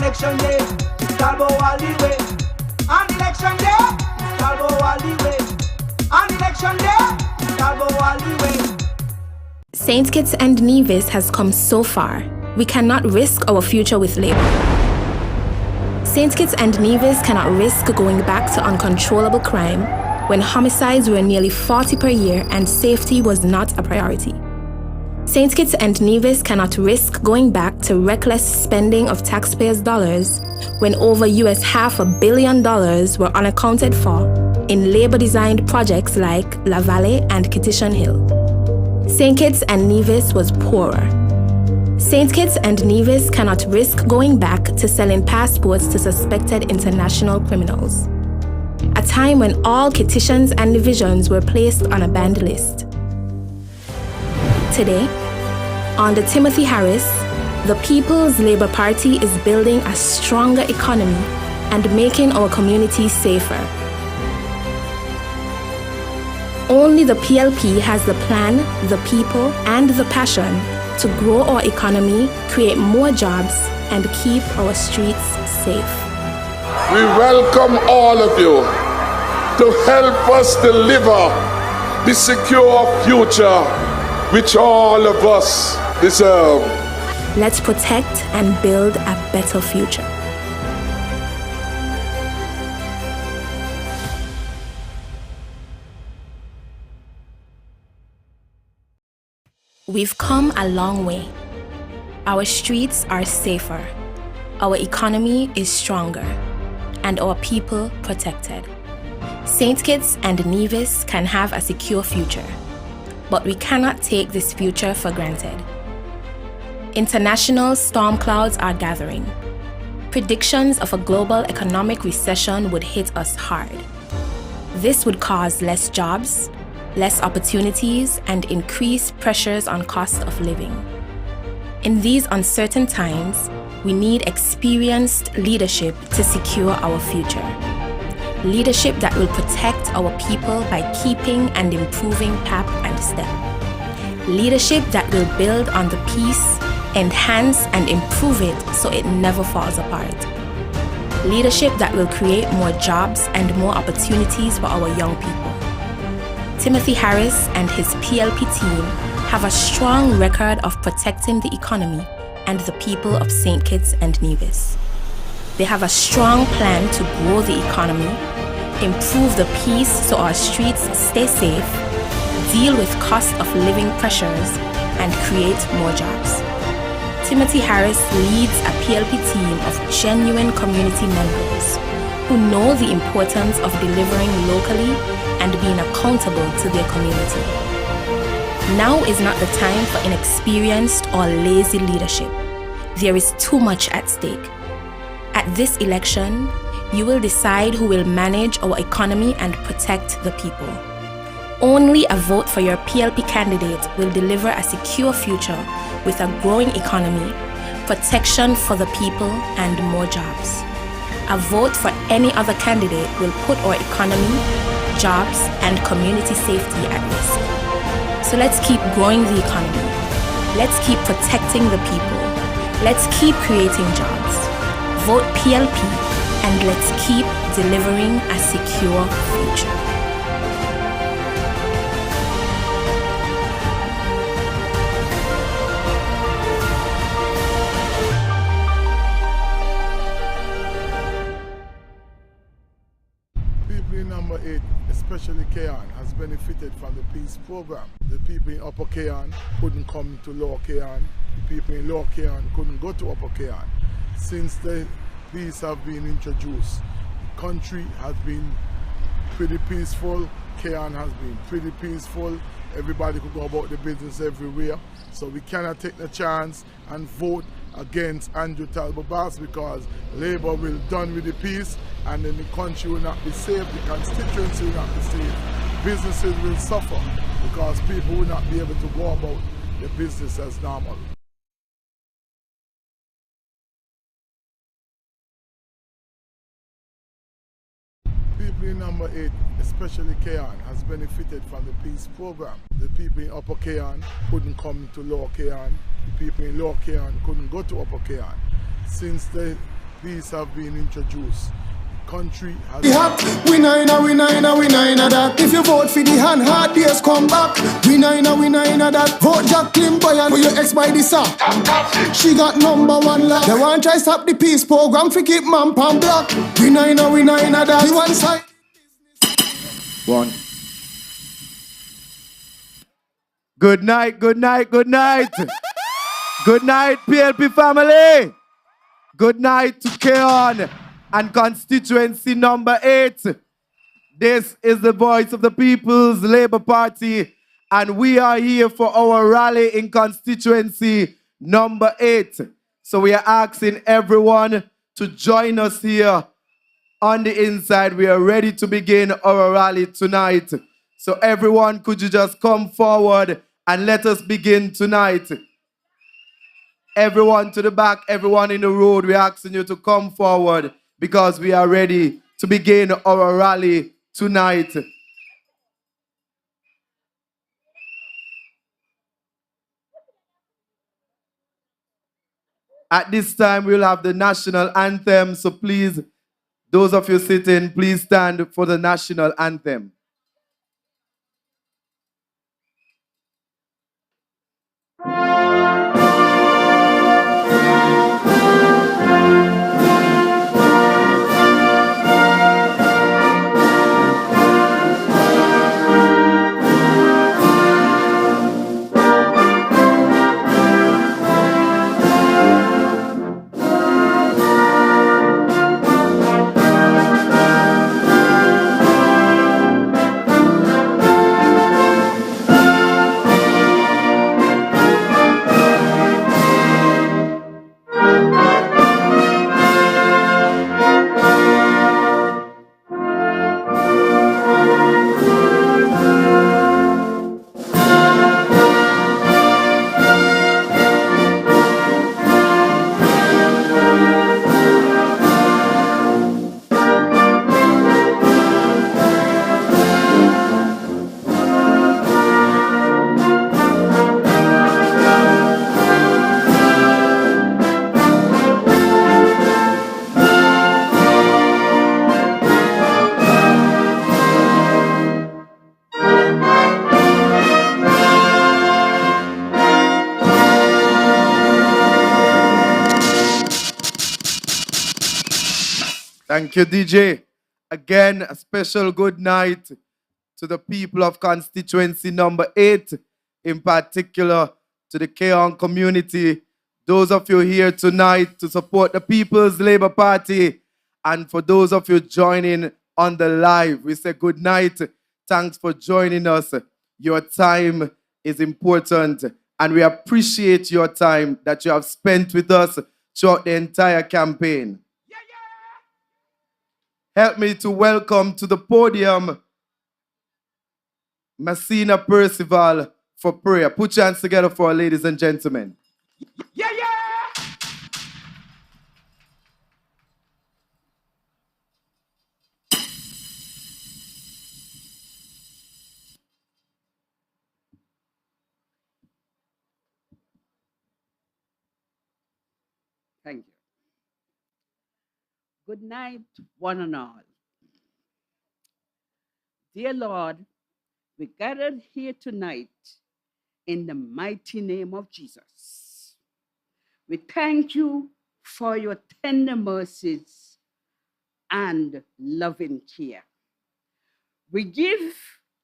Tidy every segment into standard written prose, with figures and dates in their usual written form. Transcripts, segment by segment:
election day, Talbo all the way. On election day, Talbo all the way. On election day, Talbo all the way. St. Kitts and Nevis has come so far. We cannot risk our future with Labour. St. Kitts and Nevis cannot risk going back to uncontrollable crime when homicides were nearly 40 per year and safety was not a priority. St. Kitts and Nevis cannot risk going back to reckless spending of taxpayers' dollars when over $500 million were unaccounted for in Labour-designed projects like La Vallée and Kittition Hill. St. Kitts and Nevis was poorer. St. Kitts and Nevis cannot risk going back to selling passports to suspected international criminals. A time when all Kittitions and divisions were placed on a banned list. Today, under Timothy Harris, the People's Labour Party is building a stronger economy and making our communities safer. Only the PLP has the plan, the people, and the passion to grow our economy, create more jobs, and keep our streets safe. We welcome all of you to help us deliver the secure future which all of us deserve. Let's protect and build a better future. We've come a long way. Our streets are safer, our economy is stronger, and our people protected. St. Kitts and Nevis can have a secure future, but we cannot take this future for granted. International storm clouds are gathering. Predictions of a global economic recession would hit us hard. This would cause less jobs, less opportunities, and increased pressures on cost of living. In these uncertain times, we need experienced leadership to secure our future. Leadership that will protect our people by keeping and improving PAP and STEP. Leadership that will build on the peace, enhance and improve it so it never falls apart. Leadership that will create more jobs and more opportunities for our young people. Timothy Harris and his PLP team have a strong record of protecting the economy and the people of St. Kitts and Nevis. They have a strong plan to grow the economy, improve the peace so our streets stay safe, deal with cost of living pressures, and create more jobs. Timothy Harris leads a PLP team of genuine community members who know the importance of delivering locally and being accountable to their community. Now is not the time for inexperienced or lazy leadership. There is too much at stake. At this election, you will decide who will manage our economy and protect the people. Only a vote for your PLP candidate will deliver a secure future with a growing economy, protection for the people, and more jobs. A vote for any other candidate will put our economy, jobs, and community safety at risk. So let's keep growing the economy. Let's keep protecting the people. Let's keep creating jobs. Vote PLP, and let's keep delivering a secure future. Number 8, especially Cayon, has benefited from the peace program. The people in Upper Cayon couldn't come to Lower Cayon. The people in Lower Cayon couldn't go to Upper Cayon. Since the peace have been introduced, the country has been pretty peaceful. Cayon has been pretty peaceful. Everybody could go about the business everywhere. So we cannot take the chance and vote against Andrew Talbo Bass because Labour will done with the peace, and then the country will not be safe, the constituency will not be safe, businesses will suffer because people will not be able to go about the business as normal. People in number 8, especially Cayon, has benefited from the peace program. The people in Upper Cayon couldn't come to Lower Cayon. The people in Lower Cayon couldn't go to Upper Cayon. Since the peace have been introduced. Country has we nine that. If you vote for the hand, hard days come back. We nine that. Vote Jacqueline Boyan for your ex by the sack. She got #1 lock. They want try stop the peace program for keep man pan block. We nine that. The one side. One. Good night, good night, good night. Good night, PLP family. Good night to Cayon and Constituency number 8. This is the voice of the People's Labour Party, and we are here for our rally in Constituency number 8. So we are asking everyone to join us here on the inside. We are ready to begin our rally tonight. So everyone, could you just come forward and let us begin tonight? Everyone to the back, everyone in the road, we're asking you to come forward because we are ready to begin our rally tonight. At this time, we'll have the national anthem, so please, those of you sitting, please stand for the national anthem. Thank you, DJ. Again, a special good night to the people of Constituency number 8, in particular to the Cayon community, those of you here tonight to support the People's Labour Party, and for those of you joining on the live, we say good night. Thanks for joining us. Your time is important, and we appreciate your time that you have spent with us throughout the entire campaign. Help me to welcome to the podium Messina Percival for prayer. Put your hands together for our ladies and gentlemen. Yeah, yeah. Thank you. Good night, one and all. Dear Lord, we gathered here tonight in the mighty name of Jesus. We thank you for your tender mercies and loving care. We give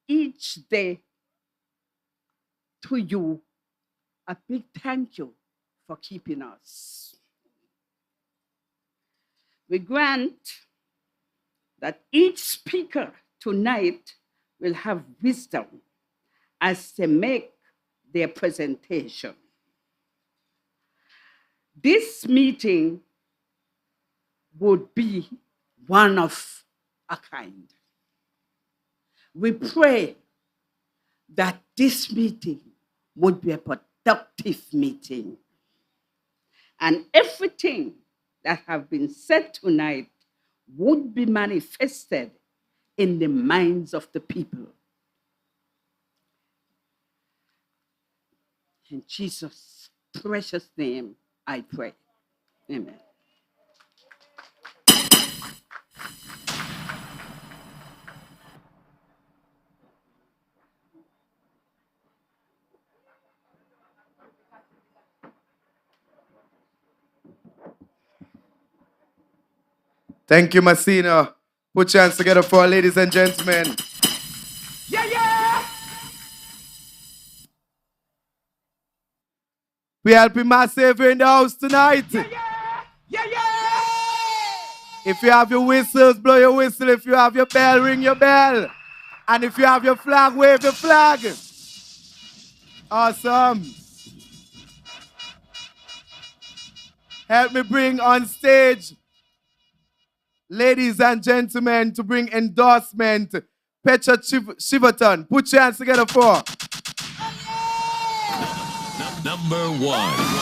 each day to you a big thank you for keeping us. We grant that each speaker tonight will have wisdom as they make their presentation. This meeting would be one of a kind. We pray that this meeting would be a productive meeting. And everything that have been said tonight would be manifested in the minds of the people. In Jesus' precious name, I pray. Amen. Thank you, Messina. Put your hands together for our ladies and gentlemen. Yeah, yeah. PLP Massive in the house tonight. Yeah, yeah. If you have your whistles, blow your whistle. If you have your bell, ring your bell. And if you have your flag, wave your flag. Awesome. Help me bring on stage, ladies and gentlemen, to bring endorsement, Petra Shiverton. Put your hands together for. Number 1.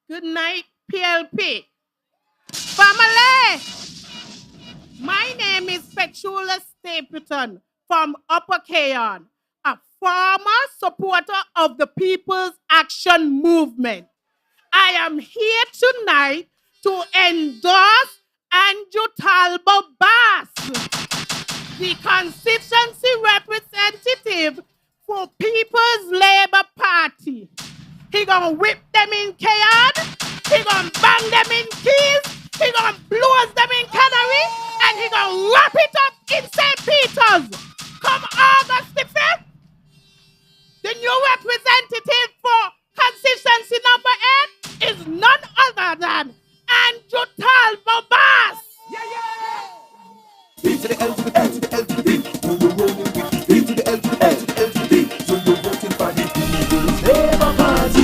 Good night, PLP. Family! My name is Petula Stapleton from Upper Cayon, a former supporter of the People's Action Movement. I am here tonight to endorse Andrew Talbo Bass, the constituency representative for People's Labour Party. He gonna whip them in Cayon, he gonna bang them in Keys, he gonna blow them in Canary, and he gonna wrap it up in St. Peter's. Come August the 5th, the new representative for constituency number 8 is none other than Andrew Talbo Bass. Yeah, yeah. B to the L to the L to the L to the B. So you're rolling with B to the L to the L to the L to the B. So you're voting for the People's Labour Party.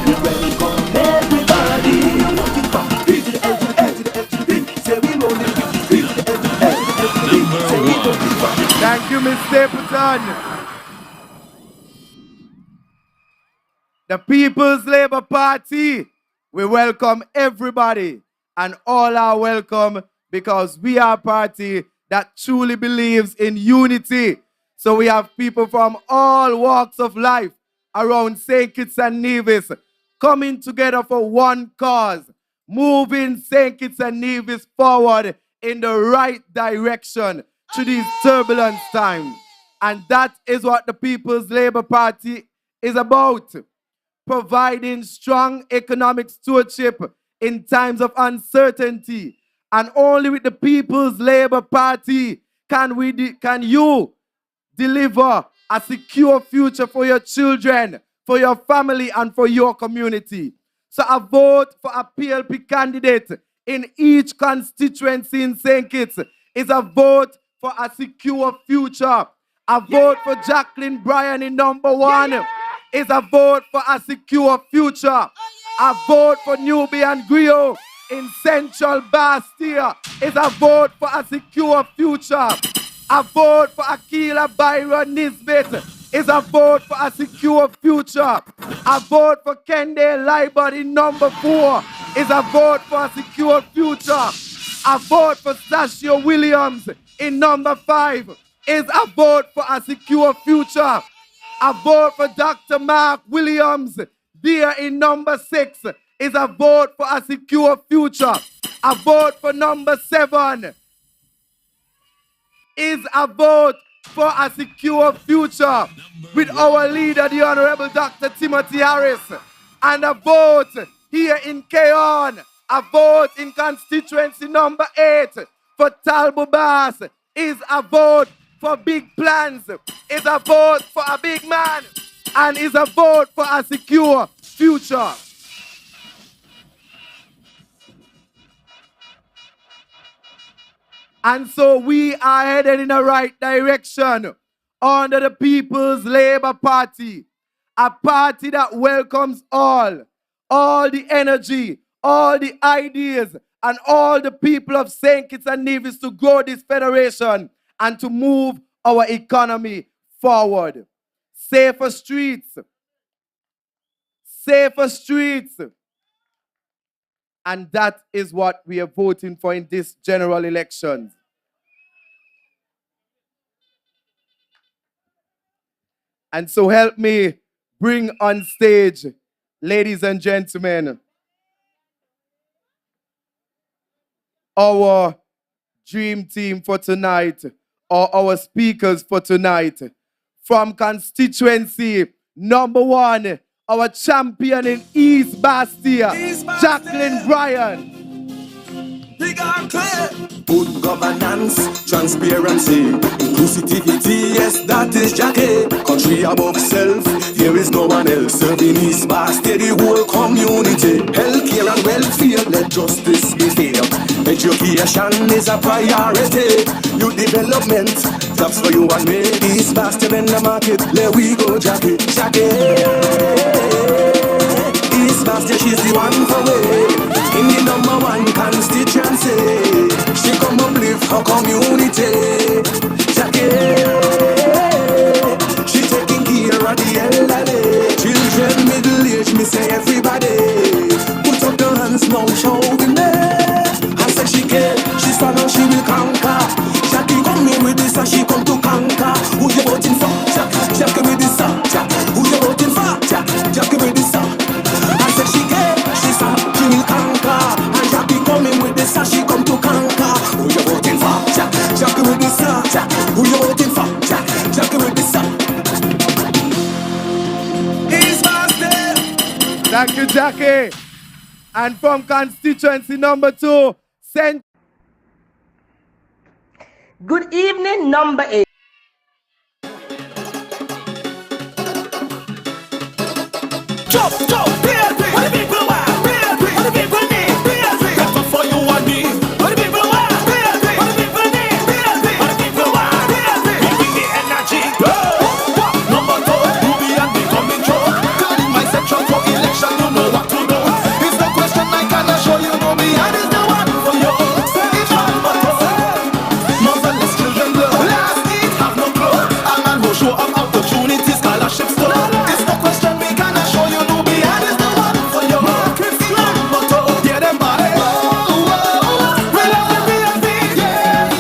We welcome everybody. We're voting for B to the L to the L to the L to the B. Say we're rolling with B to the L to the L to the L to the B. Say we're voting for the Thank you, Miss Stapleton. The People's Labour Party. We welcome everybody, and all are welcome because we are a party that truly believes in unity. So we have people from all walks of life around St. Kitts and Nevis coming together for one cause, moving St. Kitts and Nevis forward in the right direction through these turbulent times. And that is what the People's Labour Party is about. Providing strong economic stewardship in times of uncertainty. And only with the People's Labour Party can you deliver a secure future for your children, for your family, and for your community. So a vote for a PLP candidate in each constituency in St. Kitts is a vote for a secure future. A vote for Jacqueline Bryan in number 1 is a vote for a secure future. A vote for Nubian Griot in Central Bastia is a vote for a secure future. A vote for Akila Byron Nisbet is a vote for a secure future. A vote for Kende Liebert in number 4 is a vote for a secure future. A vote for Sashio Williams in number 5 is a vote for a secure future. A vote for Dr. Mark Williams there in number 6 is a vote for a secure future. A vote for number 7 is a vote for a secure future with our leader, the Honorable Dr. Timothy Harris. And a vote here in Cayon, a vote in constituency number 8 for Talbo Bass is a vote for big plans, is a vote for a big man, and is a vote for a secure future. And so we are headed in the right direction under the People's Labour Party, a party that welcomes all the energy, all the ideas, and all the people of St. Kitts and Nevis to grow this federation and to move our economy forward. Safer streets. Safer streets. And that is what we are voting for in this general election. And so help me bring on stage, ladies and gentlemen, our dream team for tonight, or our speakers for tonight. From constituency number 1, our champion in East Bastia, Jacqueline Bryan. Good governance, transparency, inclusivity, yes, that is Jackie. Country above self, there is no one else. Serving East Bastia, the whole community. Healthcare and welfare, let justice be fair. Education is a priority. Youth development, jobs for you and me. East Bastia in the market, let we go, Jackie. Jackie, East Bastia, she's the one for me. In the number 1 constituency, she come uplift her community. Jackie, she taking care of the elderly. Children, middle age, me say everybody. Put up your hands now, show the name. I say she can, she stand and she will conquer. Jackie come in with this and she come to conquer. Who you voting for? Jackie with this song. Who you voting for? Jackie with this song. I say she can, she stand, she will conquer. And Jackie coming with this and she come to conquer. Who you voting for? Jackie with this song. Who you voting for? Jackie with this song. He's master. Thank you, Jackie. And from constituency number 2, Good evening, number 8. Jump, PLP. What the people want? PLP. What the people need? PLP. Better for you and me. What the people want? PLP. What the people need? PLP. What the people want? PLP. We bring the energy. Number 2, Ruby and me coming through. God in my section for election, you know what to do. It's no question I can assure you know me. And is the one for you. Say it's number 2. Motherless children blow. Last eat, have no clothes. A man who show up opportunities, scholarships to. It's no question we can assure you know me. And is the one for you. It's number 2. Get them by. We love the PLP. Yeah.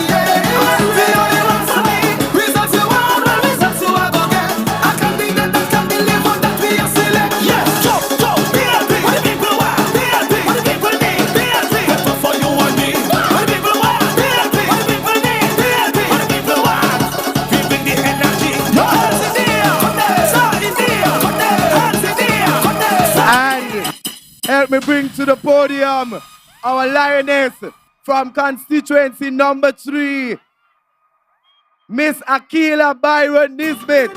The only one for me. Results you want, well, results you are gonna get. I can be that can deliver that we are select. Yes, jump, PLP. What the people want? PLP. What the people need? PLP. Better for you and me. What the people want? PLP. What the people need? PLP. What the people want? We bring the energy. No hands in the air. Hands in the air. Hands in the air. and help me bring to the podium our lioness from constituency number 3, Miss Akila Byron Nisbet.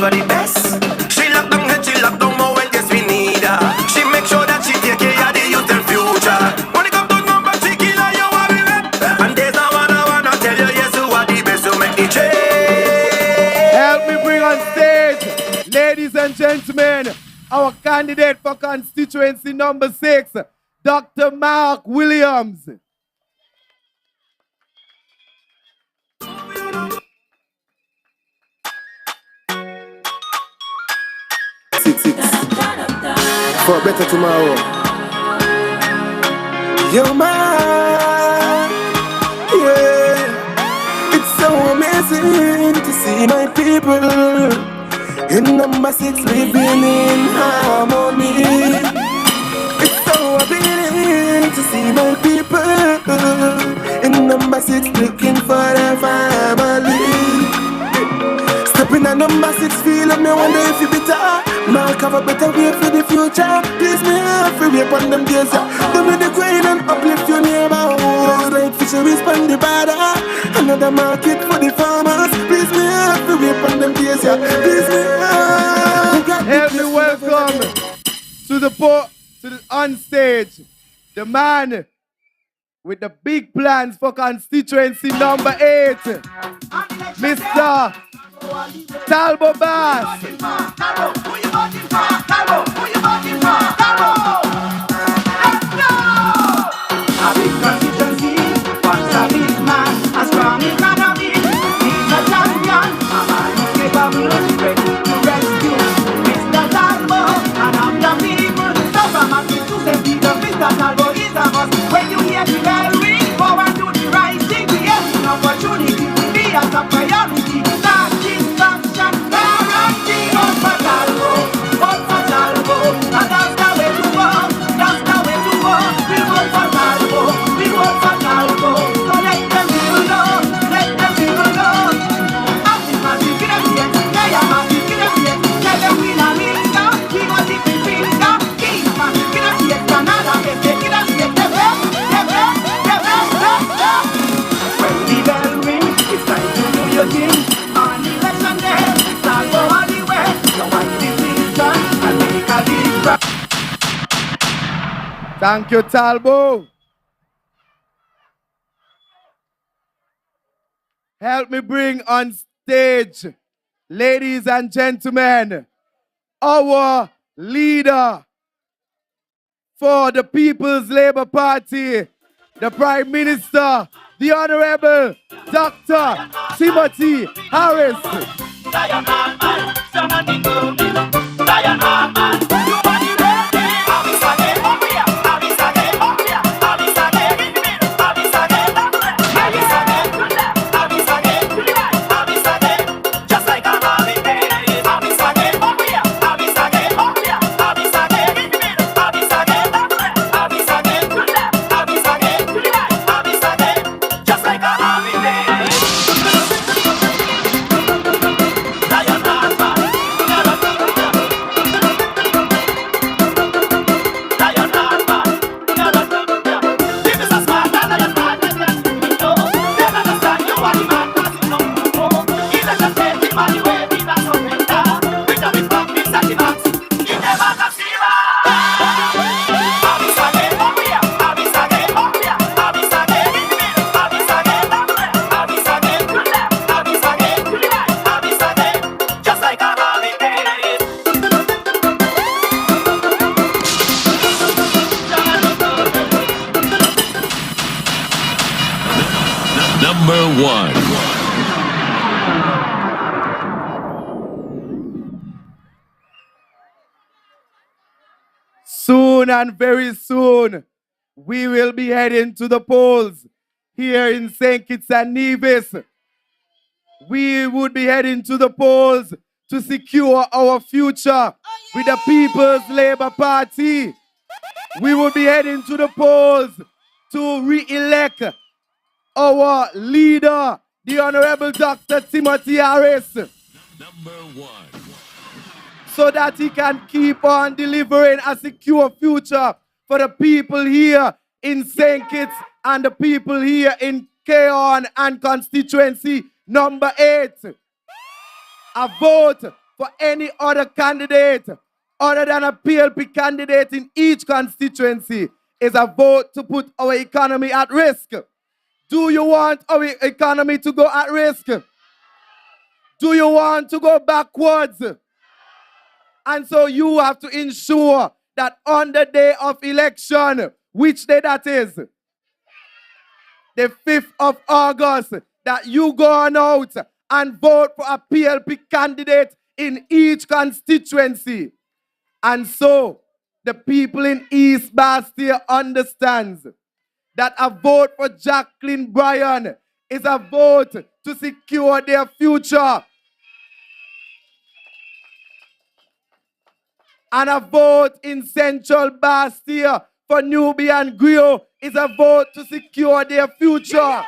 The best. She lock down head, she lock down more when yes we need her. She make sure that she take care of the youth and future. When it comes to number, she kill her, you are the rep. And there's no one I wanna tell you, yes, who are the best to make the change. Help me bring on stage, ladies and gentlemen, our candidate for constituency number 6, Dr. Mark Williams. For a better tomorrow. You're mine. Yeah. It's so amazing to see my people in number 6 living in harmony. It's so appealing to see my people in number 6 looking for their family. Stepping at number 6 feel and me wonder if you better. Mark have a better way for the future. Please me have free way upon them days. Don't be the grind and uplift your neighborhood. Like fisheries on the border. Another market for the farmers. Please me have free way upon them days. Please me have. Help me welcome to the on stage, the man with the big plans for constituency number 8, Mr. Talbo Bass. A big constituency, Thank you, Talbo. Help me bring on stage, ladies and gentlemen, our leader for the People's Labour Party, the Prime Minister, the Honorable Dr. Timothy Harris. Number 1. Soon and very soon, we will be heading to the polls here in St. Kitts and Nevis. We would be heading to the polls to secure our future with the People's Labour Party. We will be heading to the polls to re-elect our leader, the Honorable Dr. Timothy Harris, Number 1. so that he can keep on delivering a secure future for the people here in St. Kitts and the people here in Cayon and Constituency number 8. A vote for any other candidate other than a PLP candidate in each constituency is a vote to put our economy at risk. Do you want our economy to go at risk? Do you want to go backwards? And so you have to ensure that on the day of election, which day that is? The 5th of August, that you go on out and vote for a PLP candidate in each constituency. And so the people in East Bastia understands that a vote for Jacqueline Bryan is a vote to secure their future. And a vote in Central Bastia for Nubian Griot is a vote to secure their future.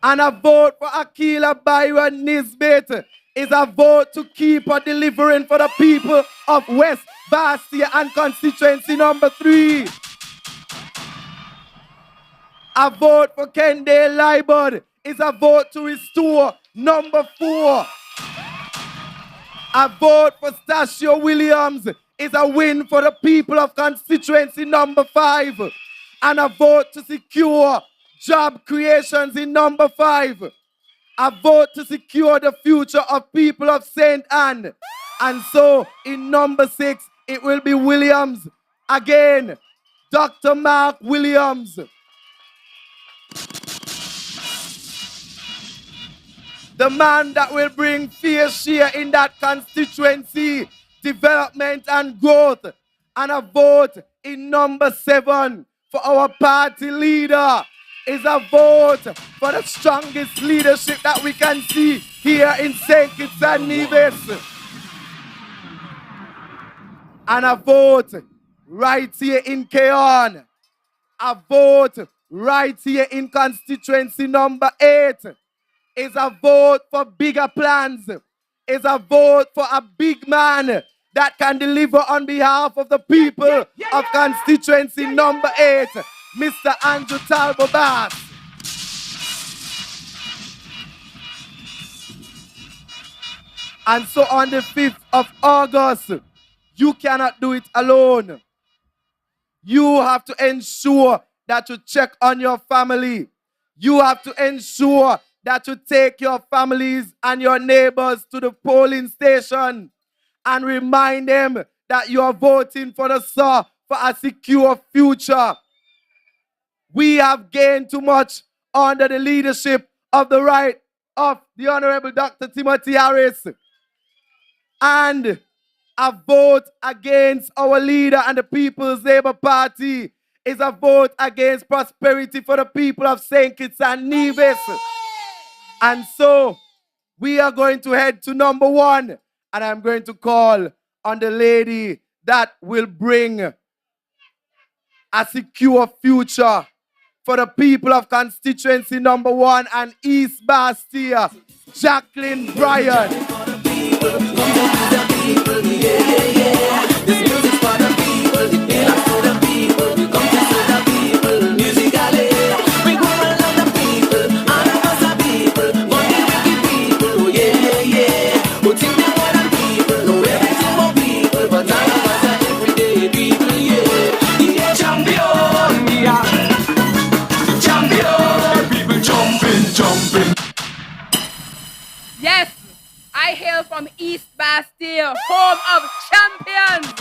And a vote for Akila Byron Nisbet is a vote to keep on delivering for the people of West Bastia and constituency number 3. A vote for Kendall Libod is a vote to restore number 4. A vote for Stasio Williams is a win for the people of constituency number 5. And a vote to secure job creations in number 5. A vote to secure the future of people of St. Anne. And so in number 6, it will be Williams again. Dr. Mark Williams. The man that will bring fair share in that constituency, development and growth. And a vote in number 7 for our party leader is a vote for the strongest leadership that we can see here in St. Kitts and Nevis. And a vote right here in Cayon. A vote right here in constituency number 8 is a vote for bigger plans. Is a vote for a big man that can deliver on behalf of the people of constituency number 8, Mr. Andrew Talbo Bass. And so on the 5th of August, You cannot do it alone. You have to ensure that you check on your family. You have to ensure that you take your families and your neighbors to the polling station and remind them that you are voting for the SAR for a secure future. We have gained too much under the leadership of the right of the Honorable Dr. Timothy Harris. And a vote against our leader and the People's Labour Party is a vote against prosperity for the people of St. Kitts and Nevis. And so we are going to head to number 1, and I'm going to call on the lady that will bring a secure future for the people of constituency number 1 and East Bastille, Jacqueline Bryan. Yes, I hail from East Bastille, home of champions.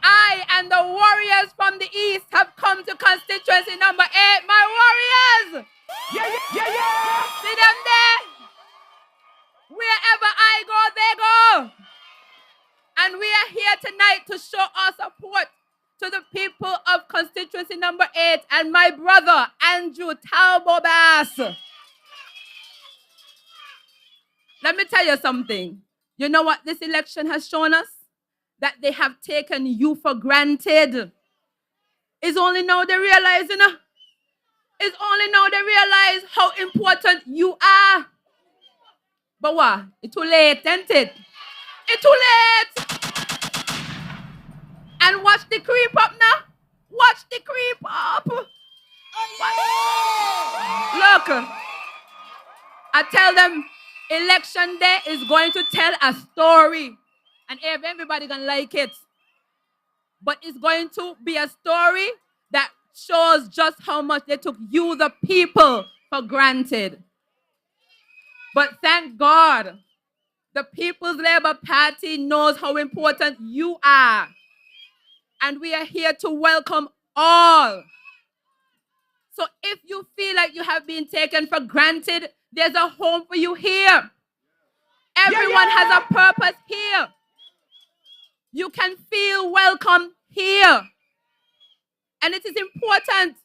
I and the warriors from the East have come to constituency number 8. My warriors! Yeah. See them there? Wherever I go, they go. And we are here tonight to show our support to the people of constituency number 8 and my brother, Andrew Talbo Bass. Let me tell you something. You know what this election has shown us? That they have taken you for granted. It's only now they realize, It's only now they realize how important you are. But what? It's too late, isn't it? It's too late. And watch the creep up now. Watch the creep up. Look, I tell them, election day is going to tell a story. And everybody gonna like it. But it's going to be a story that shows just how much they took you, the people, for granted. But thank God, the People's Labour Party knows how important you are. And we are here to welcome all. So if you feel like you have been taken for granted, there's a home for you here. Everyone has a purpose here. You can feel welcome here. And it is important.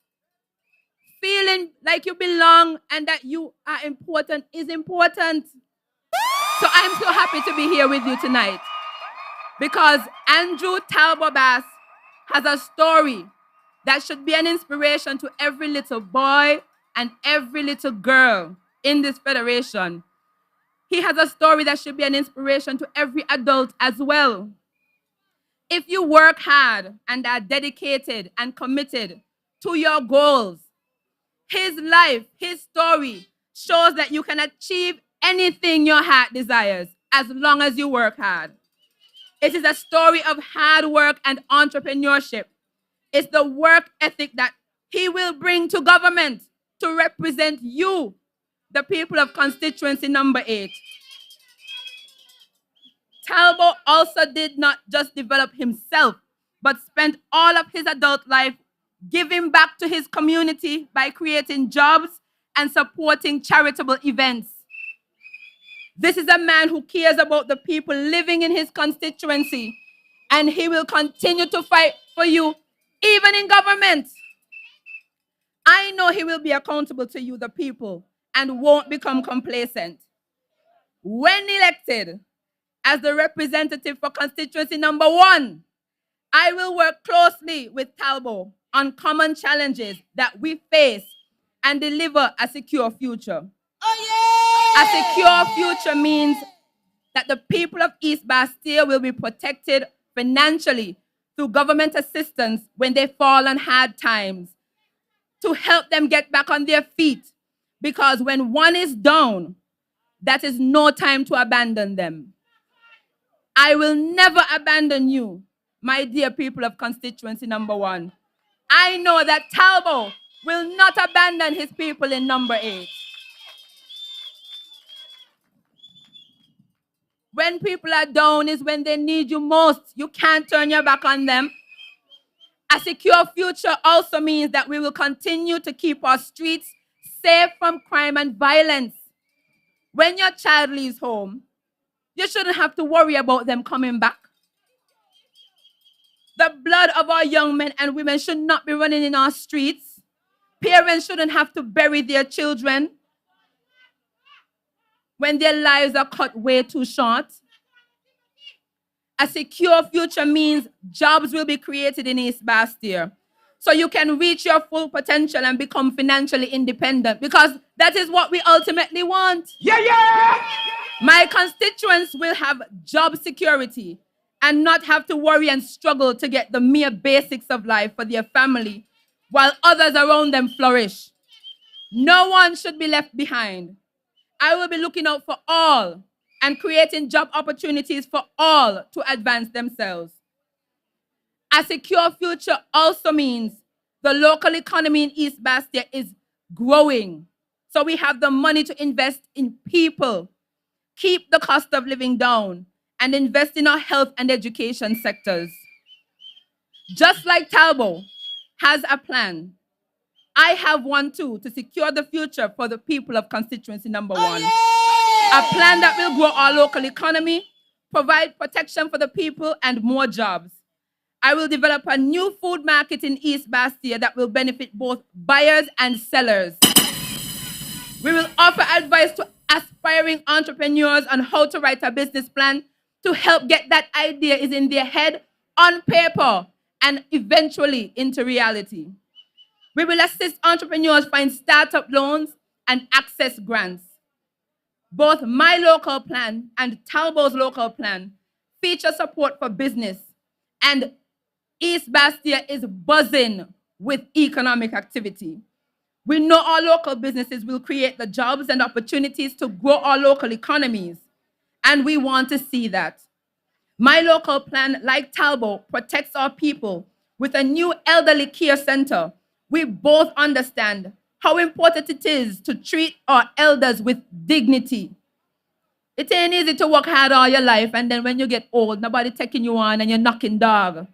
Feeling like you belong and that you are important is important. So I'm so happy to be here with you tonight. Because Andrew Talbo Bass has a story that should be an inspiration to every little boy and every little girl in this federation. He has a story that should be an inspiration to every adult as well. If you work hard and are dedicated and committed to your goals, his life, his story shows that you can achieve anything your heart desires as long as you work hard. It is a story of hard work and entrepreneurship. It's the work ethic that he will bring to government to represent you, the people of constituency number 8. Talbo also did not just develop himself, but spent all of his adult life giving back to his community by creating jobs and supporting charitable events. This is a man who cares about the people living in his constituency, and he will continue to fight for you, even in government. I know he will be accountable to you, the people, and won't become complacent. When elected as the representative for constituency number 1, I will work closely with Talbo on common challenges that we face and deliver a secure future. A secure future means that the people of East Bastille will be protected financially through government assistance when they fall on hard times, to help them get back on their feet, because when one is down, that is no time to abandon them. I will never abandon you, my dear people of constituency number 1. I know that Talbo will not abandon his people in number 8. When people are down is when they need you most. You can't turn your back on them. A secure future also means that we will continue to keep our streets safe from crime and violence. When your child leaves home, you shouldn't have to worry about them coming back. The blood of our young men and women should not be running in our streets. Parents shouldn't have to bury their children when their lives are cut way too short. A secure future means jobs will be created in East Bastia, so you can reach your full potential and become financially independent, because that is what we ultimately want. Yeah! My constituents will have job security and not have to worry and struggle to get the mere basics of life for their family while others around them flourish. No one should be left behind. I will be looking out for all and creating job opportunities for all to advance themselves. A secure future also means the local economy in East Bastia is growing. So we have the money to invest in people, keep the cost of living down, and invest in our health and education sectors. Just like Talbo has a plan, I have one too, to secure the future for the people of constituency number 1. A plan that will grow our local economy, provide protection for the people, and more jobs. I will develop a new food market in East Bastia that will benefit both buyers and sellers. We will offer advice to aspiring entrepreneurs on how to write a business plan to help get that idea is in their head, on paper, and eventually into reality. We will assist entrepreneurs find startup loans and access grants. Both my local plan and Talbo's local plan feature support for business, and East Bastia is buzzing with economic activity. We know our local businesses will create the jobs and opportunities to grow our local economies, and we want to see that. My local plan, like Talbo, protects our people with a new elderly care center. We both understand how important it is to treat our elders with dignity. It ain't easy to work hard all your life, and then when you get old, nobody taking you on and you're knocking dog.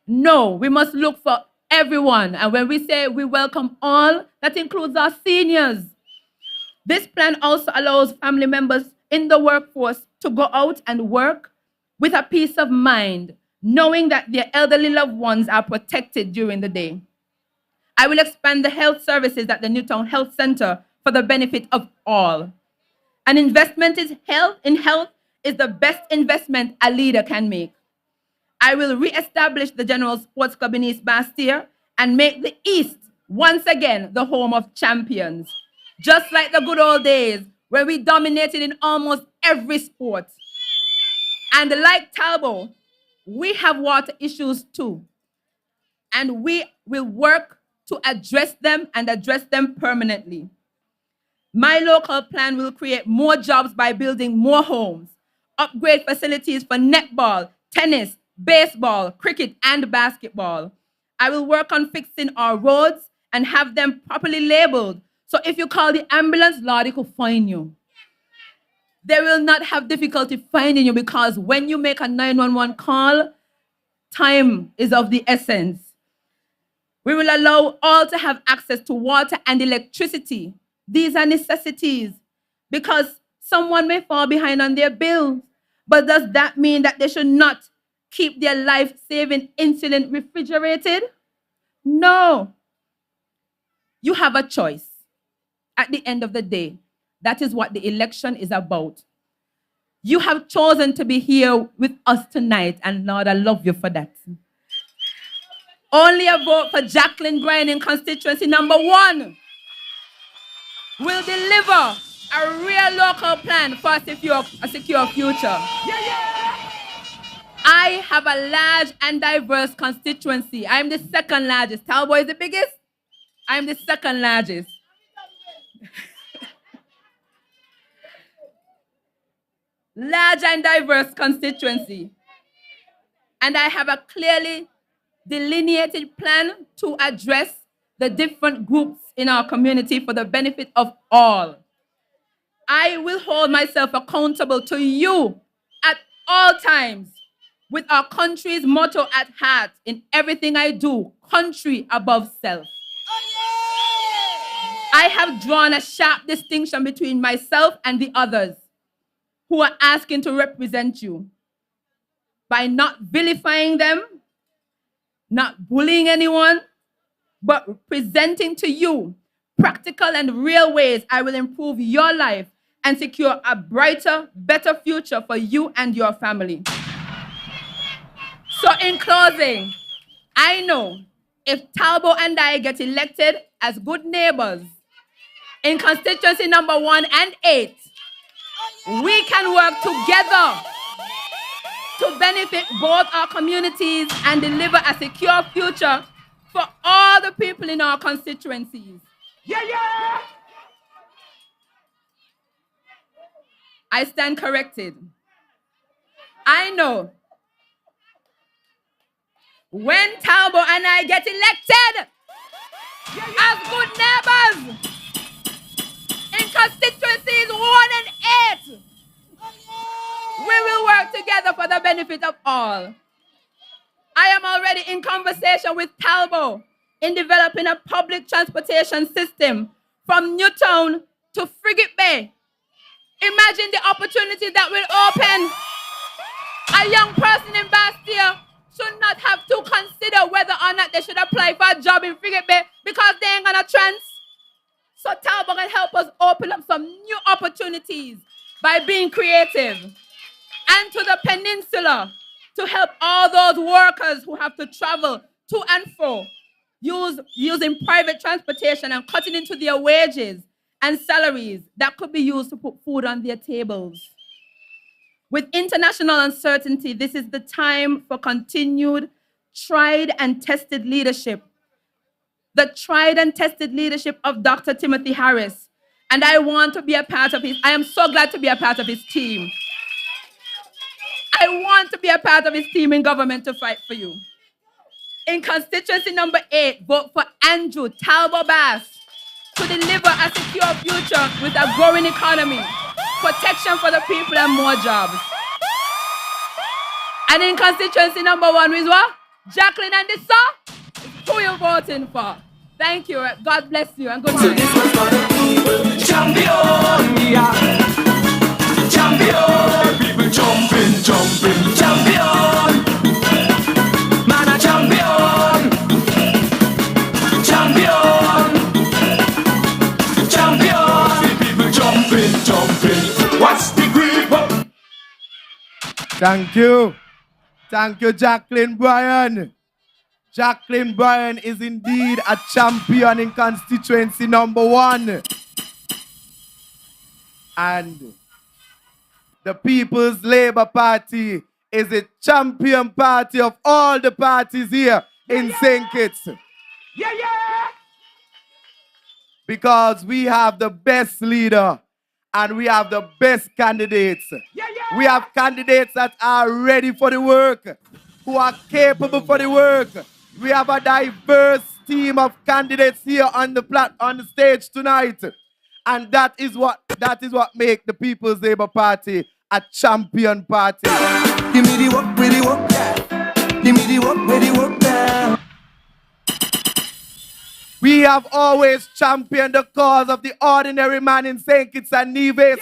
No, we must look for everyone. And when we say we welcome all, that includes our seniors. This plan also allows family members in the workforce to go out and work with a peace of mind, knowing that their elderly loved ones are protected during the day. I will expand the health services at the Newtown Health Center for the benefit of all. An investment in health is the best investment a leader can make. I will re-establish the General Sports Club in East Bastia and make the East once again the home of champions. Just like the good old days where we dominated in almost every sport. And like Talbo, we have water issues too. And we will work to address them and address them permanently. My local plan will create more jobs by building more homes, upgrade facilities for netball, tennis, baseball, cricket, and basketball. I will work on fixing our roads and have them properly labeled. So if you call the ambulance, Lord, it will find you. They will not have difficulty finding you, because when you make a 911 call, time is of the essence. We will allow all to have access to water and electricity. These are necessities, because someone may fall behind on their bills. But does that mean that they should not keep their life-saving insulin refrigerated? No. You have a choice. At the end of the day, that is what the election is about. You have chosen to be here with us tonight, and Lord, I love you for that. Only a vote for Jacqueline Bryan in constituency number 1 will deliver a real local plan for a secure future. I have a large and diverse constituency. I'm the second largest. Talbo is the biggest. I'm the second largest. large and diverse constituency. And I have a clearly delineated plan to address the different groups in our community for the benefit of all. I will hold myself accountable to you at all times with our country's motto at heart in everything I do, country above self. I have drawn a sharp distinction between myself and the others who are asking to represent you by not vilifying them, not bullying anyone, but presenting to you practical and real ways I will improve your life and secure a brighter, better future for you and your family. So in closing, I know if Talbo and I get elected as good neighbors in constituency number 1 and 8, we can work together to benefit both our communities and deliver a secure future for all the people in our constituencies. Yeah! I stand corrected. I know when Talbo and I get elected as good neighbors in constituencies 1 and 8, we will work together for the benefit of all. I am already in conversation with Talbo in developing a public transportation system from Newtown to Frigate Bay. Imagine the opportunity that will open. A young person in Bastille should not have to consider whether or not they should apply for a job in Frigate Bay because they ain't gonna trans. So Talbo can help us open up some new opportunities by being creative. And to the peninsula, to help all those workers who have to travel to and fro, using private transportation and cutting into their wages and salaries that could be used to put food on their tables. With international uncertainty, this is the time for continued tried and tested leadership. The tried and tested leadership of Dr. Timothy Harris. And I want to be a part of I am so glad to be a part of his team. I want to be a part of his team in government to fight for you. In constituency number 8, vote for Andrew Talbo Bass to deliver a secure future with a growing economy, protection for the people and more jobs. And in constituency number 1 is what? Jacqueline and Dissa, who you voting for? Thank you. God bless you and good night. So this one's for the people. Champion, yeah. Champion. People jumping. Champion. Man a champion. Champion. People jumping. What's the grip? Thank you. Thank you, Jacqueline Bryan. Jacqueline Bryan is indeed a champion in constituency number 1. And the People's Labour Party is a champion party of all the parties here in St. Kitts. Yeah! Because we have the best leader and we have the best candidates. Yeah! We have candidates that are ready for the work, who are capable for the work. We have a diverse team of candidates here on the stage tonight. And that is what makes the People's Labour Party a champion party. Give me the work, where the work, yeah. Give me the work, where the work, yeah. We have always championed the cause of the ordinary man in St. Kitts and Nevis.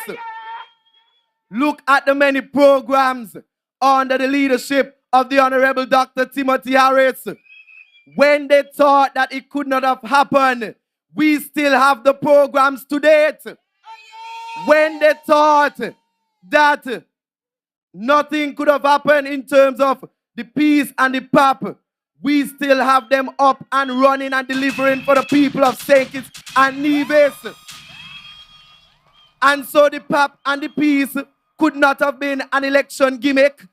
Look at the many programs under the leadership of the Honorable Dr. Timothy Harris. When they thought that it could not have happened, we still have the programs to date. When they thought that nothing could have happened in terms of the peace and the PAP, we still have them up and running and delivering for the people of St. Kitts and Nevis. And so the PAP and the peace could not have been an election gimmick,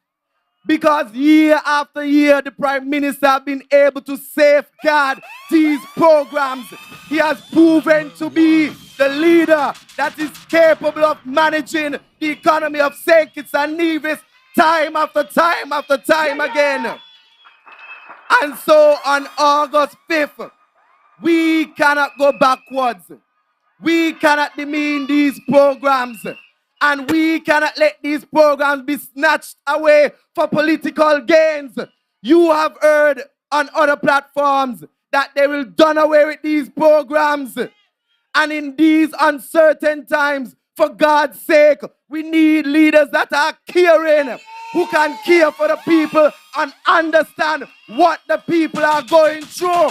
because year after year the Prime Minister has been able to safeguard these programs. He has proven to be the leader that is capable of managing the economy of St. Kitts and Nevis time after time after time again. And so on August 5th, we cannot go backwards. We cannot demean these programs. And we cannot let these programs be snatched away for political gains. You have heard on other platforms that they will done away with these programs. And in these uncertain times, for God's sake, we need leaders that are caring, who can care for the people and understand what the people are going through.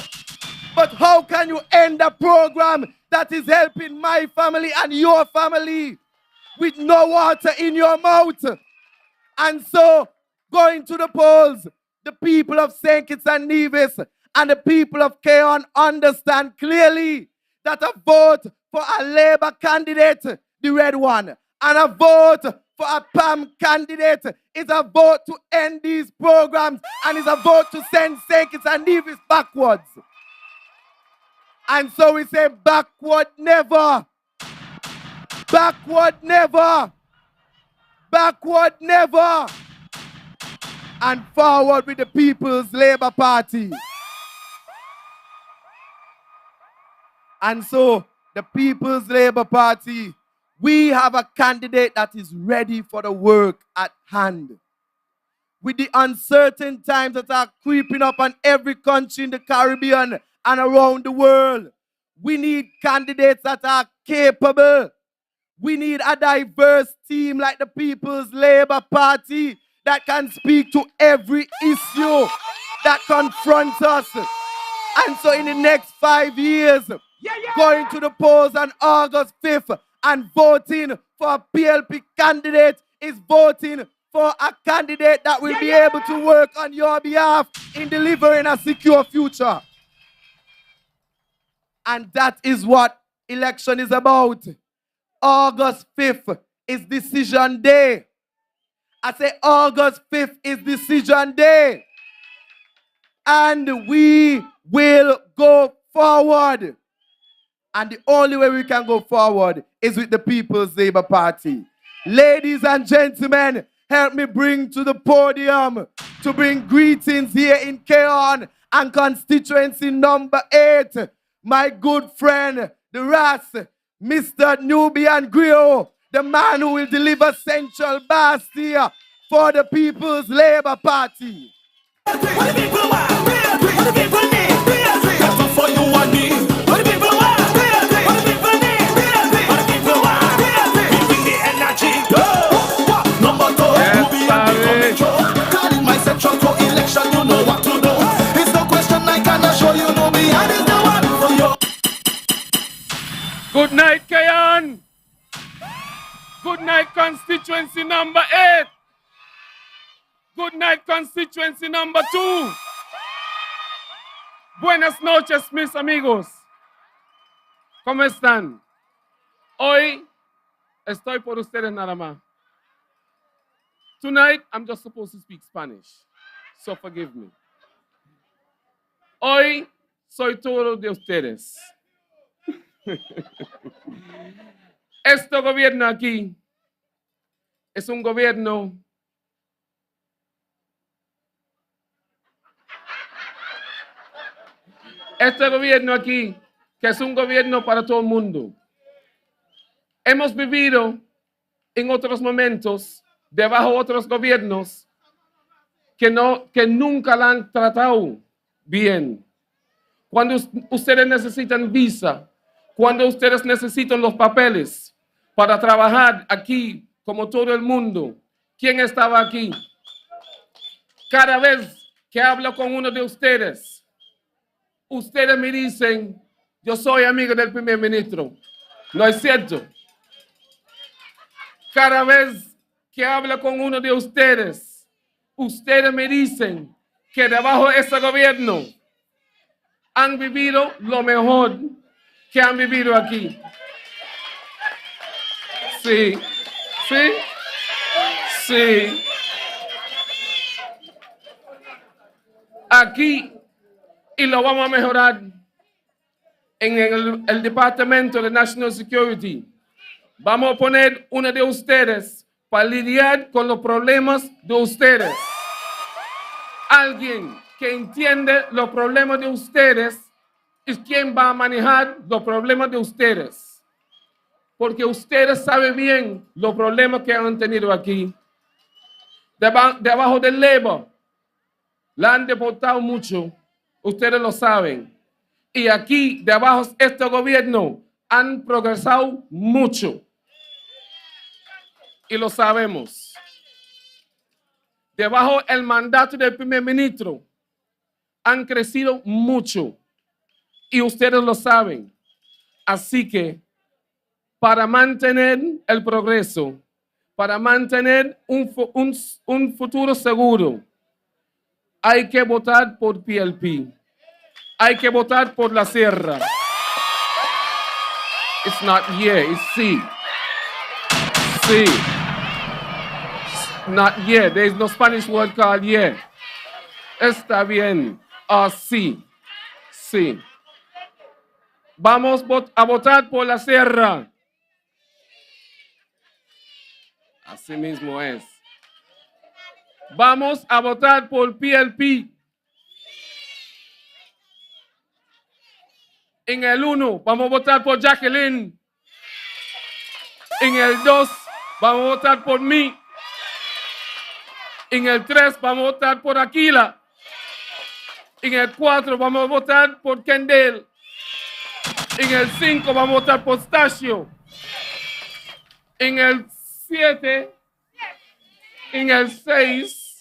But how can you end a program that is helping my family and your family with no water in your mouth? And so, going to the polls, the people of St. Kitts and Nevis and the people of Cayon understand clearly that a vote for a Labour candidate, the red one, and a vote for a PAM candidate is a vote to end these programs and is a vote to send St. Kitts and Nevis backwards. And so we say backward never. Backward never. Backward never. And forward with the People's Labour Party. And so the People's Labour Party, we have a candidate that is ready for the work at hand. With the uncertain times that are creeping up on every country in the Caribbean and around the world, we need candidates that are capable. We need a diverse team like the People's Labour Party that can speak to every issue that confronts us. And so in the next 5 years, going to the polls on August 5th and voting for a PLP candidate is voting for a candidate that will be able to work on your behalf in delivering a secure future. And that is what election is about. August 5th is decision day. I say August 5th is decision day. And we will go forward. And the only way we can go forward is with the People's Labour Party. Ladies and gentlemen, help me bring to the podium to bring greetings here in Cayon and constituency number 8, my good friend, the Ras, Mr. Nubian Griot, the man who will deliver Central Bastia for the People's Labour Party. What the people want? What the people need? That's for you and me. What the people want? What the people need? What the people want? We bring the energy. Number 2, Ruby and the control. Calling my central for election, you know what to do. It's no question I can assure you, Nubian is the one for you. Good night, Cayon. Good night, constituency number 8. Good night, constituency number 2. Buenas noches, mis amigos. ¿Cómo están? Hoy estoy por ustedes nada más. Tonight, I'm just supposed to speak Spanish, so forgive me. Hoy soy todo de ustedes. Este gobierno aquí es un gobierno aquí, que es un gobierno para todo el mundo. Hemos vivido en otros momentos debajo de otros gobiernos que nunca la han tratado bien. Cuando ustedes necesitan visa, cuando ustedes necesitan los papeles para trabajar aquí como todo el mundo, ¿quién estaba aquí? Cada vez que hablo con uno de ustedes, ustedes me dicen, yo soy amigo del primer ministro. ¿No es cierto? Cada vez que hablo con uno de ustedes, ustedes me dicen que debajo de ese gobierno han vivido lo mejor que han vivido aquí. Sí, sí, sí. Aquí, y lo vamos a mejorar. en el Departamento de National Security. Vamos a poner uno de ustedes para lidiar con los problemas de ustedes. Alguien que entiende los problemas de ustedes es quien va a manejar los problemas de ustedes. Porque ustedes saben bien los problemas que han tenido aquí. Debajo del Labour, la han deportado mucho. Ustedes lo saben. Y aquí, debajo de este gobierno, han progresado mucho. Y lo sabemos. Debajo del mandato del primer ministro, han crecido mucho. Y ustedes lo saben. Así que, para mantener el progreso, para mantener un futuro seguro, hay que votar por PLP. Hay que votar por la Sierra. It's not yeah, it's sí. Sí. Not yeah. There is no Spanish word called yeah. Está bien. Sí. Sí. Vamos a votar por la Sierra. Así mismo es. Vamos a votar por PLP. En el 1 vamos a votar por Jacqueline. En el 2 vamos a votar por mí. En el 3 vamos a votar por Aquila. En el 4 vamos a votar por Kendall. En el 5 vamos a votar por Stasio. En el 7, en el 6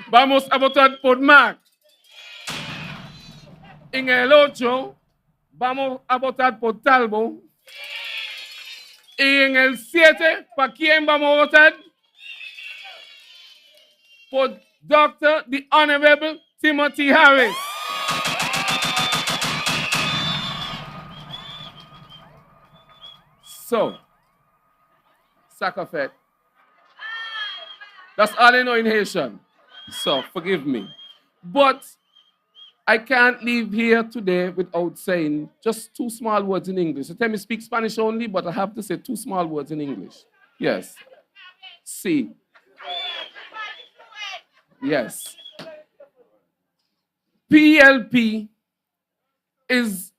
vamos a votar por Mac. En el 8 vamos a votar por Talbo. Y en el 7, ¿para quién vamos a votar? Por Dr. the Honorable Timothy Harris. So, Sakafet. That's all I know in Haitian. So, forgive me. But I can't leave here today without saying just 2 small words in English. You tell me speak Spanish only, but I have to say 2 small words in English. Yes. Sí. Yes. PLP is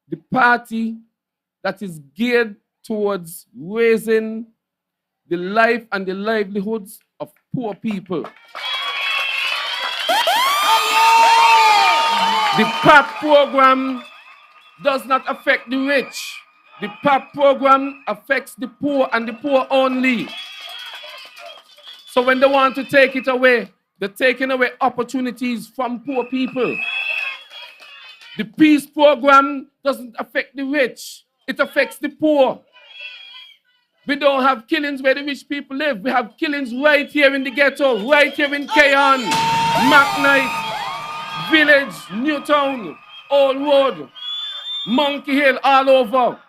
the party that is geared towards raising the life and the livelihoods of poor people. The PAP program does not affect the rich. The PAP program affects the poor and the poor only. So when they want to take it away, they're taking away opportunities from poor people. The peace program doesn't affect the rich. It affects the poor. We don't have killings where the rich people live. We have killings right here in the ghetto, right here in Cayon, McKnight, Village, Newtown, Old Road, Monkey Hill, all over.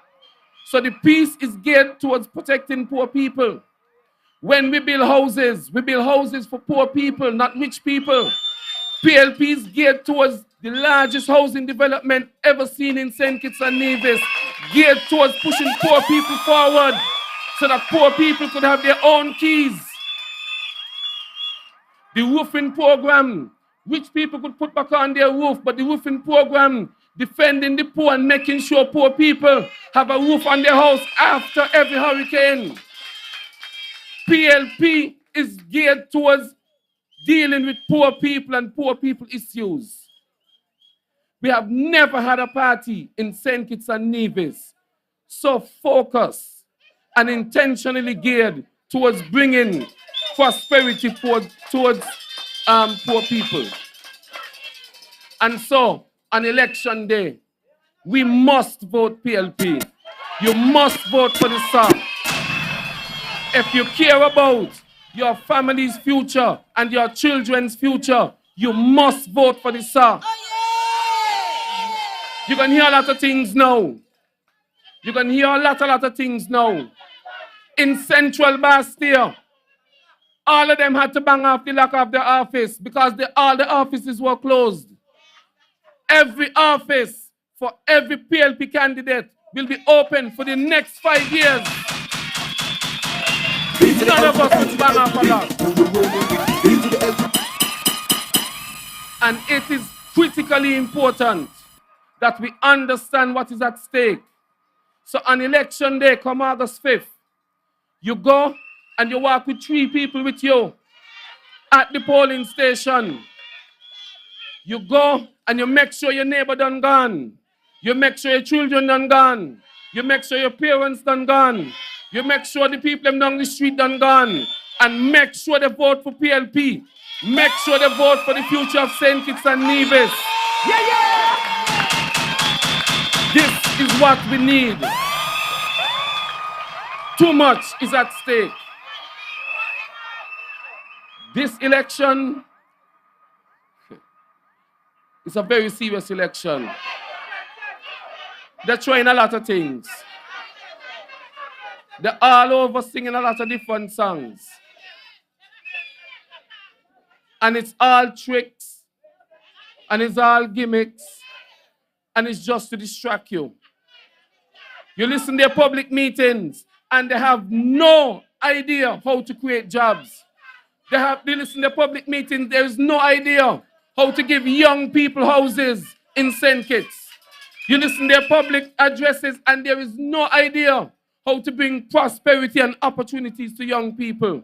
So the peace is geared towards protecting poor people. When we build houses for poor people, not rich people. PLP is geared towards the largest housing development ever seen in St. Kitts and Nevis, geared towards pushing poor people forward so that poor people could have their own keys. The roofing program, rich people could put back on their roof, but the roofing program, defending the poor and making sure poor people have a roof on their house after every hurricane. PLP is geared towards dealing with poor people and poor people issues. We have never had a party in St. Kitts and Nevis so focused and intentionally geared towards bringing prosperity towards poor people. And so, on election day, we must vote PLP. You must vote for the song. If you care about your family's future and your children's future, you must vote for the song. You can hear a lot of things now. You can hear a lot of things now. In Central Bastille, all of them had to bang off the lock of their office because all the offices were closed. Every office for every PLP candidate will be open for the next 5 years. None of us will bang off a lot. And it is critically important that we understand what is at stake. So on election day, come August 5th, you go and you walk with 3 people with you at the polling station. You go and you make sure your neighbor done gone. You make sure your children done gone. You make sure your parents done gone. You make sure the people down the street done gone. And make sure they vote for PLP. Make sure they vote for the future of St. Kitts and Nevis. Yeah, yeah. This is what we need. Too much is at stake. This election is a very serious election. They're trying a lot of things. They're all over singing a lot of different songs. And it's all tricks. And it's all gimmicks. And it's just to distract you. You listen to their public meetings and they have no idea how to create jobs. They listen to their public meetings, there is no idea how to give young people houses in St. Kitts. You listen to their public addresses and there is no idea how to bring prosperity and opportunities to young people.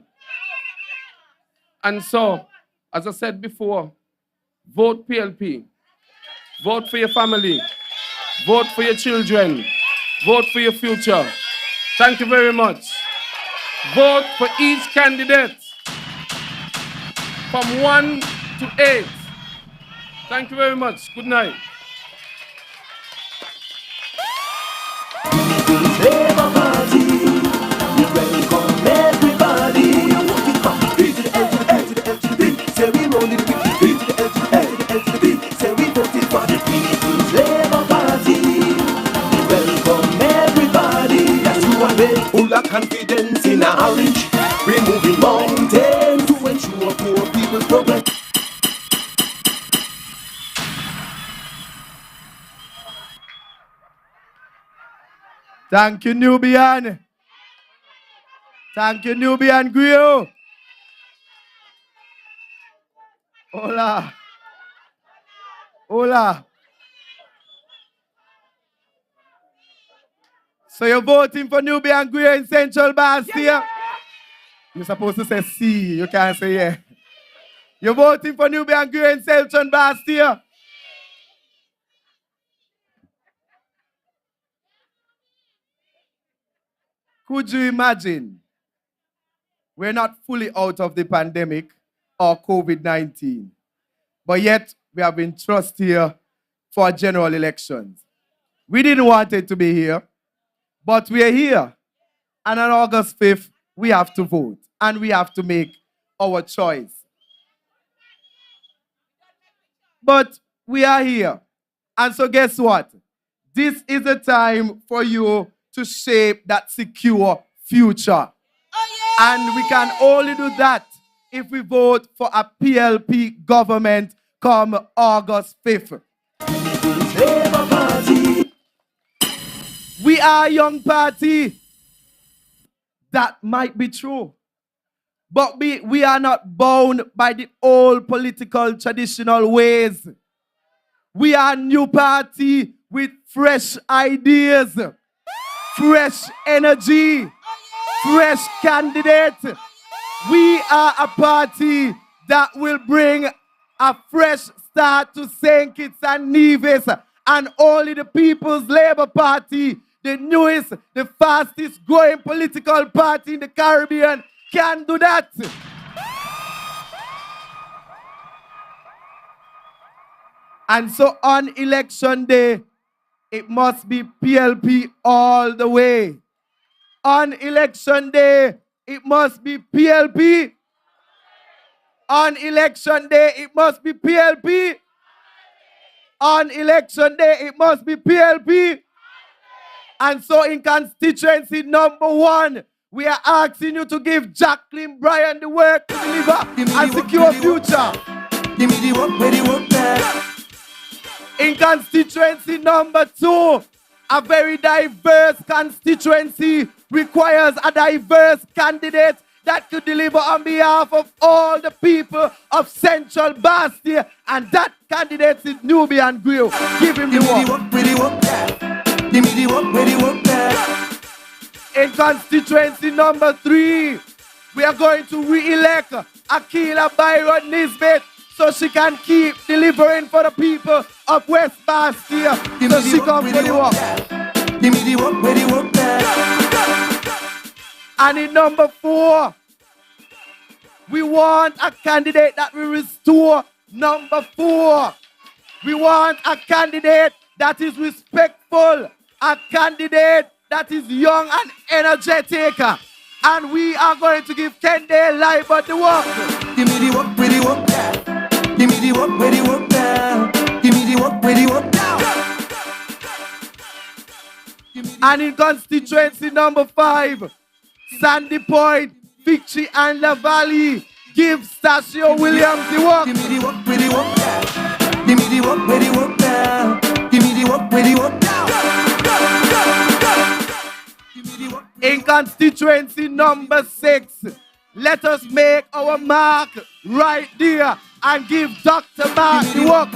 And so, as I said before, vote PLP. Vote for your family. Vote for your children. Vote for your future. Thank you very much. Vote for each candidate from 1 to 8. Thank you very much. Good night. Labour Party, we welcome everybody. From the B to the L to the L to the L to the B. Say we rolling with the B to the L to the L to the L to the B. Say we voted for the People's Labour Party. We welcome everybody. That's who I make full of confidence in our orange. We're moving mountains to ensure poor people's progress. Thank you, Nubian. Thank you, Nubian Griot. Hola. Hola. So you're voting for Nubian Griot in Central Bastille? Yeah. You're supposed to say C. You can't say yeah. You're voting for Nubian Griot in Central Bastille? Could you imagine? We're not fully out of the pandemic or COVID-19, but yet we have been thrust here for general elections. We didn't want it to be here, but we're here. And on August 5th, we have to vote and we have to make our choice. But we are here. And so guess what? This is a time for you to shape that secure future. Oh, yeah. And we can only do that if we vote for a PLP government come August 5th. We are a young party. That might be true. But we are not bound by the old political traditional ways. We are a new party with fresh ideas. Fresh energy, fresh candidate. We are a party that will bring a fresh start to St. Kitts and Nevis, and only the People's Labour Party, the newest, the fastest growing political party in the Caribbean, can do that. And so on election day, it must be PLP all the way. On election day, it must be PLP. On election day, it must be PLP. On election day, it must be PLP. And so in constituency number 1, we are asking you to give Jacqueline Bryan the work to deliver a secure future. Give me the work, where the work there. In constituency number 2, a very diverse constituency requires a diverse candidate that could deliver on behalf of all the people of Central Bastia, and that candidate is Nubian Grill. Give him the work. In constituency number 3, we are going to re-elect Akila Byron Nisbet so she can keep delivering for the people of West Bastia. So she comes for the work. And in number 4, we want a candidate that will restore number 4. We want a candidate that is respectful, a candidate that is young and energetic. And we are going to give Kende Live the work. Give me the work, where the work down. Give me the work, where the work down. Give me the work, where the work down. And in constituency number 5, Sandy Point, Victory and La Valley, give Stasio Williams the work. Give me the work, where the work down. Give me the work, where the work down. Give me the work, where the work down. In constituency number 6, let us make our mark right there and give Dr. Mark the work.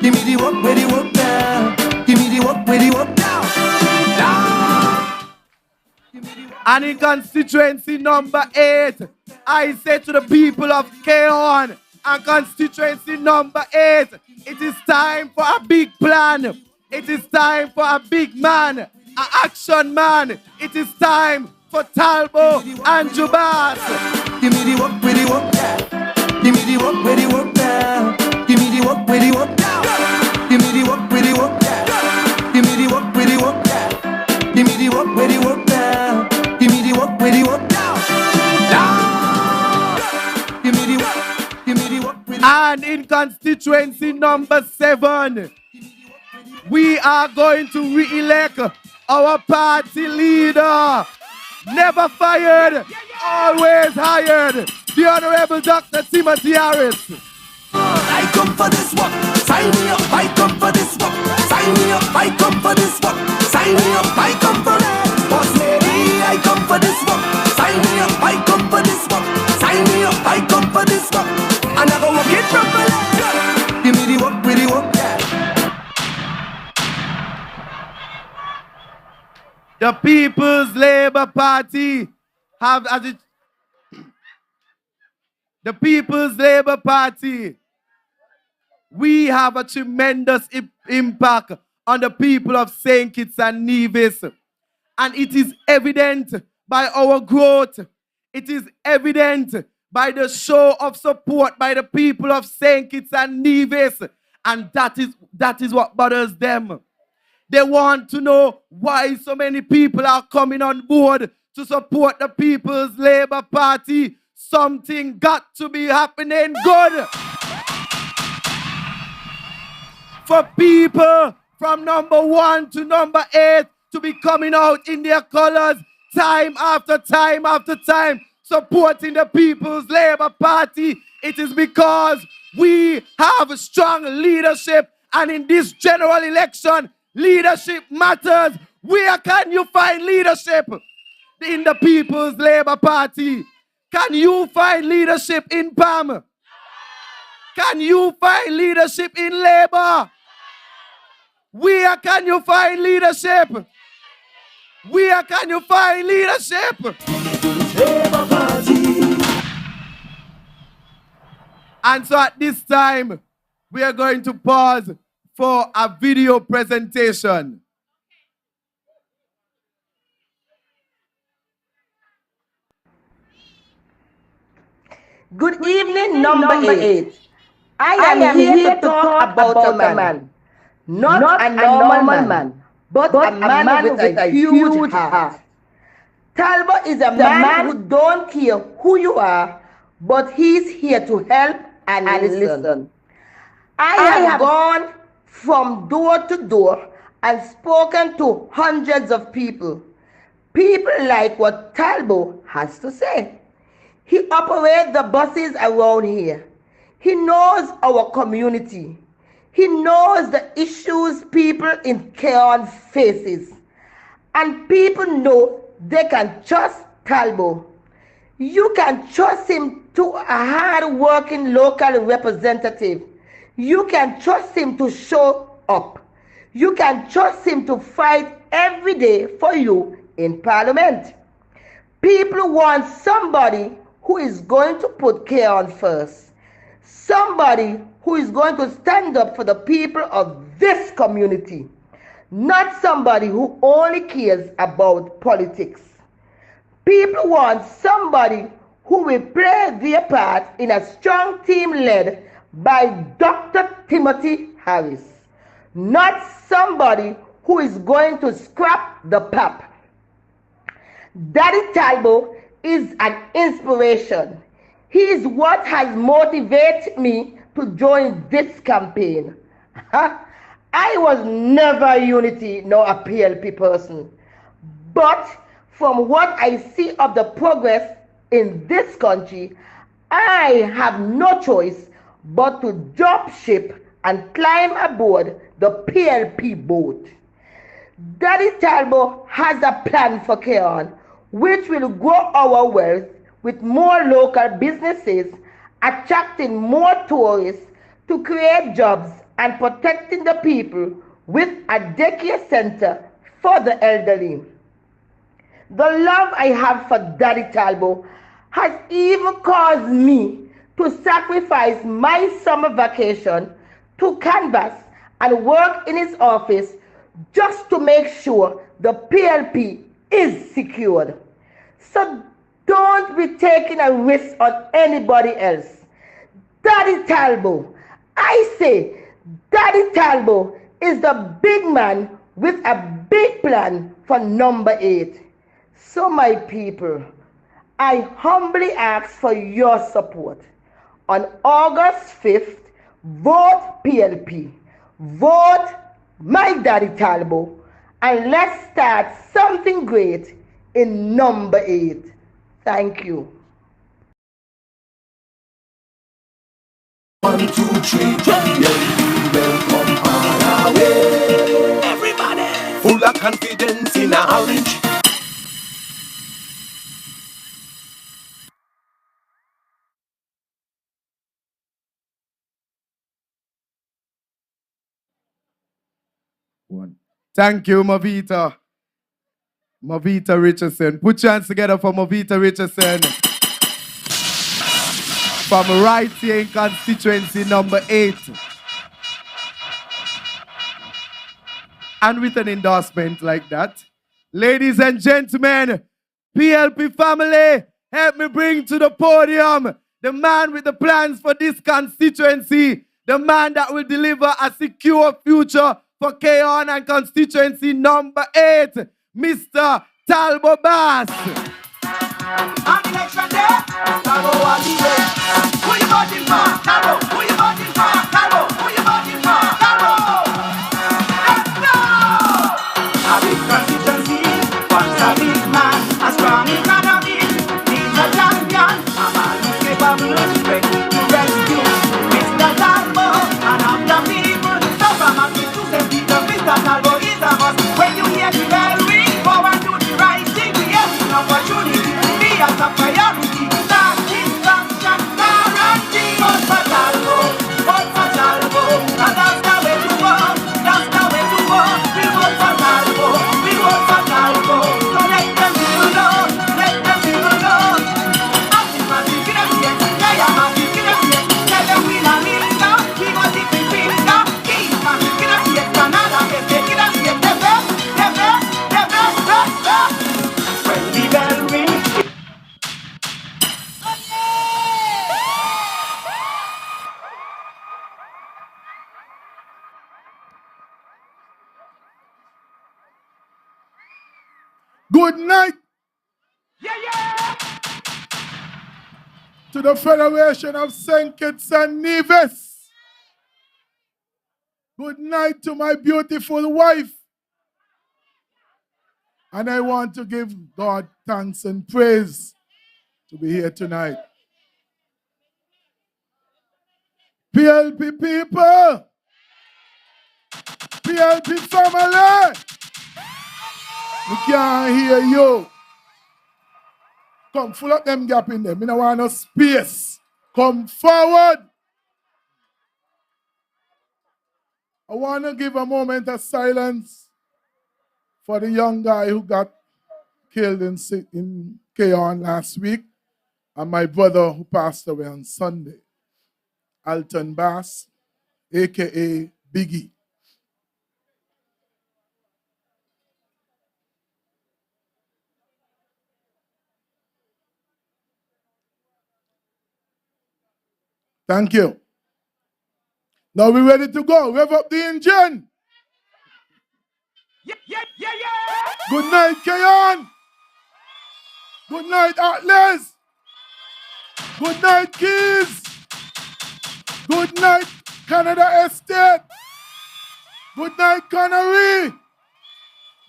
Give me the work, where the work down. Give me the work, where the work down. And in constituency number 8, I say to the people of Cayon, and constituency number 8, it is time for a big plan. It is time for a big man, an action man. It is time for Talbo and Jubas. Give me the work, where the work down. Give me the work, where the work down. Give me the work, where the work down. Give me the work, where the work down. Give me the work, where the work down. Give me the work, where the work down. Give me the work, where the work down. Give me the work, give me the work, where the work. And in constituency number 7, we are going to re-elect our party leader. Never fired, always hired. The Honorable Dr. Timothy Harris. I come for this work. Sign me up, I come for this work. Sign me up, I come for this work. Sign me up, I come for it. Boss lady, I come for this work. Sign me up, I come for this work. Sign me up, I come for this work. And I go work it properly. Give me the work, with the work. The People's Labour Party have as it. The People's Labour Party, we have a tremendous impact on the people of St. Kitts and Nevis. And it is evident by our growth. It is evident by the show of support by the people of St. Kitts and Nevis. And that is what bothers them. They want to know why so many people are coming on board to support the People's Labour Party. Something got to be happening good. For people from number 1 to number 8 to be coming out in their colors time after time after time, supporting the People's Labour Party, it is because we have strong leadership, and in this general election, leadership matters. Where can you find leadership? In the People's Labour Party. Can you find leadership in PAM? Can you find leadership in Labour? Where can you find leadership? Where can you find leadership? Labour Party. And so at this time, we are going to pause for a video presentation. Good evening, number 8. I am here to talk about a man. Not a normal man, but a man with a huge heart. Talbo is a man who don't care who you are, but he's here to help and listen. I have gone from door to door and spoken to hundreds of people. People like what Talbo has to say. He operates the buses around here. He knows our community. He knows the issues people in Cayon faces. And people know they can trust Talbo. You can trust him to a hard-working local representative. You can trust him to show up. You can trust him to fight every day for you in Parliament. People want somebody who is going to put Cayon first. Somebody who is going to stand up for the people of this community. Not somebody who only cares about politics. People want somebody who will play their part in a strong team led by Dr. Timothy Harris. Not somebody who is going to scrap the pap. Daddy Talbo is an inspiration. He is what has motivated me to join this campaign. I was never a unity nor a PLP person. But from what I see of the progress in this country, I have no choice but to jump ship and climb aboard the PLP boat. Daddy Talbo has a plan for Cayon, which will grow our wealth with more local businesses, attracting more tourists to create jobs and protecting the people with a daycare center for the elderly. The love I have for Daddy Talbo has even caused me to sacrifice my summer vacation to canvass and work in his office just to make sure the PLP is secured. So don't be taking a risk on anybody else. Daddy Talbo, I say, Daddy Talbo is the big man with a big plan for number 8. So my people, I humbly ask for your support. On August 5th, vote PLP. Vote my Daddy Talbo, and let's start something great in number 8. Thank you. 1, 2, 3, welcome all our way. Everybody, full of confidence in a orange. Thank you, Mavita. Mavita Richardson. Put your hands together for Mavita Richardson. From right here in constituency number 8. And with an endorsement like that. Ladies and gentlemen, PLP family, help me bring to the podium the man with the plans for this constituency, the man that will deliver a secure future for Cayon and constituency number 8, Mr. Talbo Bass. On election day, Talbo all the way. Who you voting for? Talbo. Who you voting for? Talbo. Who you voting for? Talbo. Let's go! A big constituency, once a big man, a strong economy, needs a champion, a man who's capable, ready to rescue. Mr. Talbo, and of the people, so from a big to St. Peter, Mr. Talbo is a must. When you hear the bell ring, go and do the right thing, we have an opportunity. As a priority, that instruction guarantee. Vote for Talbo, and that's the way to go, that's the way to go. We vote for Talbo, we vote for Talbo. So let them people know, let them people know. As if I see them yet, they are massive, get them yet. Tell them we not minister, we go deep in finger. Keep on, get them yet, Canada, get them yet. When the bell rings. Good night to the Federation of St. Kitts and Nevis. Good night to my beautiful wife. And I want to give God thanks and praise to be here tonight. PLP people, PLP family. We can't hear you. Come, full up them gap in them. We don't want no space. Come forward. I want to give a moment of silence for the young guy who got killed in Cayon last week, and my brother who passed away on Sunday, Alton Bass, a.k.a. Biggie. Thank you. Now we're ready to go. Rev up the engine. Yeah. Good night, Cayon. Good night, Atlas. Good night, Keys. Good night, Canada Estate. Good night, Canary.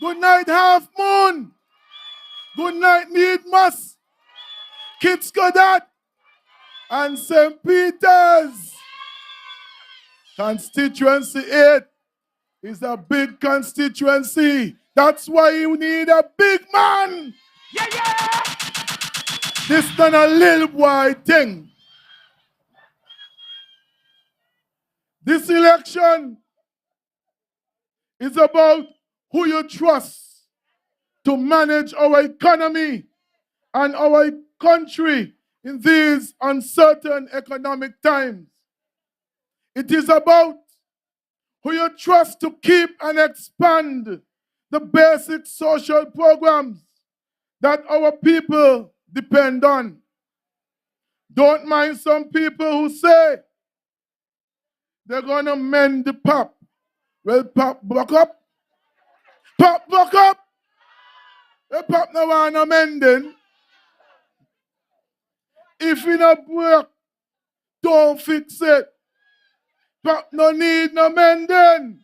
Good night, Half Moon. Good night, Needmas. Kitskodat. And St. Peter's. Constituency 8 is a big constituency. That's why you need a big man. Yeah. This not a little boy thing. This election is about who you trust to manage our economy and our country in these uncertain economic times. It is about who you trust to keep and expand the basic social programs that our people depend on. Don't mind some people who say they're going to mend the pop. Well, pop buck up. Pop buck up. The pop no want no mending. If you no break, don't fix it. Pop no need no mending.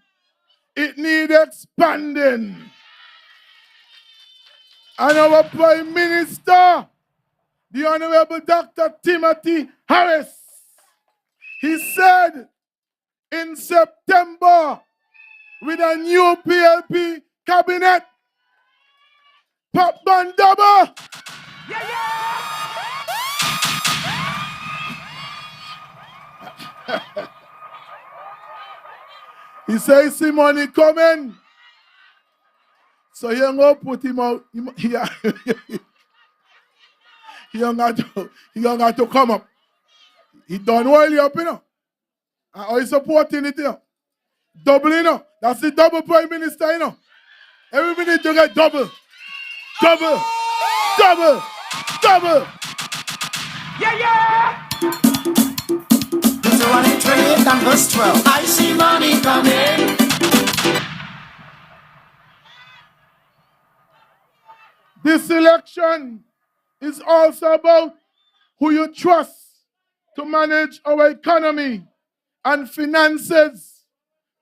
It need expanding. And our Prime Minister, the Honorable Dr. Timothy Harris, he said in September, with a new PLP cabinet, Pop Gun Double. Yeah. He says, see money coming. So he ain't gonna put him out. He ain't got to come up. He done well you up, you know. And how he supporting it, you know. Double, you know. That's the double Prime Minister, you know. Every minute you get double. Double. Double. Double. Yeah. Deuteronomy 28 and verse 12. I see money coming. This election is also about who you trust to manage our economy and finances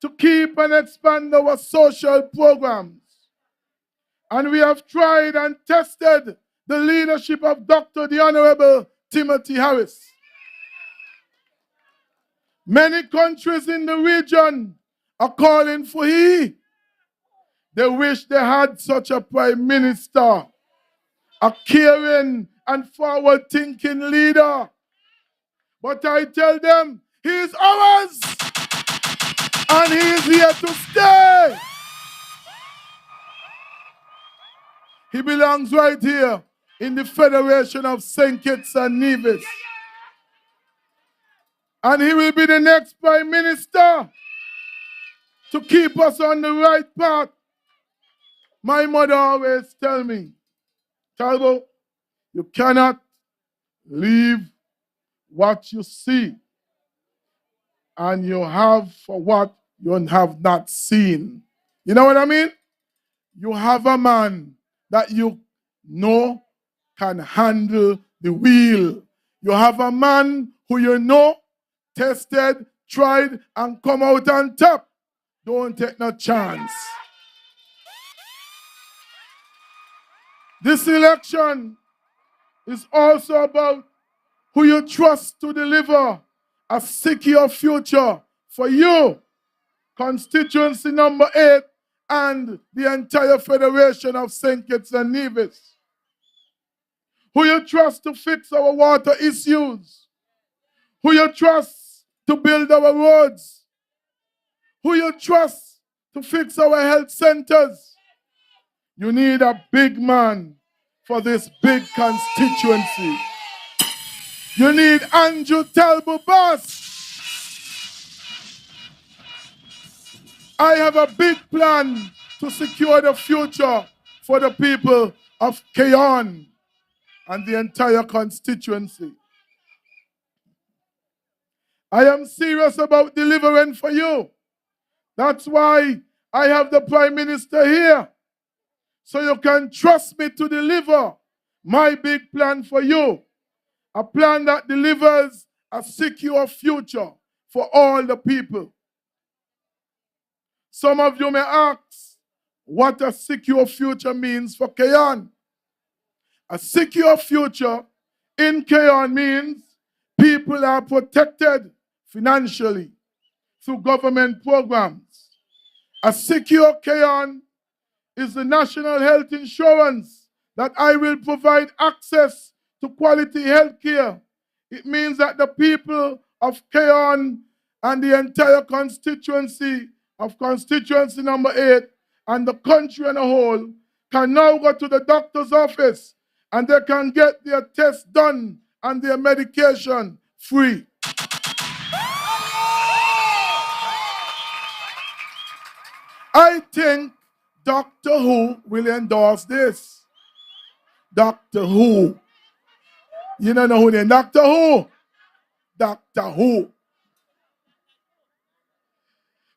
to keep and expand our social programs. And we have tried and tested the leadership of Dr. the Honorable Timothy Harris. Many countries in the region are calling for he. They wish they had such a prime minister, a caring and forward-thinking leader. But I tell them, he is ours, and he is here to stay. He belongs right here in the Federation of St. Kitts and Nevis. And he will be the next prime minister to keep us on the right path. My mother always tell me, Talbo, you cannot leave what you see, and you have for what you have not seen. You know what I mean? You have a man that you know can handle the wheel. You have a man who you know tested, tried, and come out on top. Don't take no chance. This election is also about who you trust to deliver a secure future for you, Constituency number 8, and the entire Federation of St. Kitts and Nevis. Who you trust to fix our water issues? Who you trust to build our roads? Who you trust to fix our health centers? You need a big man for this big constituency. You need Andrew Talbo boss. I have a big plan to secure the future for the people of Cayon and the entire constituency. I am serious about delivering for you. That's why I have the Prime Minister here, so you can trust me to deliver my big plan for you. A plan that delivers a secure future for all the people. Some of you may ask what a secure future means for Cayon. A secure future in Cayon means people are protected financially through government programs. A secure Cayon is the national health insurance that I will provide access to quality health care. It means that the people of Cayon and the entire constituency of constituency number 8 and the country as a whole can now go to the doctor's office and they can get their tests done and their medication free. I think Doctor Who will endorse this. Doctor Who. You don't know who they are. Doctor Who. Doctor Who.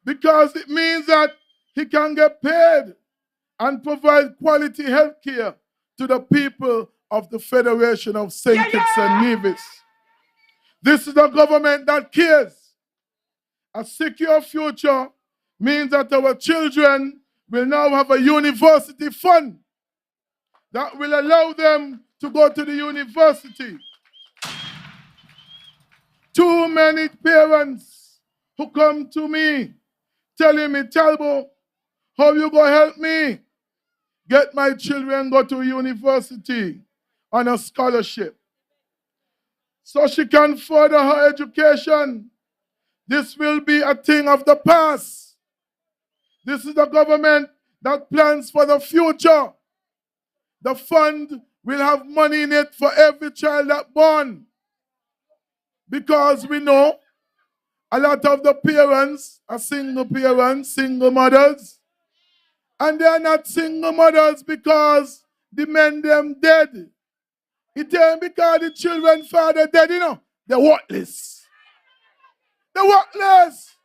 Because it means that he can get paid and provide quality health care to the people of the Federation of St. Kitts and Nevis. This is a government that cares. A secure future means that our children will now have a university fund that will allow them to go to the university. Too many parents who come to me telling me, Talbo, how you going to help me get my children go to university on a scholarship so she can further her education? This will be a thing of the past. This is the government that plans for the future. The fund will have money in it for every child that born. Because we know a lot of the parents are single parents, single mothers. And they are not single mothers because the men them dead. It ain't because the children father dead, you know. They're worthless. They're worthless.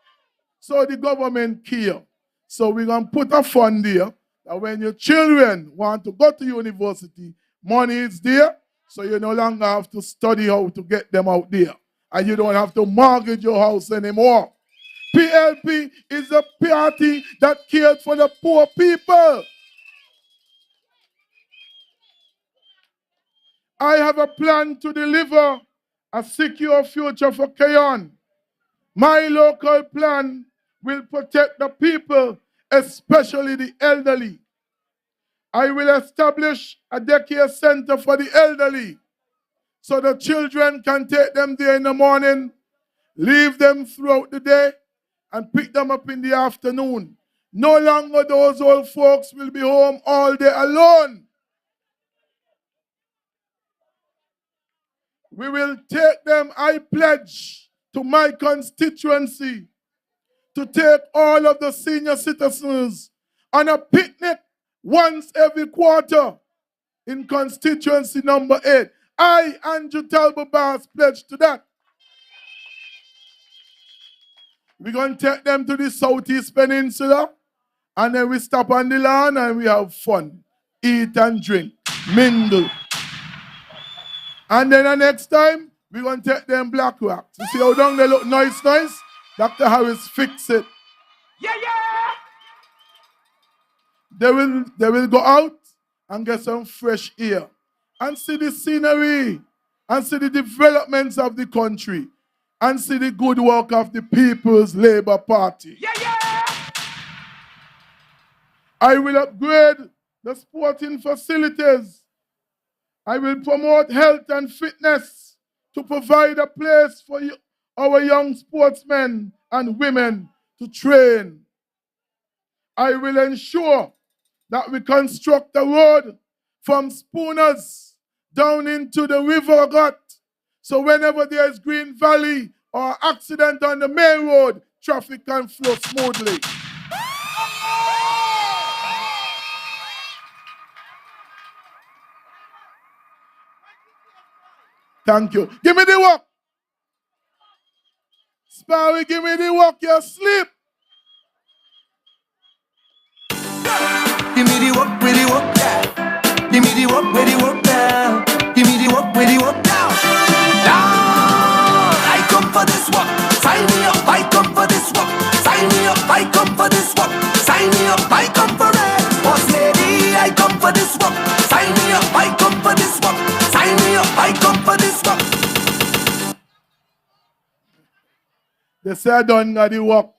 So the government care. So we're going to put a fund there that when your children want to go to university, money is there, so you no longer have to study how to get them out there. And you don't have to mortgage your house anymore. PLP is a party that cares for the poor people. I have a plan to deliver a secure future for Cayon. My local plan will protect the people, especially the elderly. I will establish a daycare center for the elderly so the children can take them there in the morning, leave them throughout the day, and pick them up in the afternoon. No longer those old folks will be home all day alone. We will take them, I pledge to my constituency, to take all of the senior citizens on a picnic once every quarter in constituency number 8. I, Andrew Talbo Bass, pledge to that. We're going to take them to the Southeast Peninsula, and then we stop on the lawn and we have fun. Eat and drink, mingle. And then the next time, we're going to take them Black Rock. You see how down they look nice? Dr. Harris fix it. Yeah. They will go out and get some fresh air and see the scenery and see the developments of the country and see the good work of the People's Labour Party. Yeah. I will upgrade the sporting facilities. I will promote health and fitness to provide a place for our young sportsmen and women to train. I will ensure that we construct a road from Spooners down into the river gut. So whenever there is Green Valley or accident on the main road, traffic can flow smoothly. Thank you. Give me the work. Sparrow, give me the work. You're asleep. Give me the work, with the work, yeah. Give me the work, with the work, yeah. Give me the work, with the work, yeah. Lord, I come for this work. Sign me up, I come for this work. Sign me up, I come for this work. Sign me up, I come for it. Boss lady, I come for this work. Sign me up, I come for this work. Sign me up, I come for this work. They say I done got the work.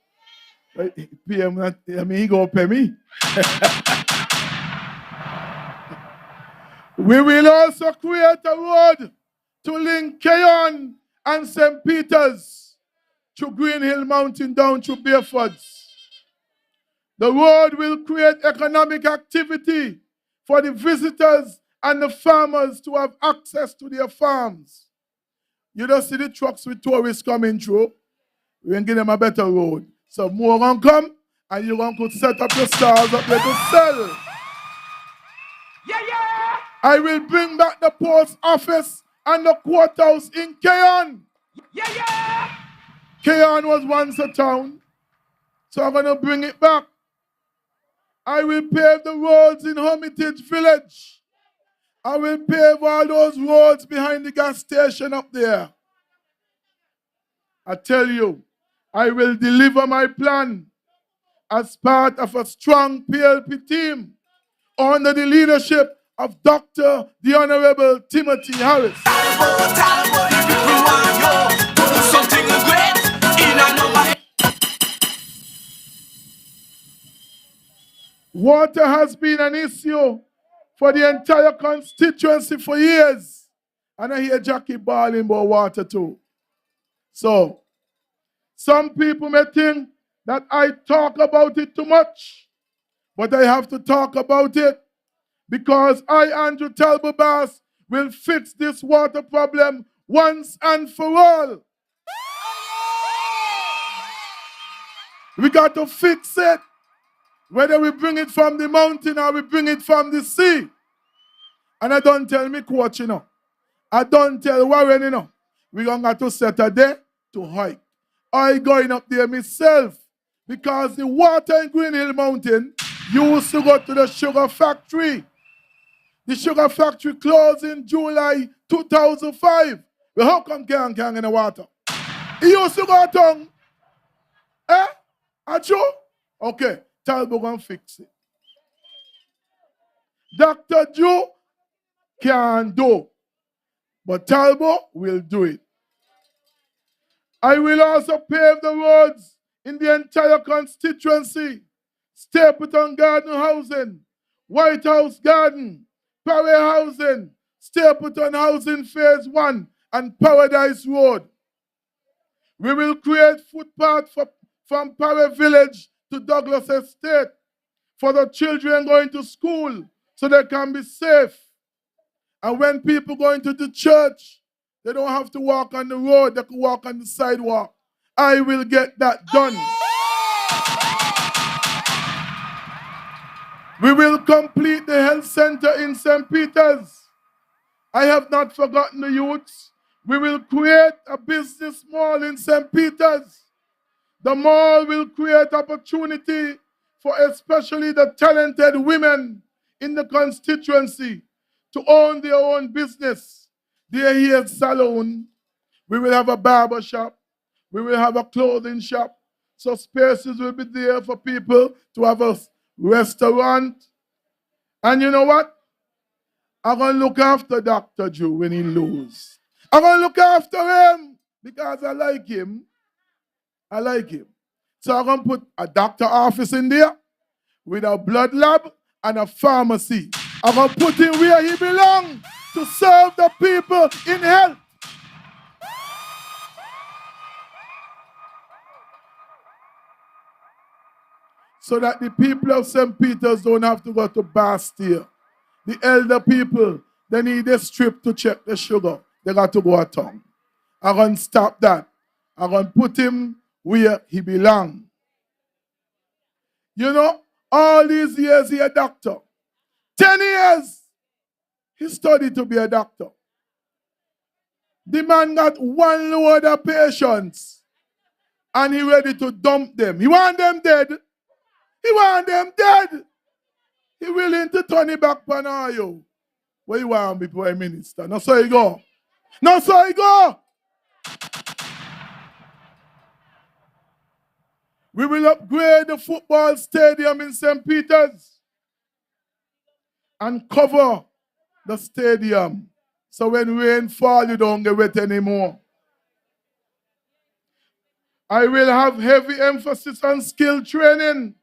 PM, I mean, he go pay me. We will also create a road to link Cayon and St. Peter's to Green Hill Mountain down to Beaufords. The road will create economic activity for the visitors and the farmers to have access to their farms. You don't see the trucks with tourists coming through. We're going to give them a better road. So more going to come and you're going to set up your stalls up there to sell. Yeah, yeah. I will bring back the post office and the courthouse in Cayon. Yeah, yeah. Cayon was once a town, so I'm going to bring it back. I will pave the roads in Hermitage Village. I will pave all those roads behind the gas station up there. I tell you, I will deliver my plan as part of a strong PLP team under the leadership of Dr. the Honorable Timothy Harris. Talbo, if you want yo, do something great in another. Water has been an issue for the entire constituency for years. And I hear Jackie bawling about water too. So, some people may think that I talk about it too much, but I have to talk about it because I, Andrew Talbo Bass, will fix this water problem once and for all. We got to fix it, whether we bring it from the mountain or we bring it from the sea. And I don't tell me coach, you know. I don't tell Warren, you know. We're going to have to set a day to hike. I going up there myself because the water in Green Hill Mountain used to go to the sugar factory. The sugar factory closed in July 2005. Well, how come can't in the water? It used to go down. Eh? Acho? Okay, Talbo gonna fix it. Dr. Joe can do, but Talbo will do it. I will also pave the roads in the entire constituency. Stapleton Garden Housing, White House Garden, Parry Housing, Stapleton Housing Phase 1, and Paradise Road. We will create footpath from Parry Village to Douglas Estate for the children going to school so they can be safe. And when people go into the church, they don't have to walk on the road, they can walk on the sidewalk. I will get that done. We will complete the health center in St. Peter's. I have not forgotten the youths. We will create a business mall in St. Peter's. The mall will create opportunity for especially the talented women in the constituency to own their own business. Their hair salon. We will have a barber shop. We will have a clothing shop. So spaces will be there for people to have a restaurant. And you know what? I'm going to look after Dr. Drew when he loses. I'm going to look after him because I like him. I like him. So I'm going to put a doctor office in there with a blood lab and a pharmacy. I'm going to put him where he belongs to serve the people in health. So that the people of St. Peter's don't have to go to Bastille. The elder people, they need a strip to check the sugar. They got to go a town. I'm going to stop that. I'm going to put him where he belongs. You know, all these years he a doctor. 10 years he studied to be a doctor. The man got one load of patients and he ready to dump them. He want them dead. He want them dead. He willing to turn it back on all you. Where you want to be Prime Minister? No, so you go. No, so you go. We will upgrade the football stadium in St. Peter's and cover the stadium. So when rain fall, you don't get wet anymore. I will have heavy emphasis on skill training,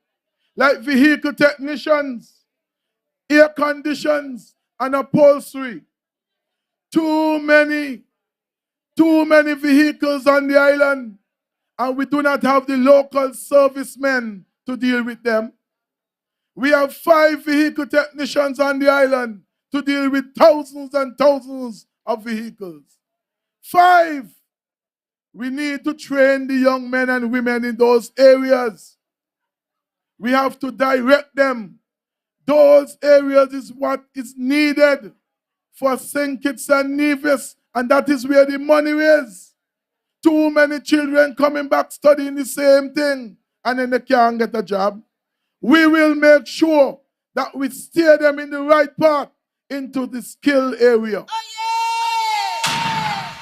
like vehicle technicians, air conditions, and upholstery. Too many vehicles on the island, and we do not have the local servicemen to deal with them. We have 5 vehicle technicians on the island to deal with thousands and thousands of vehicles. 5. We need to train the young men and women in those areas. We have to direct them. Those areas is what is needed for St. Kitts and Nevis, and that is where the money is. Too many children coming back studying the same thing, and then they can't get a job. We will make sure that we steer them in the right path into the skill area. Oh, yeah!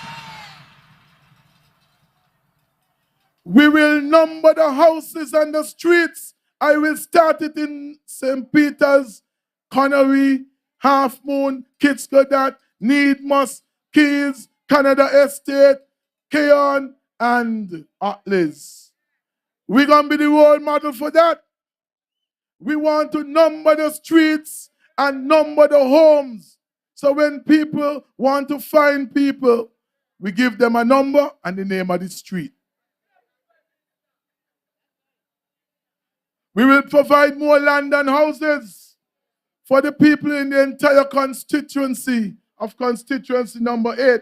We will number the houses and the streets. I will start it in St. Peter's, Connery, Half Moon, Kitskodat, Needmos, Keys, Canada Estate, Cayon, and Atlas. We're going to be the role model for that. We want to number the streets and number the homes. So when people want to find people, we give them a number and the name of the street. We will provide more land and houses for the people in the entire constituency of constituency number 8.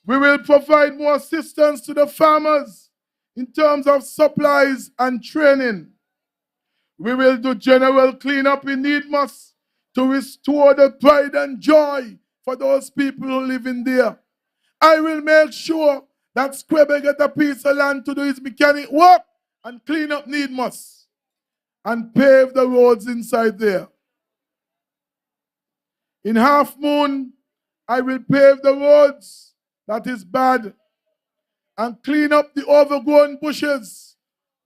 We will provide more assistance to the farmers in terms of supplies and training. We will do general cleanup in Needmos to restore the pride and joy for those people who live in there. I will make sure that Squebe get a piece of land to do his mechanic work and clean up Needmos and pave the roads inside there. In Half Moon, I will pave the roads that is bad and clean up the overgrown bushes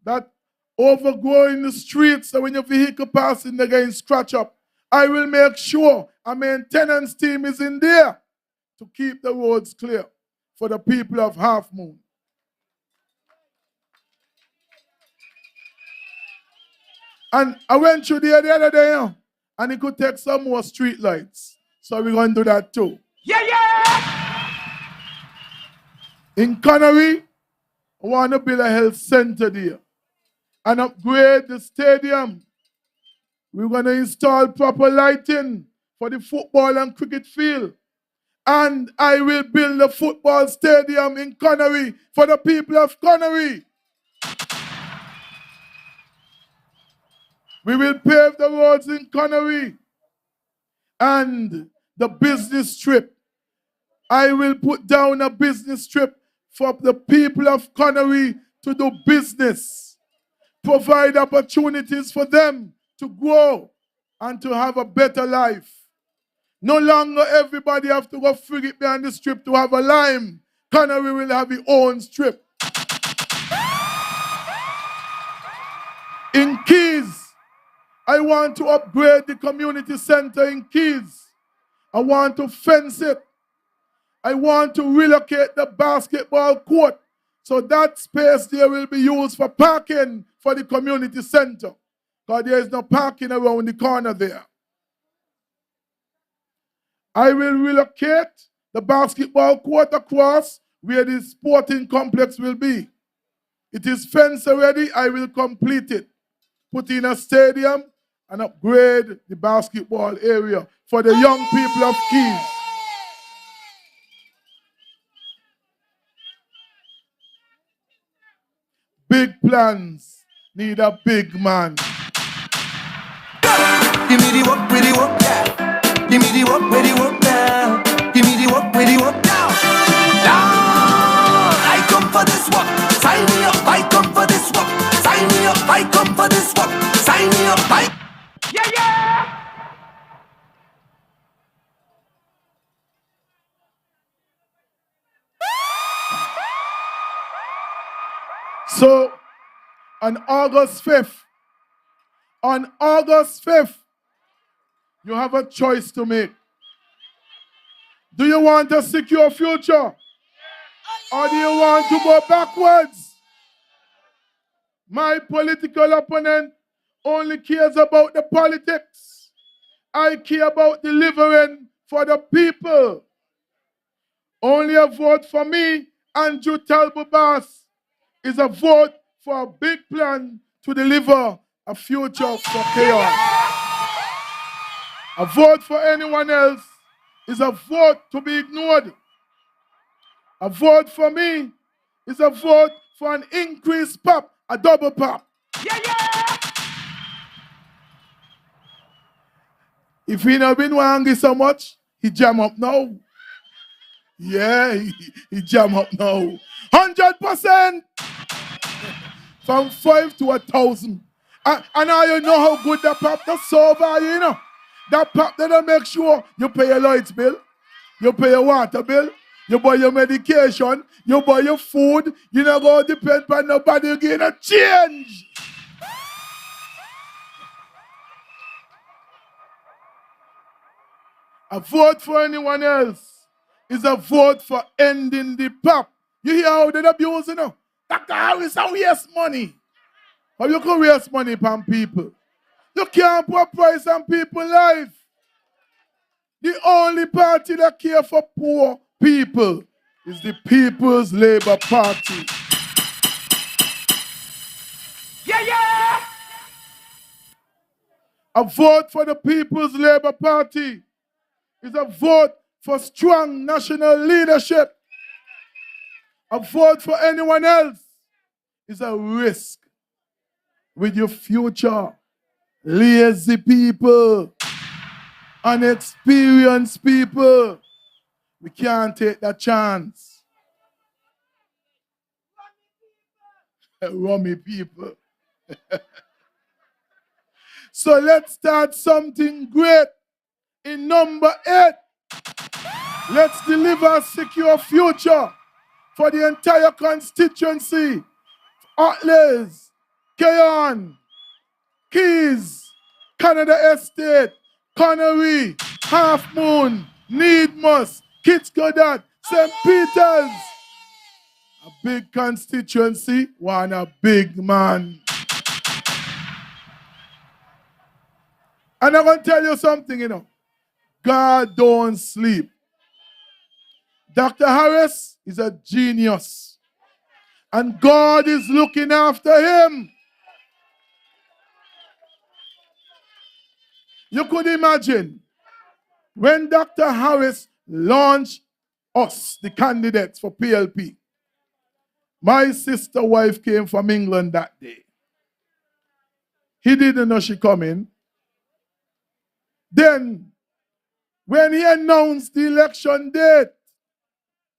that overgrow in the streets, so when your vehicle passing, they're getting scratched up. I will make sure a maintenance team is in there to keep the roads clear for the people of Half Moon. And I went through there the other day, and it could take some more street lights. So we're going to do that too. Yeah, yeah! In Connery, I want to build a health center there and upgrade the stadium. We're going to install proper lighting for the football and cricket field. And I will build a football stadium in Connery for the people of Connery. We will pave the roads in Connery and the business trip. I will put down a business trip for the people of Connery to do business, provide opportunities for them to grow and to have a better life. No longer everybody have to go frigate behind the strip to have a lime. Connery will have its own strip. In Keys, I want to upgrade the community center in Keys. I want to fence it. I want to relocate the basketball court so that space there will be used for parking for the community center. because there is no parking around the corner there. I will relocate the basketball court across where the sporting complex will be. It is fenced already. I will complete it. Put in a stadium and upgrade the basketball area for the young people of Keys. Big plans need a big man. Give me the work, with the work, yeah. Give me the work, with the work, now. Give me the work, with the work, now. Down! I come for this work. Sign me up, I come for this work. Sign me up, I come for this work. Sign me up, I. Yeah, yeah. So, on August 5th, you have a choice to make. Do you want a secure future? Or do you want to go backwards? My political opponent only cares about the politics. I care about delivering for the people. Only a vote for me, Andrew Talbo Bass, is a vote for a big plan to deliver a future for Cayon. A vote for anyone else is a vote to be ignored. A vote for me is a vote for an increased pop, a double pop. Yeah, yeah. If he not been angry so much, he jam up now. Yeah, he jam up now. 100%. From 5 to 1,000. And now you know how good that pop does so value, you know. That pop that'll make sure you pay your lights bill, you pay your water bill, you buy your medication, you buy your food, you not go depend on nobody, you get a change. A vote for anyone else is a vote for ending the pop. You hear how they abuse, you know? Dr. Harris, how waste money? How you can waste money upon people? You can't put price on people's life. The only party that care for poor people is the People's Labour Party. Yeah, yeah. A vote for the People's Labour Party is a vote for strong national leadership. A vote for anyone else is a risk with your future. Lazy people, unexperienced people, we can't take that chance. Rummy people. So let's start something great in number 8. Let's deliver a secure future for the entire constituency. Atlas, Cayon, Keys, Canada Estate, Connery, Half Moon, Needmust, Kitskodat, St. Peter's. A big constituency, want a big man. And I'm going to tell you something, you know. God don't sleep. Dr. Harris is a genius. And God is looking after him. You could imagine when Dr. Harris launched us, the candidates for PLP. My sister wife came from England that day. He didn't know she coming. Then, when he announced the election date,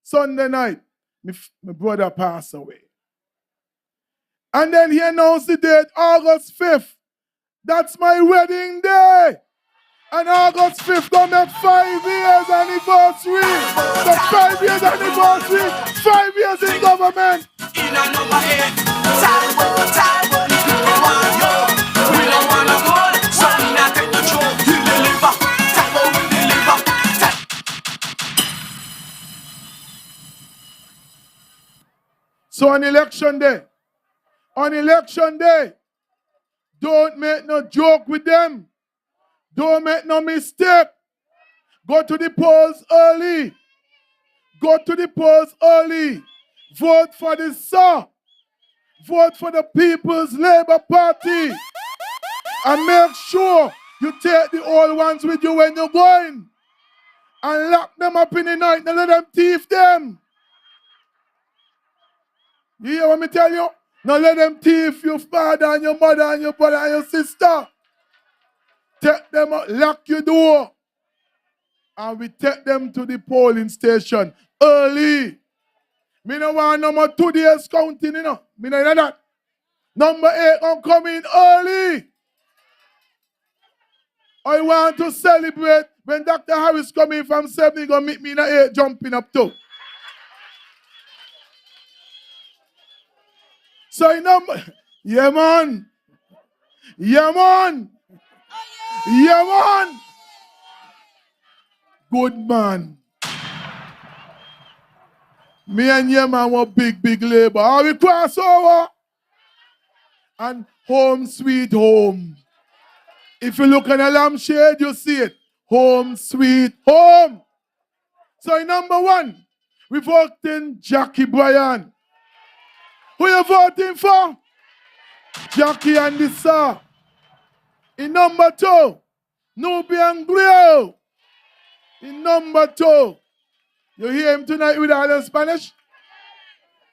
Sunday night, my brother passed away. And then he announced the date, August 5th. That's my wedding day. And August 5th gonna make 5 years anniversary. So 5 years anniversary, 5 years in government. In a number 8, Talbo, we want you. We don't wanna go, so we not take the show. You deliver, Talbo will deliver. So on election day, Don't make no joke with them. Don't make no mistake. Go to the polls early. Go to the polls early. Vote for the SAR. Vote for the People's Labour Party. And make sure you take the old ones with you when you're going. And lock them up in the night and let them thief them. You hear what me tell you? Now let them thief your father and your mother and your brother and your sister. Take them out, lock your door. And we take them to the polling station early. Me no want number 2 days counting, you know. Me no know that. Number 8 I'm coming early. I want to celebrate when Dr. Harris coming from 7, he gonna meet me in the 8 jumping up too. So in number, yeah man. Yeah man. Yeah man. Good man. Me and yeah man want big labor. Are we cross over? And home sweet home. If you look on a lampshade, you see it. Home sweet home. So in number 1, we voting Jackie Bryan. Who you voting for? Jackie and the SAR. In number 2, Nubian Grill. In number 2, you hear him tonight with all the Spanish?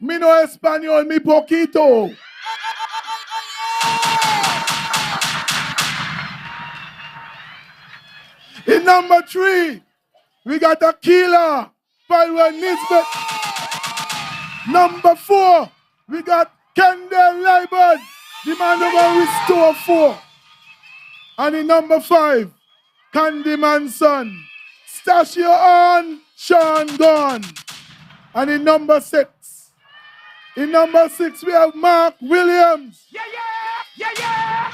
Me no Espanol, mi poquito. In number 3, we got Aquila, Byron Nisbet. Number 4, we got Kendall Liebert, the man who will restore 4. And in number 5, Candyman's son, Stashio on, Sean gone. And in number 6, we have Mark Williams. Yeah.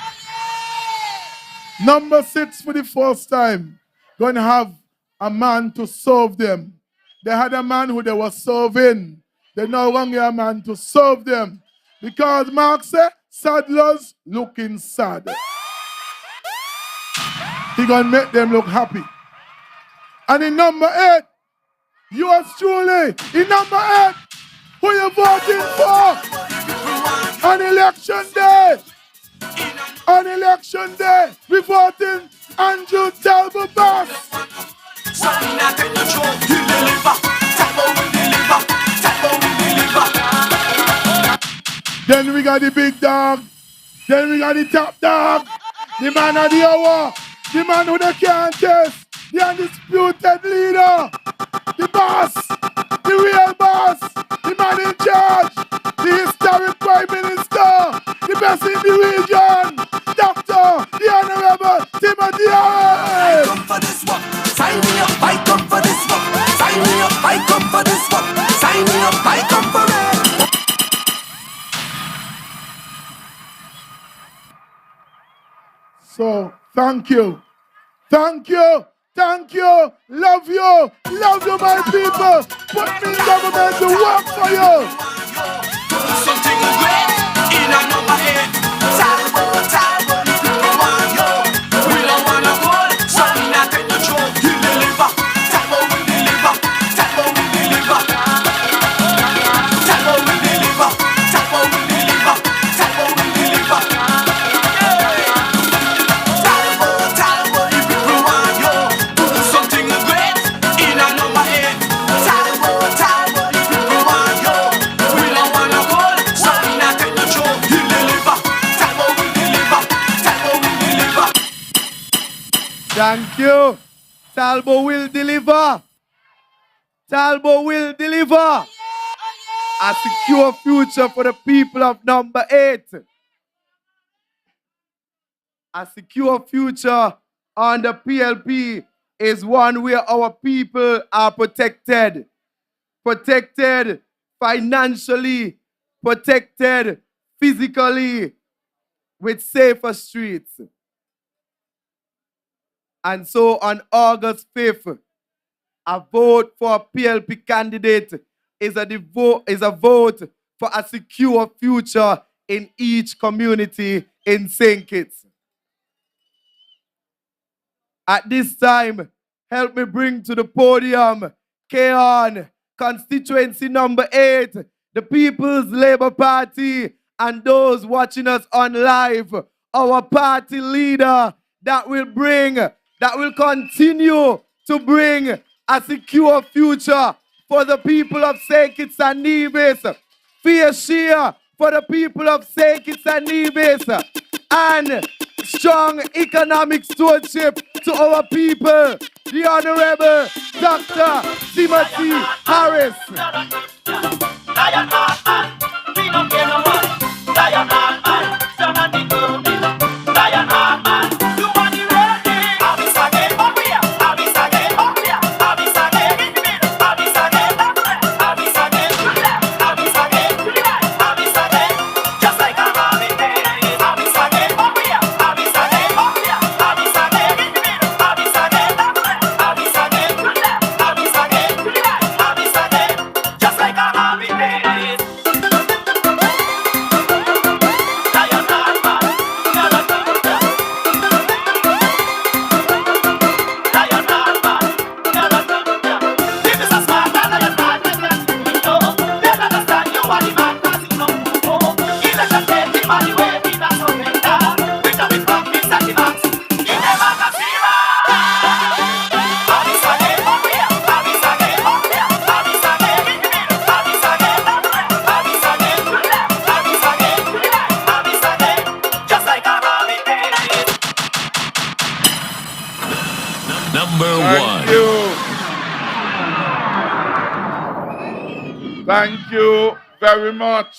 Number 6 for the first time, going to have a man to serve them. They had a man who they were serving. They no longer a man to serve them. Because Mark said, saddlers looking sad. He gonna make them look happy. And in number 8, yours truly, in number 8, who you voting for? On election day. On election day, we voting Andrew Talbo Boss. Then we got the big dog. Then we got the top dog. The man of the hour. The man who they can't test. The undisputed leader. The boss. The real boss. The man in charge. The historic Prime Minister. The best in the region. Doctor. The Honorable Timothy. I come for this one. Sign me up. I come for this one. Sign me up. I come for this one. Sign me up. I come for it. So, thank you. Thank you. Thank you. Love you. Love you, my people. Put me in government to work for you. Something great in a number 8. Talbo, the people want you. We don't want to go, so we not take the joke. He'll deliver. Talbo will deliver. Talbo will deliver. Talbo will deliver. Talbo will deliver. Talbo will deliver. Talbo, the people want you. Do something great in a number 8. Talbo, the people want you. We don't want to go, so we not take the joke. He'll deliver. Talbo will deliver. Talbo will deliver. Thank you. Talbo will deliver. Talbo will deliver. A secure future for the people of number 8. A secure future on the PLP is one where our people are protected. Protected financially, protected physically, with safer streets. And so on August 5th, a vote for a PLP candidate is a vote for a secure future in each community in St. Kitts. At this time, help me bring to the podium Cayon, Constituency number 8, the People's Labour Party, and those watching us on live, our party leader that will continue to bring a secure future for the people of St. Kitts and Nevis, fair share for the people of St. Kitts and Nevis, and strong economic stewardship to our people, the Honorable Dr. Timothy Harris. Lion heart man, we don't care no one. Lion heart man, son and determined. Lion heart man, you want the ready. Abis again, but we are. Abis again, but we are. Abis again, in the middle. Abis again, that way. Abis again, to the left. Abis again, to the right. Abis again, just like a rabbit days. Abis again, but we are. Abis again, but we are. Abis again, in the middle. Abis again, that way. Abis again, to the left. Abis again, to the right. Abis again, just like a rabbit days. Lion heart man, never turn down. Lion heart man, never turn down. This is a smart man, lion heart man, you know. They understand you are the man, 'cause you know. Oh, election day, the man the way we not surrender. With a bit from this and the max, he never got zero. Abis again, but we are. Abis again, but we are. Abis again, in the middle. Abis again, that way. Abis again, to the left. Abis again, to the right. Abis again, just like a rabbit days. Number Thank 1. you. Thank you very much.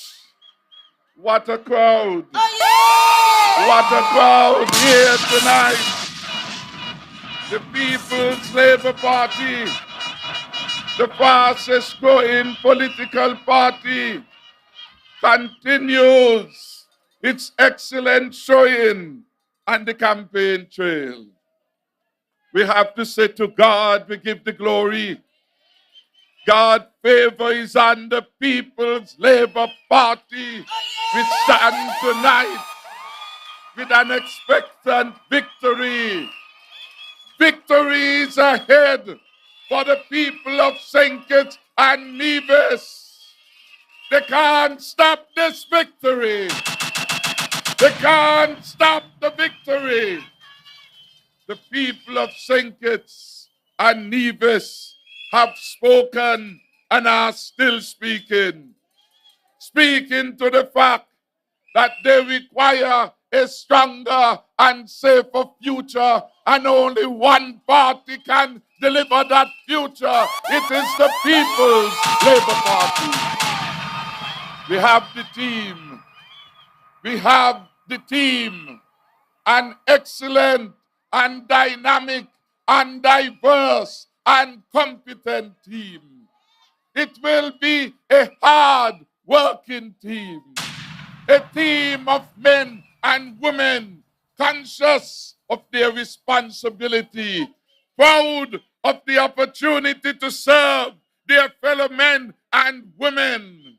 What a crowd. What a crowd here tonight. The People's Labour Party, the fastest growing political party, continues its excellent showing on the campaign trail. We have to say to God, we give the glory. God's favor is on the People's Labour Party. We stand tonight with an expectant victory. Victory is ahead for the people of St. Kitts and Nevis. They can't stop this victory. They can't stop the victory. The people of St. Kitts and Nevis have spoken and are still speaking. Speaking to the fact that they require a stronger and safer future, and only one party can deliver that future. It is the People's Labour Party. We have the team. We have the team. An excellent and dynamic and diverse and competent team. It will be a hard working team. A team of men and women conscious of their responsibility, proud of the opportunity to serve their fellow men and women.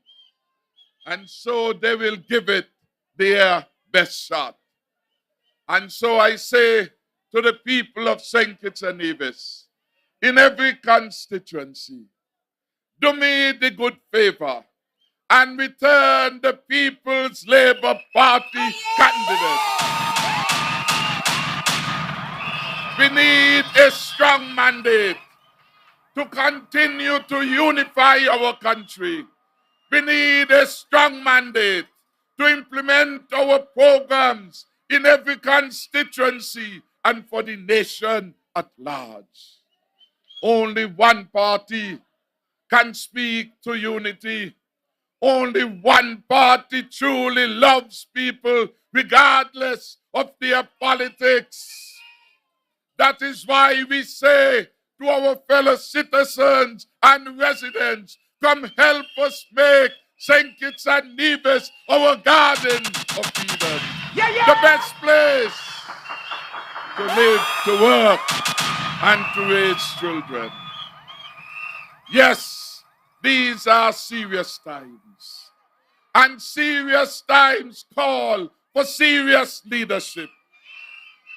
And so they will give it their best shot. And so I say to the people of St. Kitts and Nevis, in every constituency, do me the good favor and return the People's Labour Party candidate. We need a strong mandate to continue to unify our country. We need a strong mandate to implement our programs in every constituency and for the nation at large. Only one party can speak to unity. Only one party truly loves people regardless of their politics. That is why we say to our fellow citizens and residents, come help us make St. Kitts and Nevis our garden of Eden. The best place to live, to work, and to raise children. Yes, these are serious times. And serious times call for serious leadership.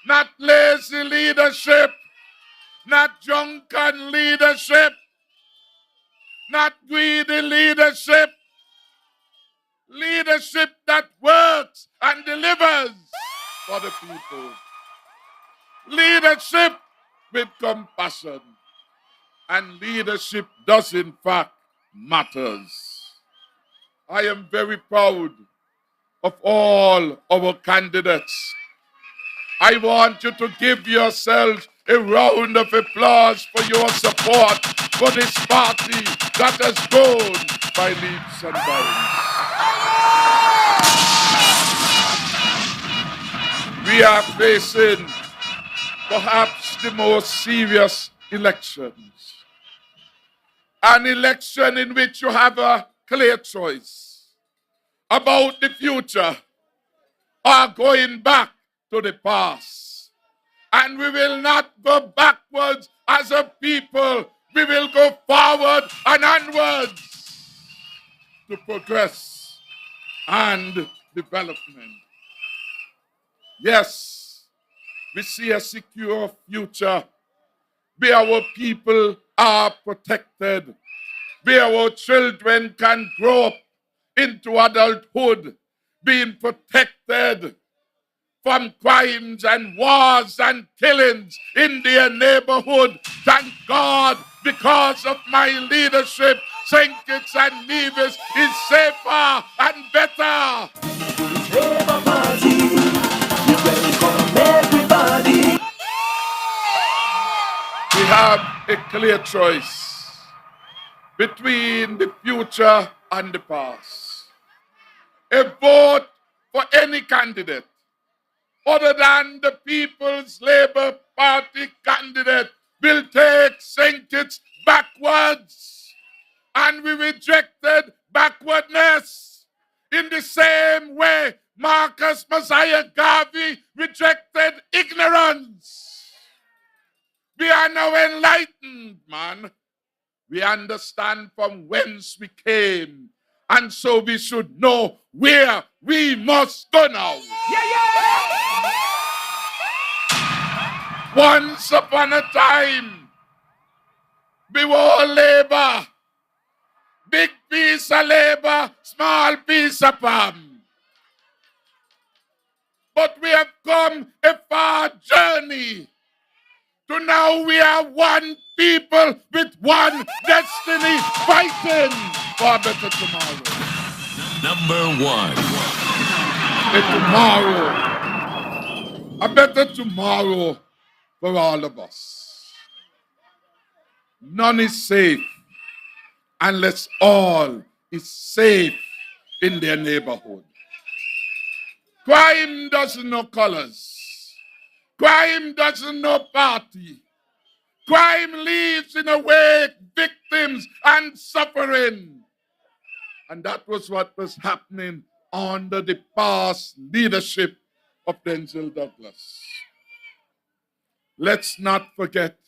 Not lazy leadership, not drunken leadership, not greedy leadership. Leadership that works and delivers for the people. Leadership with compassion. And leadership does in fact matters. I am very proud of all our candidates. I want you to give yourselves a round of applause for your support for this party that has grown by leaps and bounds. We are facing perhaps the most serious elections. An election in which you have a clear choice about the future or going back to the past. And we will not go backwards as a people. We will go forward and onwards to progress and development. Yes, we see a secure future where our people are protected, where our children can grow up into adulthood, being protected from crimes and wars and killings in their neighborhood. Thank God, because of my leadership, St. Kitts and Nevis is safer and better. Labour Party, you welcome everybody. We have a clear choice between the future and the past. A vote for any candidate other than the People's Labour Party candidate will take St. Kitts backwards. And we rejected backwardness in the same way Marcus Messiah Garvey rejected ignorance. We are now enlightened, man. We understand from whence we came. And so we should know where we must go now. Once upon a time, we were all labor. Big piece of labor, small piece of palm. But we have come a far journey to now we are one people with one destiny fighting for a better tomorrow. Number 1. A better tomorrow for all of us. None is safe unless all is safe in their neighborhood. Crime doesn't know colors. Crime doesn't know party. Crime leaves in a wake victims and suffering. And that was what was happening under the past leadership of Denzel Douglas. Let's not forget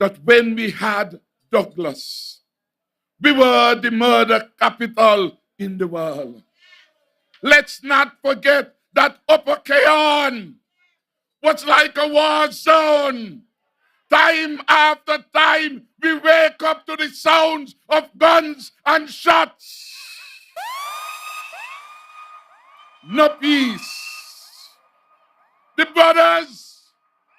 that when we had Douglas, we were the murder capital in the world. Let's not forget that Upper Cayon was like a war zone. Time after time, we wake up to the sounds of guns and shots. No peace. The brothers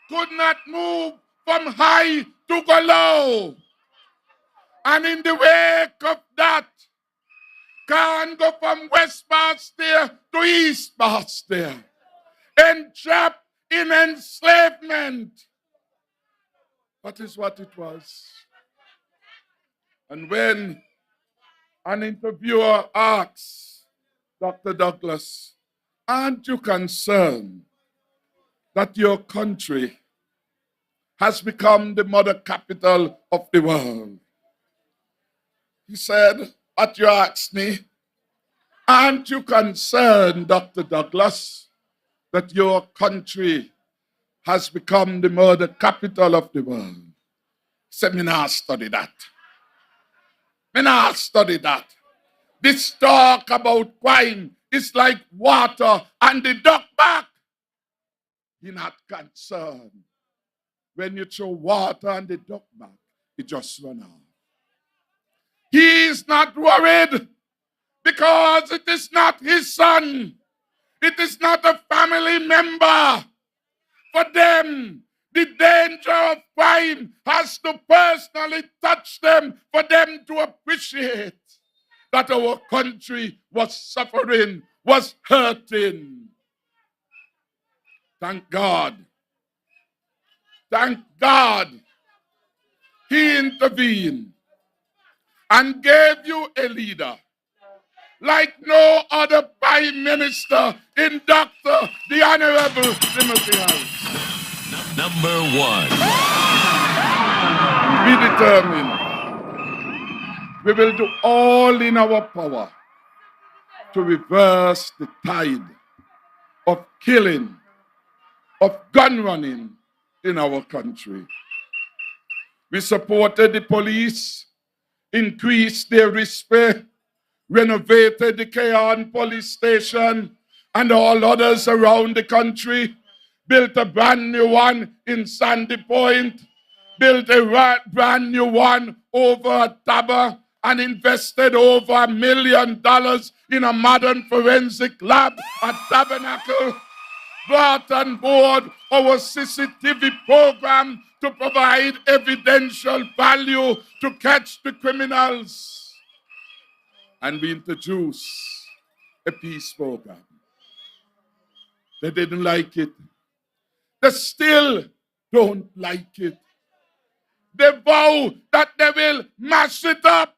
could not move from high to go low. And in the wake of that, can't go from West Bastille to East Bastille. Entrapped in enslavement. That is what it was. And when an interviewer asks Dr. Douglas, aren't you concerned that your country has become the mother capital of the world? He said, what you asked me, aren't you concerned, Dr. Douglas, that your country has become the murder capital of the world? He said, me not study that. Me not study that. This talk about crime is like water and the duck back. He's not concerned. When you throw water on the duck back, it just runs out. He is not worried because it is not his son. It is not a family member. For them, the danger of crime has to personally touch them for them to appreciate that our country was suffering, was hurting. Thank God. Thank God. He intervened and gave you a leader like no other prime minister in Dr. the Honorable Timothy Harris. Number 1. Be determined. We will do all in our power to reverse the tide of killing, of gun running in our country. We supported the police, increased their respect, renovated the Cayon police station and all others around the country, built a brand new one in Sandy Point, built a brand new one over at Talbo, and invested over $1 million in a modern forensic lab at Tabernacle, brought on board our CCTV program to provide evidential value to catch the criminals. And we introduced a peace program. They didn't like it. They still don't like it. They vow that they will mash it up.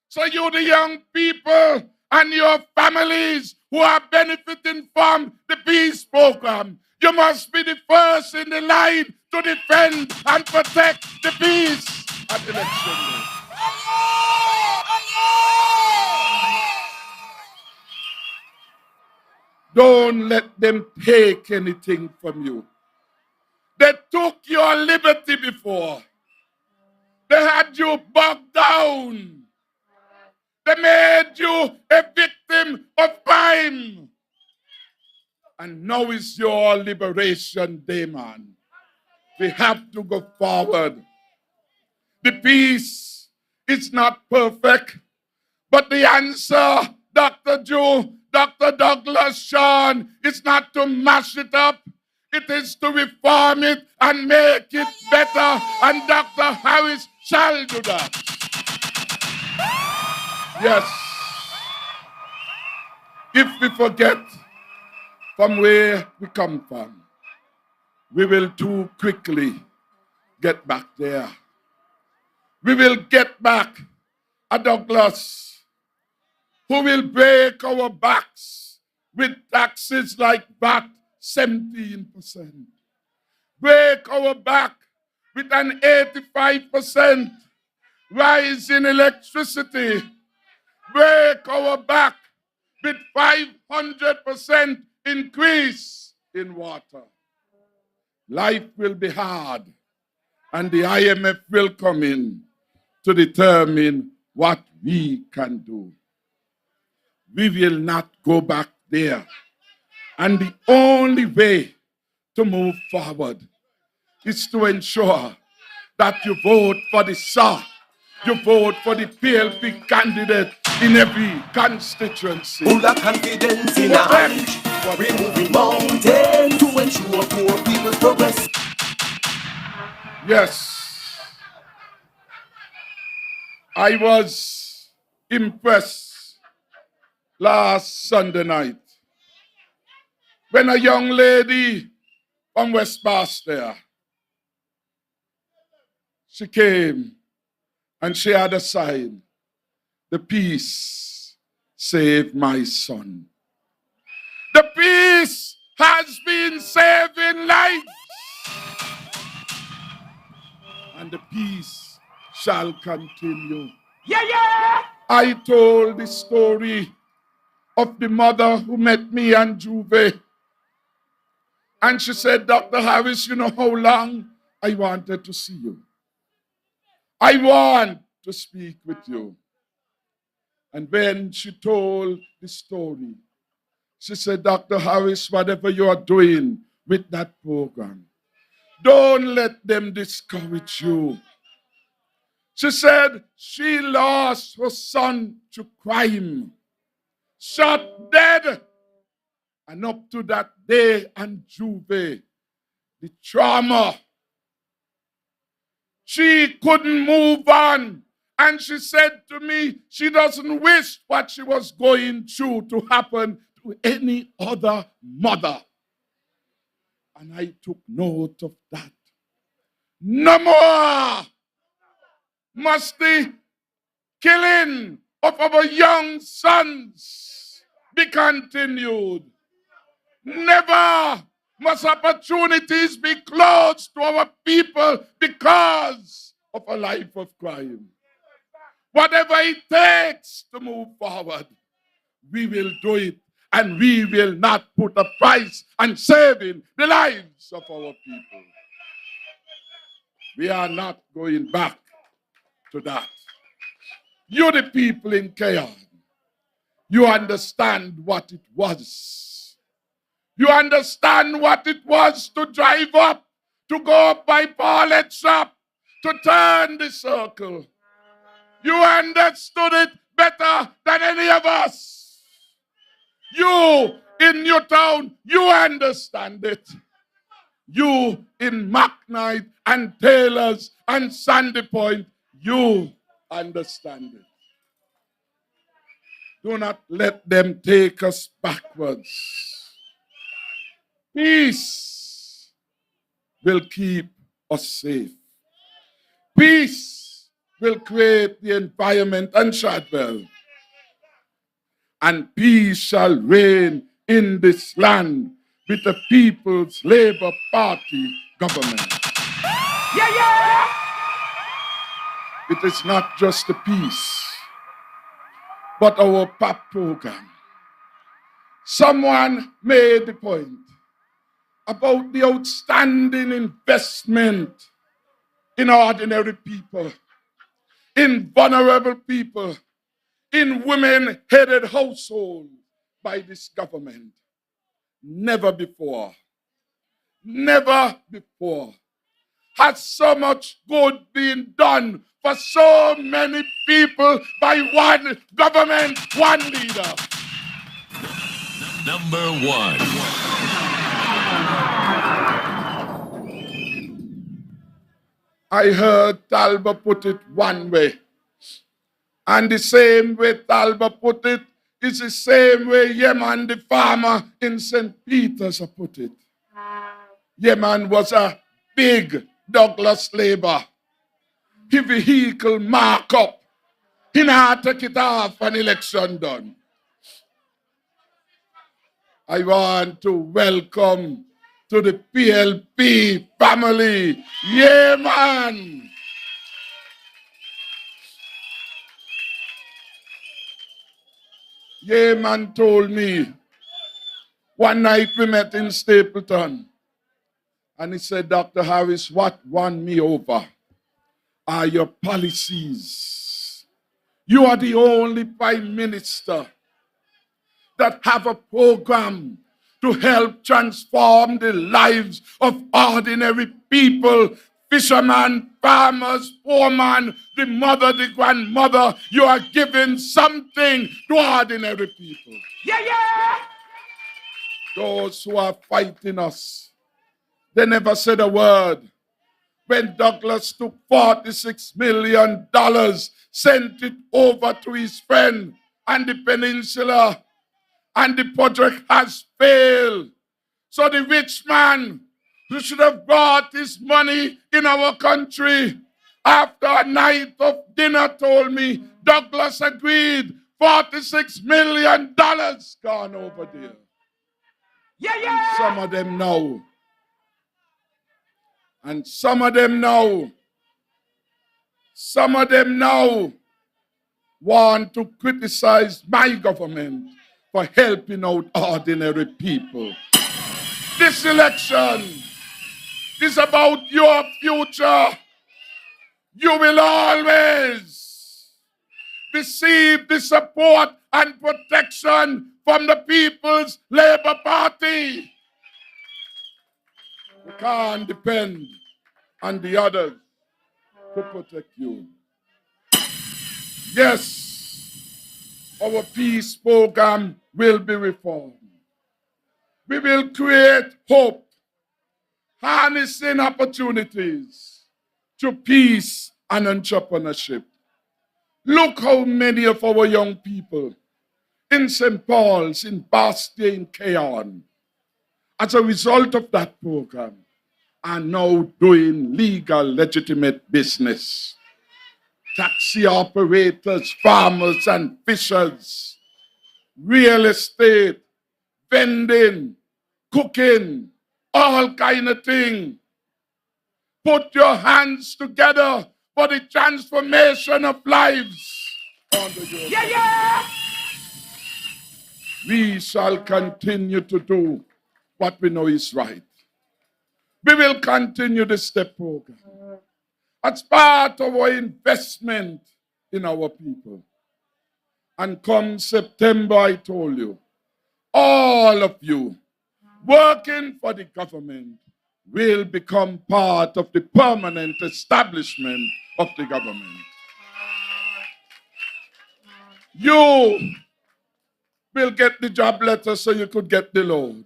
So you, the young people and your families who are benefiting from the peace program, you must be the first in the line to defend and protect the peace at election day. Don't let them take anything from you. They took your liberty before. They had you bogged down. They made you a victim of crime. And now is your liberation day, man. We have to go forward. The peace is not perfect, but the answer, Dr. Joe, Dr. Douglas, Sean, is not to mash it up. It is to reform it and make it better. And Dr. Harris shall do that. Yes. If we forget from where we come from, we will too quickly get back there. We will get back a Douglas who will break our backs with taxes like VAT 17%. Break our back with an 85% rise in electricity. Break our back with 500% increase in water. Life will be hard, and the IMF will come in to determine what we can do. We will not go back there. And the only way to move forward is to ensure that you vote for the SAR, you vote for the PLP candidate in every constituency. Full of confidence in our hand, we're moving mountains to ensure poor people's progress. Yes, I was impressed last Sunday night when a young lady from West Bastel, she came and she had a sign, "The peace saved my son." The peace has been saving lives. And the peace shall continue. Yeah. I told the story of the mother who met me and Juve. And she said, "Dr. Harris, you know how long I wanted to see you. I want to speak with you." And when she told the story, She said, Dr. Harris, whatever you are doing with that program, don't let them discourage you. She said she lost her son to crime, shot dead. And up to that day and Juve, the trauma, she couldn't move on. And she said to me, she doesn't wish what she was going through to happen to any other mother. And I took note of that. No more must the killing of our young sons be continued. Never must opportunities be closed to our people because of a life of crime. Whatever it takes to move forward, we will do it, and we will not put a price on saving the lives of our people. We are not going back to that. You, the people in Cayon, you understand what it was. You understand what it was to drive up, to go up by Paulette's shop, to turn the circle. You understood it better than any of us. You in Newtown, you understand it. You in McKnight and Taylors and Sandy Point, you understand it. Do not let them take us backwards. Peace will keep us safe. Peace will create the environment and Shadwell. And peace shall reign in this land with the People's Labour Party government. Yeah, yeah! It is not just the peace, but our PAP program. Someone made the point about the outstanding investment in ordinary people, in vulnerable people, in women-headed households by this government. Never before has so much good been done for so many people by one government, one leader. Number 1. I heard Talbo put it one way. And the same way Talbo put it is the same way Yeman, the farmer in St. Peter's, put it. Yeman was a big Douglas labor. His vehicle mark up. He not take it off an election done. I want to welcome to the PLP family. Yeah, man. Yeah, man told me one night we met in Stapleton, and he said, Dr. Harris, what won me over are your policies. You are the only prime minister that have a program to help transform the lives of ordinary people, fishermen, farmers, poor man, the mother, the grandmother. You are giving something to ordinary people. Yeah, yeah! Those who are fighting us, they never said a word. When Douglas took $46 million, sent it over to his friend and the peninsula, and the project has failed. So the rich man who should have brought his money in our country, after a night of dinner, told me Douglas agreed $46 million gone over there. Yeah, yeah! And some of them know. And some of them know. Some of them now want to criticize my government for helping out ordinary people. This election is about your future. You will always receive the support and protection from the People's Labour Party. You can't depend on the others to protect you. Yes, our peace program will be reformed. We will create hope, harnessing opportunities to peace and entrepreneurship. Look how many of our young people in St. Paul's, in Bastia, in Cayon, as a result of that program, are now doing legal, legitimate business. Taxi operators, farmers and fishers, real estate, vending, cooking, all kind of thing. Put your hands together for the transformation of lives. Yeah. We shall continue to do what we know is right. We will continue the STEP program as part of our investment in our people. And come September, I told you, all of you working for the government will become part of the permanent establishment of the government. You will get the job letter so you could get the loan.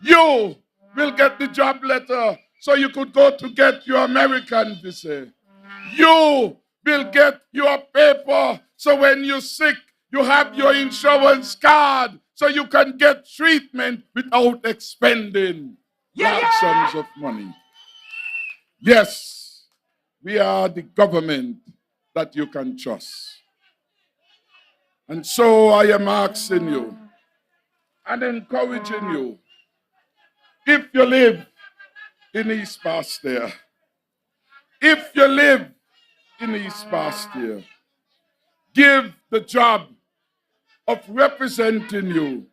You will get the job letter so you could go to get your American visa. You will get your paper so when you're sick, you have your insurance card so you can get treatment without expending large sums of money. Yes, we are the government that you can trust. And so I am asking you and encouraging you, if you live in East Bastia, if you live in East Bastia, give the job of representing you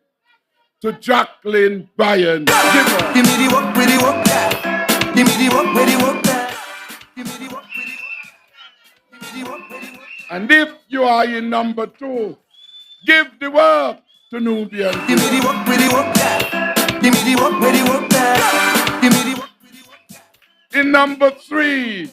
to Jacqueline Bryan. Give me the work, with the work, yeah. Give me the work, with the work, yeah. Give me the work, with the work. Give me the work, with the work. And if you are in number 2, give the work to Nubian. Give me the work, with the work, yeah. Give me the work, with the work, yeah. Give me the work, with the work, yeah. In number 3,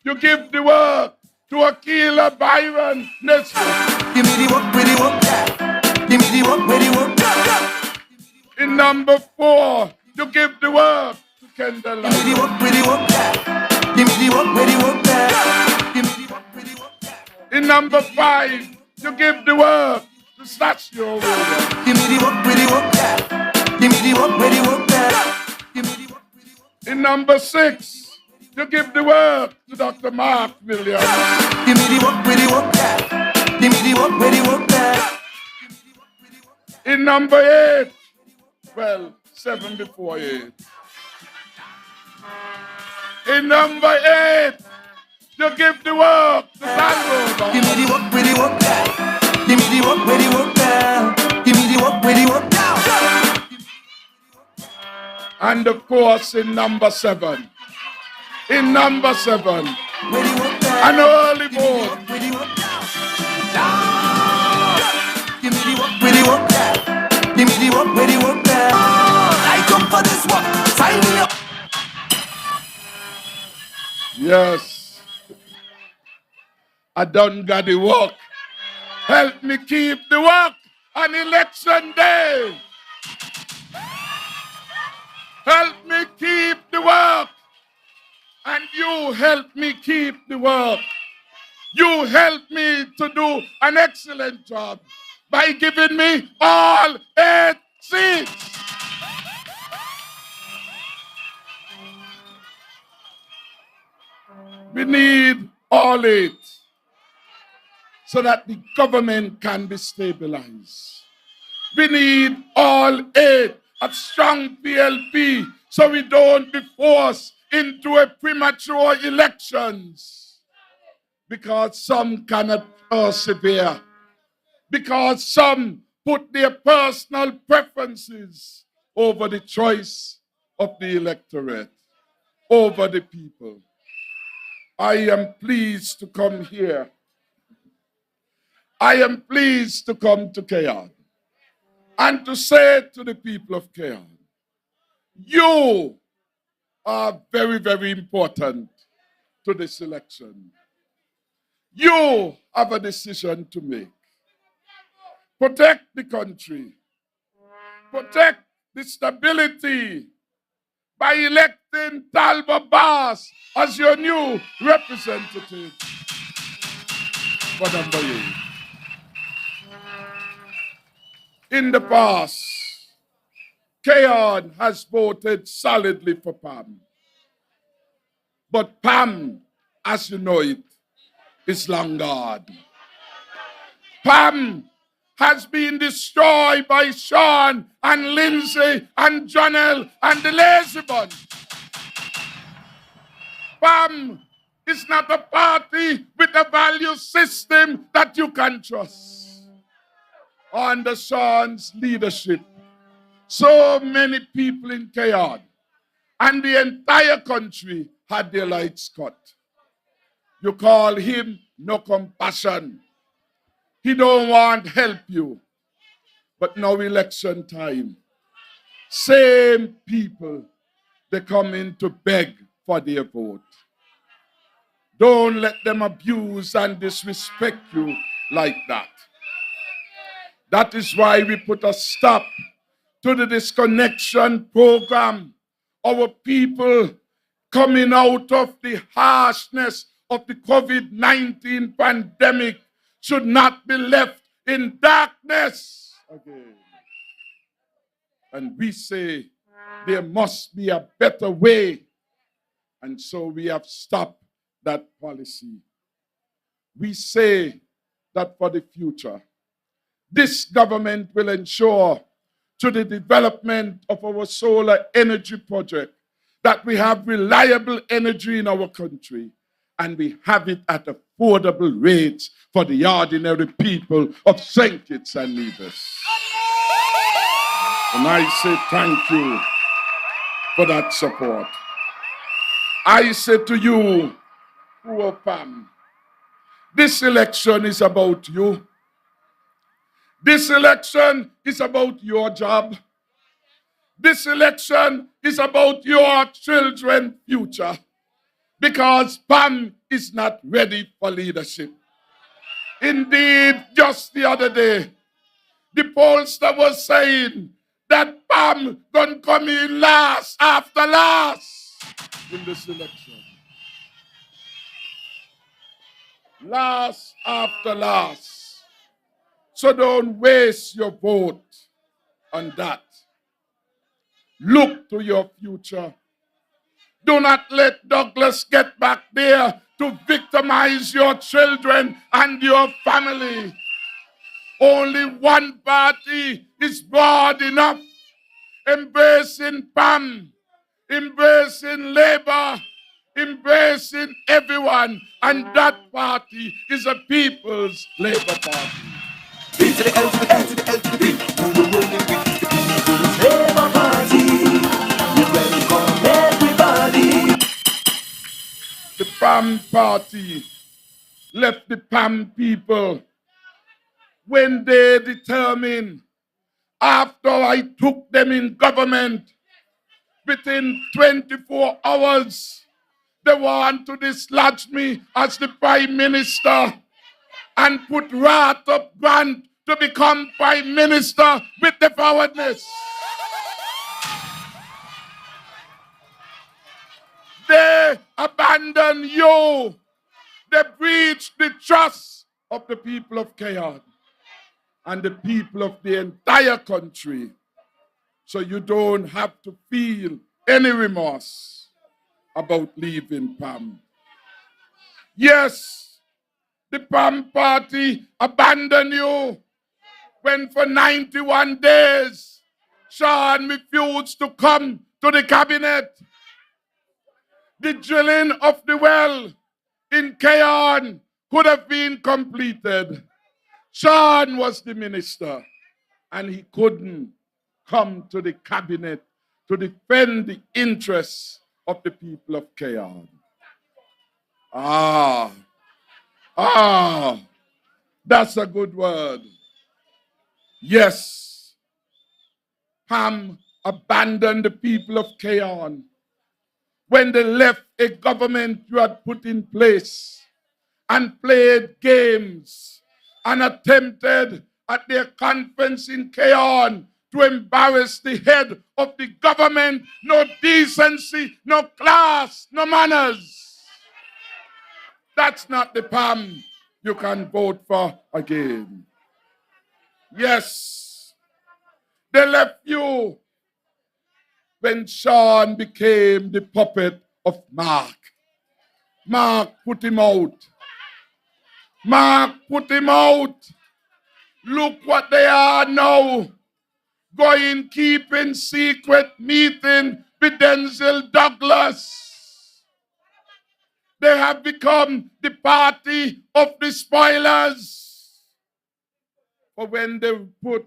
you give the work to Akila Byron Nesbitt. Give me the work, with the work, yeah. Give me the work, with the work, yeah. In number 4, you give the work to Kendall. Give me the work, with the work, yeah. Give me the work, with the work, yeah. Give me the work, with the work, yeah. In number 5, you give the work to Satchio Williams. Give me the work, with the work, yeah. Give me the work, with the work, yeah. Give me the work, with the work. In number 6, you give the work to Dr. Mark Williams. Give me the work, with the work, yeah. Give me the work, with the work, yeah. In number 8, well, 7 before 8. In number 8, you give the work to Talbo. Give me the work, with the work, yeah. Give me the work, with the work, yeah. Give me the work, with the work, yeah. And of course, in number 7. In number 7, an early vote. Give me the work, with the work, yeah. Give me the work, with the work, yeah. I come for this work. Sign me up. Yes, I done got the work. Help me keep the work on election day. Help me keep the work. And you help me keep the work. You help me to do an excellent job by giving me all 8 seats. We need all 8 so that the government can be stabilized. We need all 8 of strong PLP so we don't be forced into a premature elections because some cannot persevere, because some put their personal preferences over the choice of the electorate, over the people. I am pleased to come here I am pleased to come to Cayon and to say to the people of Cayon, you are very, very important to this election. You have a decision to make. Protect the country. Protect the stability by electing Talbo as your new representative for number 8. In the past, Cayon has voted solidly for PAM. But PAM, as you know it, is long gone. PAM has been destroyed by Sean and Lindsay and Jonelle and the Lazy Bunch. PAM is not a party with a value system that you can trust. Under Sean's leadership, so many people in Cayon and the entire country had their lights cut. You call him no compassion. He don't want to help you. But now election time, same people, they come in to beg for their vote. Don't let them abuse and disrespect you like that. That is why we put a stop to the disconnection program. Our people coming out of the harshness of the COVID-19 pandemic should not be left in darkness again. And we say there must be a better way. And so we have stopped that policy. We say that for the future, this government will ensure to the development of our solar energy project that we have reliable energy in our country and we have it at affordable rates for the ordinary people of St. Kitts and Nevis. And I say thank you for that support. I say to you, poor Pam, this election is about you. This election is about your job. This election is about your children's future. Because Pam is not ready for leadership. Indeed, just the other day, the pollster was saying that Pam gonna come in last after last in this election. Last after last. So don't waste your vote on that. Look to your future. Do not let Douglas get back there to victimize your children and your family. Only one party is broad enough, embracing PAM, embracing Labour, embracing everyone, and that party is a People's Labour Party. B to the L to the L to the L to the B. Who will rolling with the People's Labour Party? We welcome everybody. The PAM party left the PAM people when they determined, after I took them in government, within 24 hours, they want to dislodge me as the Prime Minister and put Ratop Grant to become Prime Minister with the forwardness. They abandon you. They breach the trust of the people of Cayon and the people of the entire country. So you don't have to feel any remorse about leaving PAM. Yes, the PAM party abandoned you when for 91 days Sean refused to come to the cabinet. The drilling of the well in Cayon could have been completed. Sean was the minister and he couldn't come to the cabinet to defend the interests of the people of That's a good word. Yes, Ham abandoned the people of Cayon when they left a government you had put in place and played games and attempted at their conference in Cayon to embarrass the head of the government. No decency, no class, no manners. That's not the PAM you can vote for again. Yes, they left you when Sean became the puppet of Mark. Mark put him out. Mark put him out. Look what they are now. Going, keeping secret meeting with Denzel Douglas. They have become the party of the spoilers. For when they put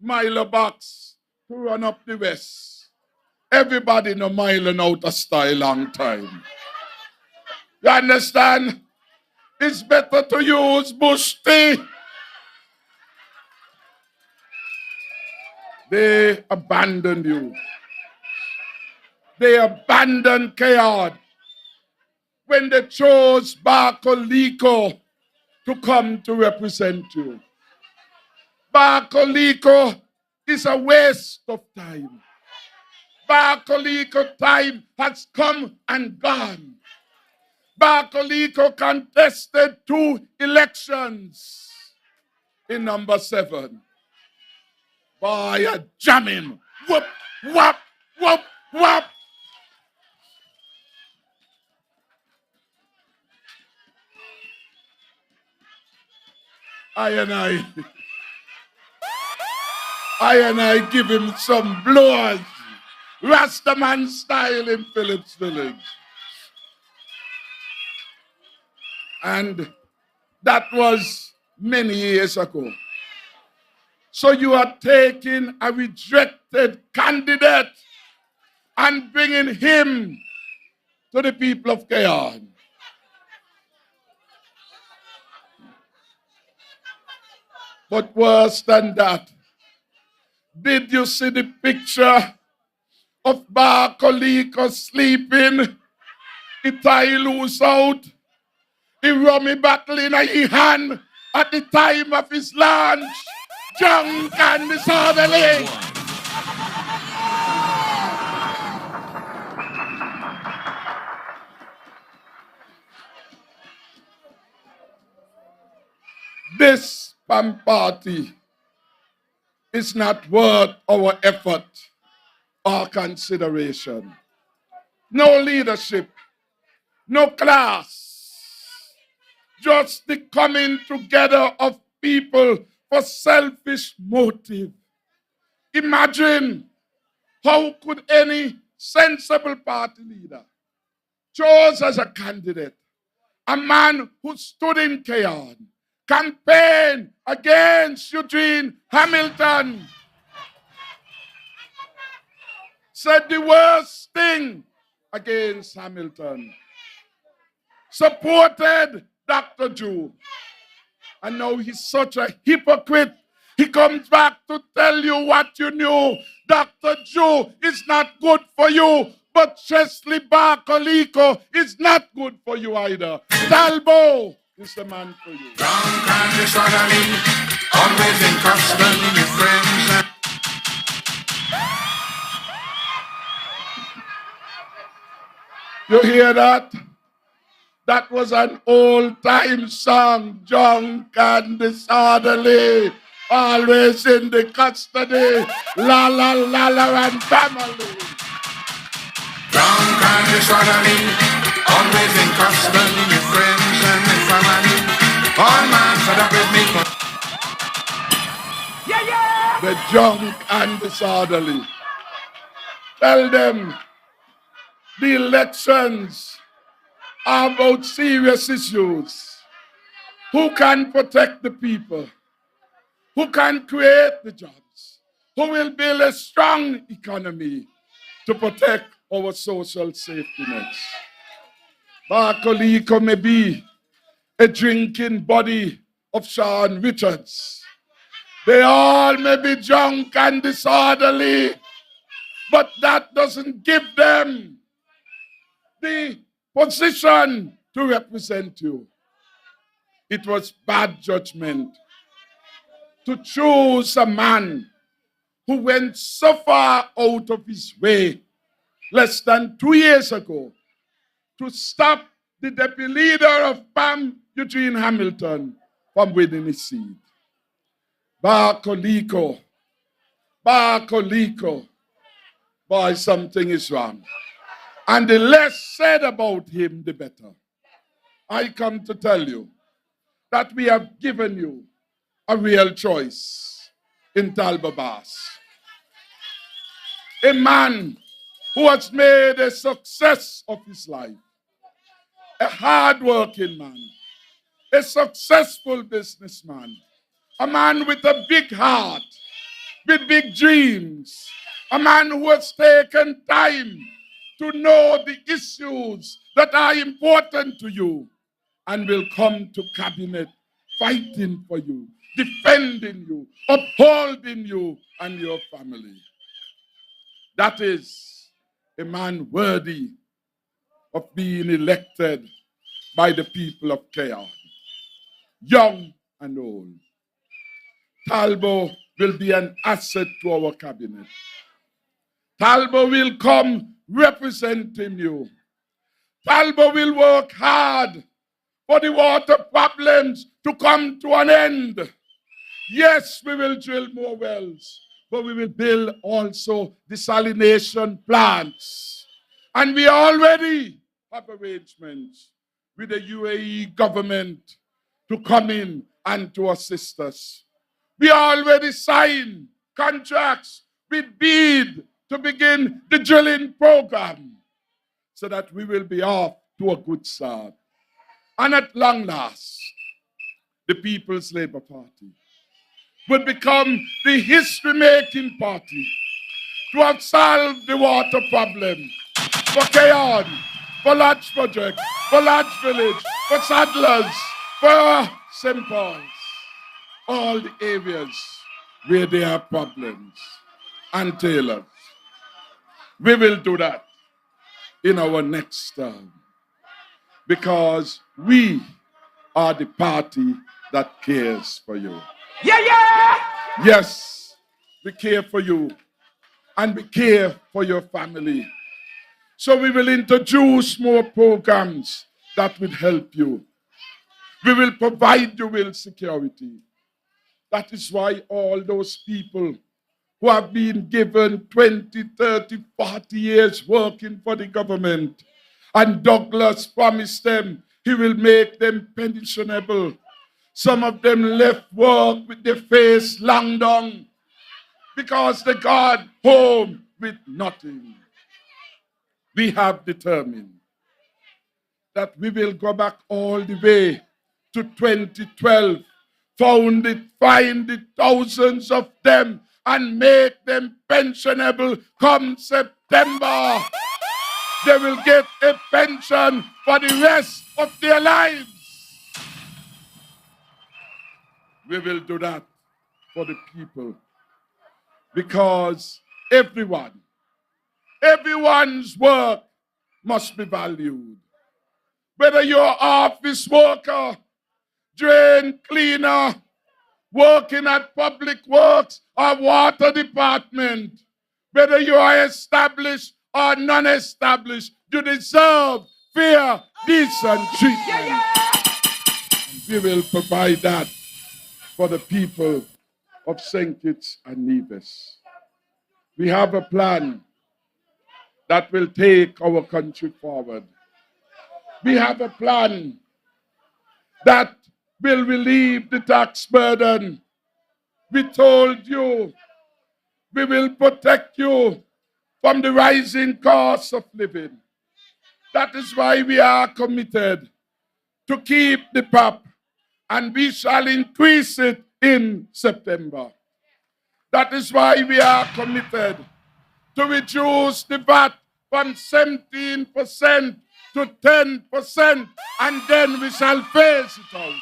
Milo Box to run up the West, everybody know Milo out of style long time. You understand? It's better to use Bush tea. They abandoned you. They abandoned Cayon when they chose Barcoliko to come to represent you. Barcoliko is a waste of time. Barcoliko time has come and gone. Barcoliko contested 2 elections in number 7. By a jamming. Whoop, whoop, whoop, whoop. I and I give him some blows. Rastaman style in Phillips Village. And that was many years ago. So you are taking a rejected candidate and bringing him to the people of Cayon. But worse than that, did you see the picture of Barcoliko sleeping? He tie loose out. He rummy battle in his hand at the time of his lunch. Drunk and disorderly. This PAM party is not worth our effort or consideration. No leadership, no class, just the coming together of people for selfish motive. Imagine, how could any sensible party leader chose as a candidate a man who stood in Cayon, campaigned against Eugene Hamilton, said the worst thing against Hamilton, supported Dr. Jew, and now he's such a hypocrite. He comes back to tell you what you knew. Dr. Jew is not good for you, but Chesley Barcoliko is not good for you either. Talbo is the man for you. Drunk and disorderly, always in custody with friends. You hear that? That was an old-time song. Drunk and disorderly, always in the custody. La la la la and family. Drunk and disorderly, always in custody with friends and with family. All man fed up with me. The drunk and disorderly. Tell them the elections are about serious issues. Who can protect the people? Who can create the jobs? Who will build a strong economy to protect our social safety nets? Barcoliko may be a drinking body of Sean Richards. They all may be drunk and disorderly, but that doesn't give them the position to represent you. It was bad judgment to choose a man who went so far out of his way less than 2 years ago to stop the deputy leader of PAM, Eugene Hamilton, from winning his seat. Bakoliko, boy, something is wrong. And the less said about him, the better. I come to tell you that we have given you a real choice in Talbo Bass. A man who has made a success of his life. A hard-working man. A successful businessman. A man with a big heart, with big dreams. A man who has taken time to know the issues that are important to you and will come to cabinet fighting for you, defending you, upholding you and your family. That is a man worthy of being elected by the people of Cayon, young and old. Talbo will be an asset to our cabinet. Talbo will come representing you. Talbo will work hard for the water problems to come to an end. Yes, we will drill more wells, but we will build also desalination plants. And we already have arrangements with the UAE government to come in and to assist us. We already signed contracts with BEAD to begin the drilling program so that we will be off to a good start. And at long last, the People's Labour Party will become the history-making party to have solved the water problem for Cayon, for Lodge Project, for Lodge Village, for Sadlers, for St. Paul's, all the areas where there are problems, and tailors. We will do that in our next term because we are the party that cares for you. Yeah! Yes, we care for you and we care for your family. So we will introduce more programs that will help you. We will provide you with security. That is why all those people who have been given 20, 30, 40 years working for the government, and Douglas promised them he will make them pensionable. Some of them left work with their face long down because they got home with nothing. We have determined that we will go back all the way to 2012, find the thousands of them and make them pensionable come September. They will get a pension for the rest of their lives. We will do that for the people because everyone's work must be valued. Whether you're an office worker, drain cleaner, working at public works or water department, whether you are established or non-established, you deserve fair, decent treatment. We will provide that for the people of St. Kitts and Nevis. We have a plan that will take our country forward. We have a plan that will relieve the tax burden. We told you we will protect you from the rising cost of living. That is why we are committed to keep the PAP, and we shall increase it in September. That is why we are committed to reduce the VAT from 17% to 10%, and then we shall phase it out.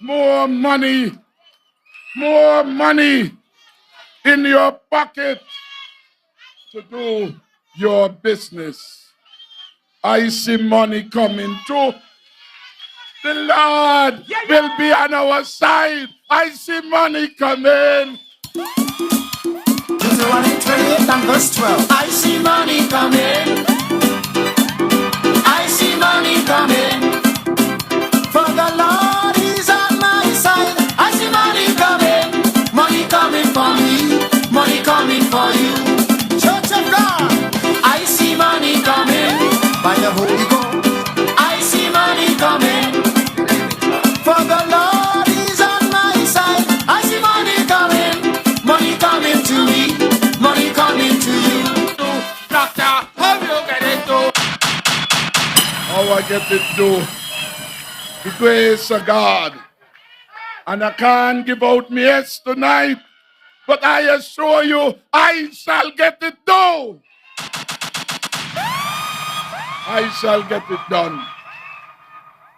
more money in your pocket to do your business. I see money coming too. The Lord will be on our side. I see money coming. Deuteronomy 28 and verse 12. I see money coming. I see money coming. For the Lord is on my side. I see money coming. Money coming for me. Money coming for you. Church of God. I see money coming. By the Holy Ghost. I see money coming. For the Lord is on my side. I see money coming. Money coming to me. Money coming to you. Doctor, how you get it do? How I get it do? The grace of God. And I can't give out my yes tonight, but I assure you, I shall get it done. I shall get it done.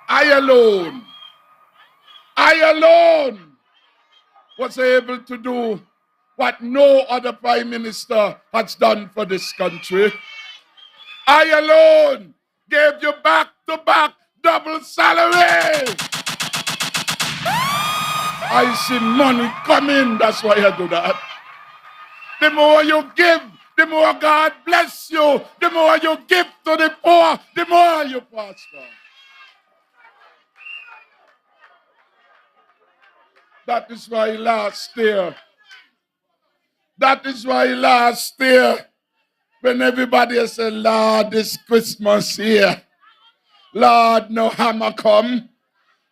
I alone was able to do what no other prime minister has done for this country. I alone gave you back-to-back double salary. I see money coming, that's why I do that. The more you give, the more God bless you. The more you give to the poor, the more you prosper. That is why last year, when everybody said, Lord, this Christmas here, Lord, no hammer come,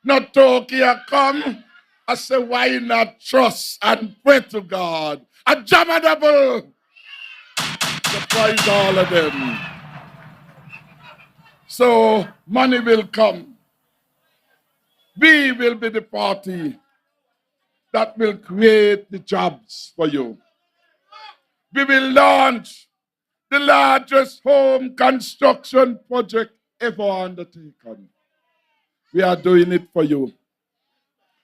no turkey come. I said, why not trust and pray to God? A jam double. Surprise all of them. So money will come. We will be the party that will create the jobs for you. We will launch the largest home construction project ever undertaken. We are doing it for you.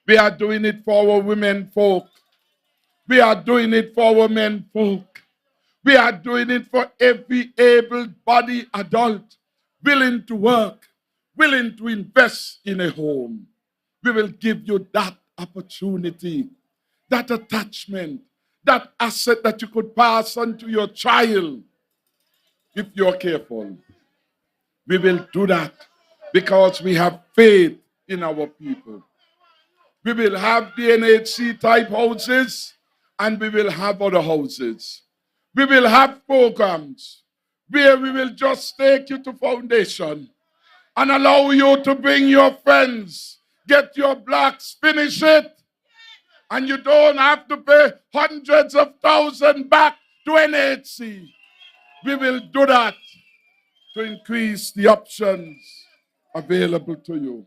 We are doing it for our women folk. We are doing it for our men folk. We are doing it for every able-bodied adult willing to work, willing to invest in a home. We will give you that opportunity, that attachment, that asset that you could pass on to your child if you're careful. We will do that because we have faith in our people. We will have the NHC type houses and we will have other houses. We will have programs where we will just take you to foundation and allow you to bring your friends, get your blocks, finish it, and you don't have to pay hundreds of thousands back to NHC. We will do that to increase the options available to you.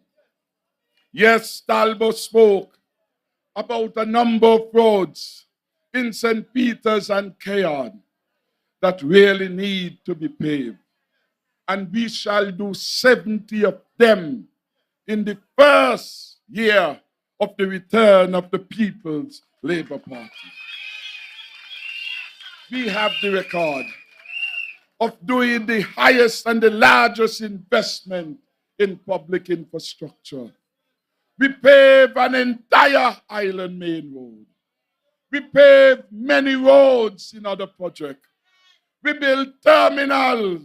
Yes, Talbo spoke about a number of roads in St. Peter's and Cayon that really need to be paved. And we shall do 70 of them in the first year of the return of the People's Labour Party. We have the record of doing the highest and the largest investment in public infrastructure. We pave an entire Island Main Road. We pave many roads in other projects. We build terminals,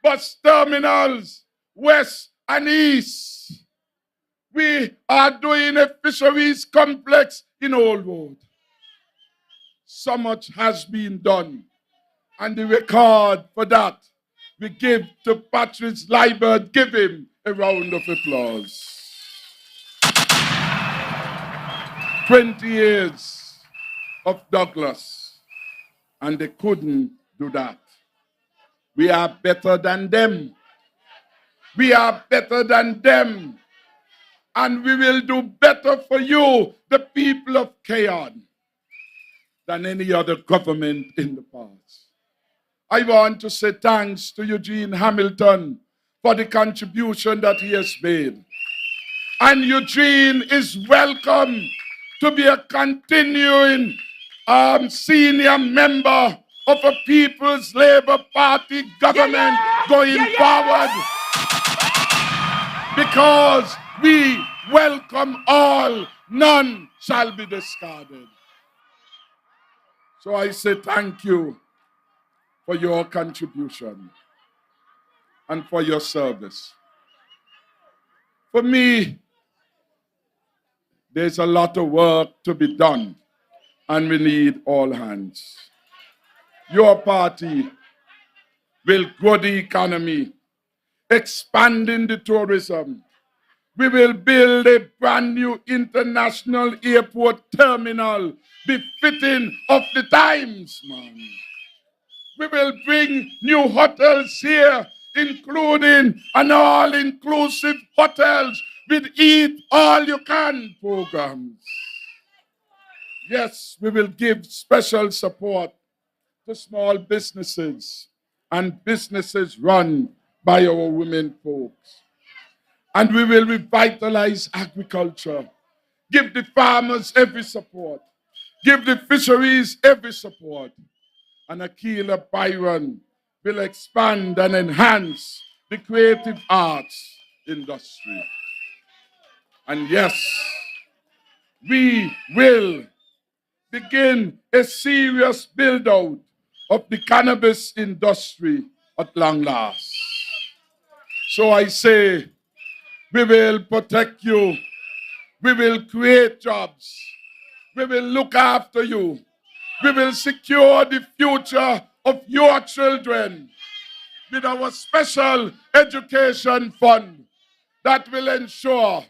bus terminals, west and east. We are doing a fisheries complex in Old Road. So much has been done. And the record for that, we give to Patrice Liebert. Give him a round of applause. 20 years of Douglas, and they couldn't do that. We are better than them. We are better than them. And we will do better for you, the people of Cayon, than any other government in the past. I want to say thanks to Eugene Hamilton for the contribution that he has made. And Eugene is welcome to be a continuing senior member of a People's Labour Party government going forward. Because we welcome all, none shall be discarded. So I say thank you for your contribution and for your service. For me, there's a lot of work to be done, and we need all hands. Your party will grow the economy, expanding the tourism. We will build a brand new international airport terminal befitting of the times, man. We will bring new hotels here, including an all-inclusive hotels with eat all you can programs. Yes, we will give special support to small businesses and businesses run by our women folks. And we will revitalize agriculture, give the farmers every support, give the fisheries every support. And Akila Byron will expand and enhance the creative arts industry. And yes, we will begin a serious build-out of the cannabis industry at long last. So I say, we will protect you. We will create jobs. We will look after you. We will secure the future of your children with our special education fund that will ensure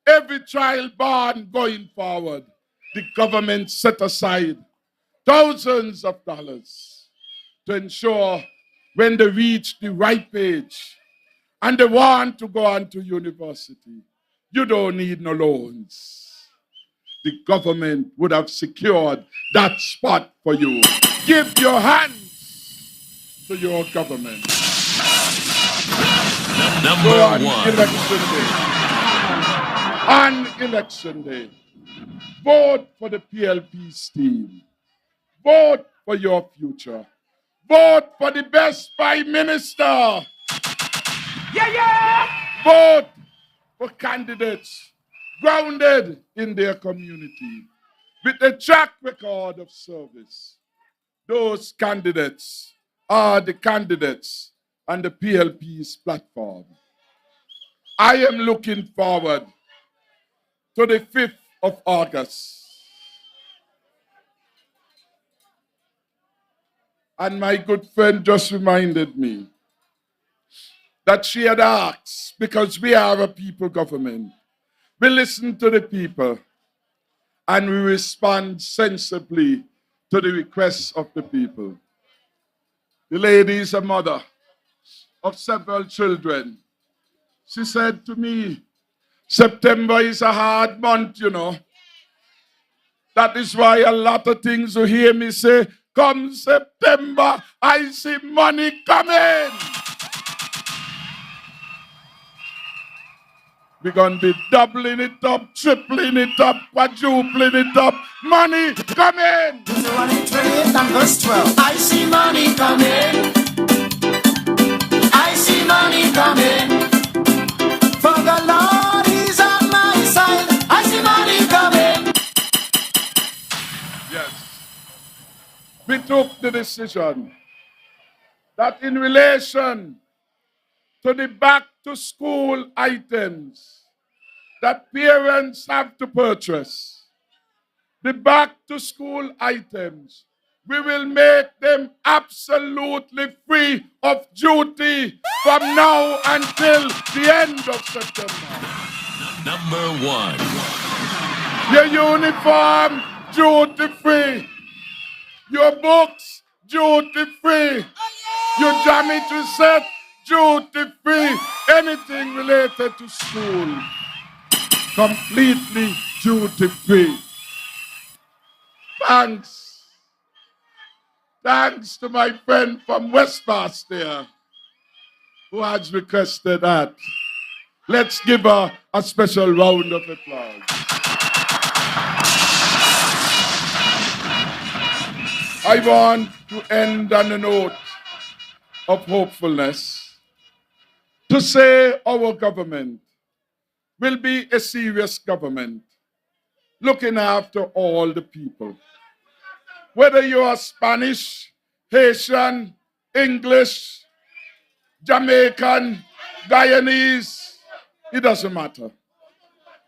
every child born going forward, the government set aside thousands of dollars to ensure when they reach the right age and they want to go on to university, you don't need no loans. The government would have secured that spot for you. Give your hands to your government. Number on one. Election day. On election day, vote for the PLP's team. Vote for your future. Vote for the best Prime Minister. Vote for candidates grounded in their community with a track record of service. Those candidates are the candidates on the PLP's platform. I am looking forward to the 5th of August. And my good friend just reminded me that she had asked, because we are a people government, we listen to the people and we respond sensibly to the requests of the people. The lady is a mother of several children. She said to me, September is a hard month, you know. That is why a lot of things you hear me say, come September, I see money coming. We're going to be doubling it up, tripling it up, quadrupling it up. Money coming. Deuteronomy 28 and verse 12. I see money coming. I see money coming. For the Lord is on my side. I see money coming. Yes. We took the decision that in relation to the back-to-school items that parents have to purchase, the back-to-school items, we will make them absolutely free of duty from now until the end of September. Number one. Your uniform, duty-free. Your books, duty-free. Your geometry set, duty-free. Anything related to school, completely duty-free. Thanks. Thanks to my friend from West Bastia who has requested that. Let's give her a special round of applause. I want to end on a note of hopefulness to say our government will be a serious government looking after all the people. Whether you are Spanish, Haitian, English, Jamaican, Guyanese, it doesn't matter.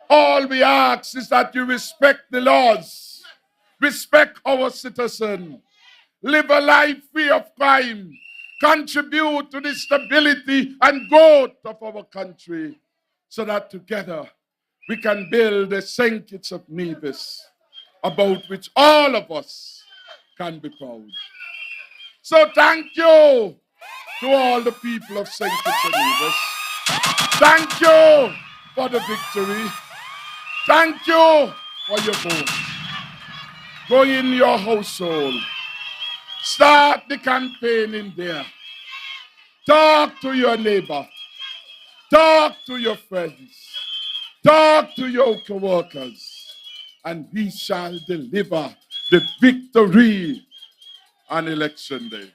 All we ask is that you respect the laws, respect our citizens, live a life free of crime, contribute to the stability and growth of our country, so that together we can build a St. Kitts of Nevis about which all of us can be proud. So thank you to all the people of St. Kitts of Nevis. Thank you for the victory. Thank you for your vote. Go in your household. Start the campaign in there. Talk to your neighbor. Talk to your friends. Talk to your co-workers. And we shall deliver the victory on election day.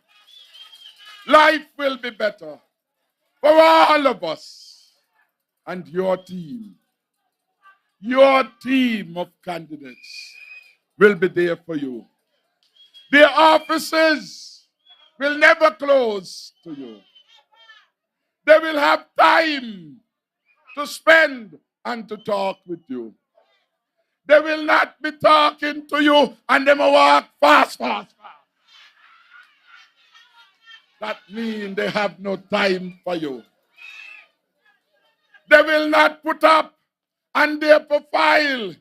Life will be better for all of us and your team. Your team of candidates will be there for you. Their offices will never close to you. They will have time to spend and to talk with you. They will not be talking to you and they will walk fast. That means they have no time for you. They will not put up on their profile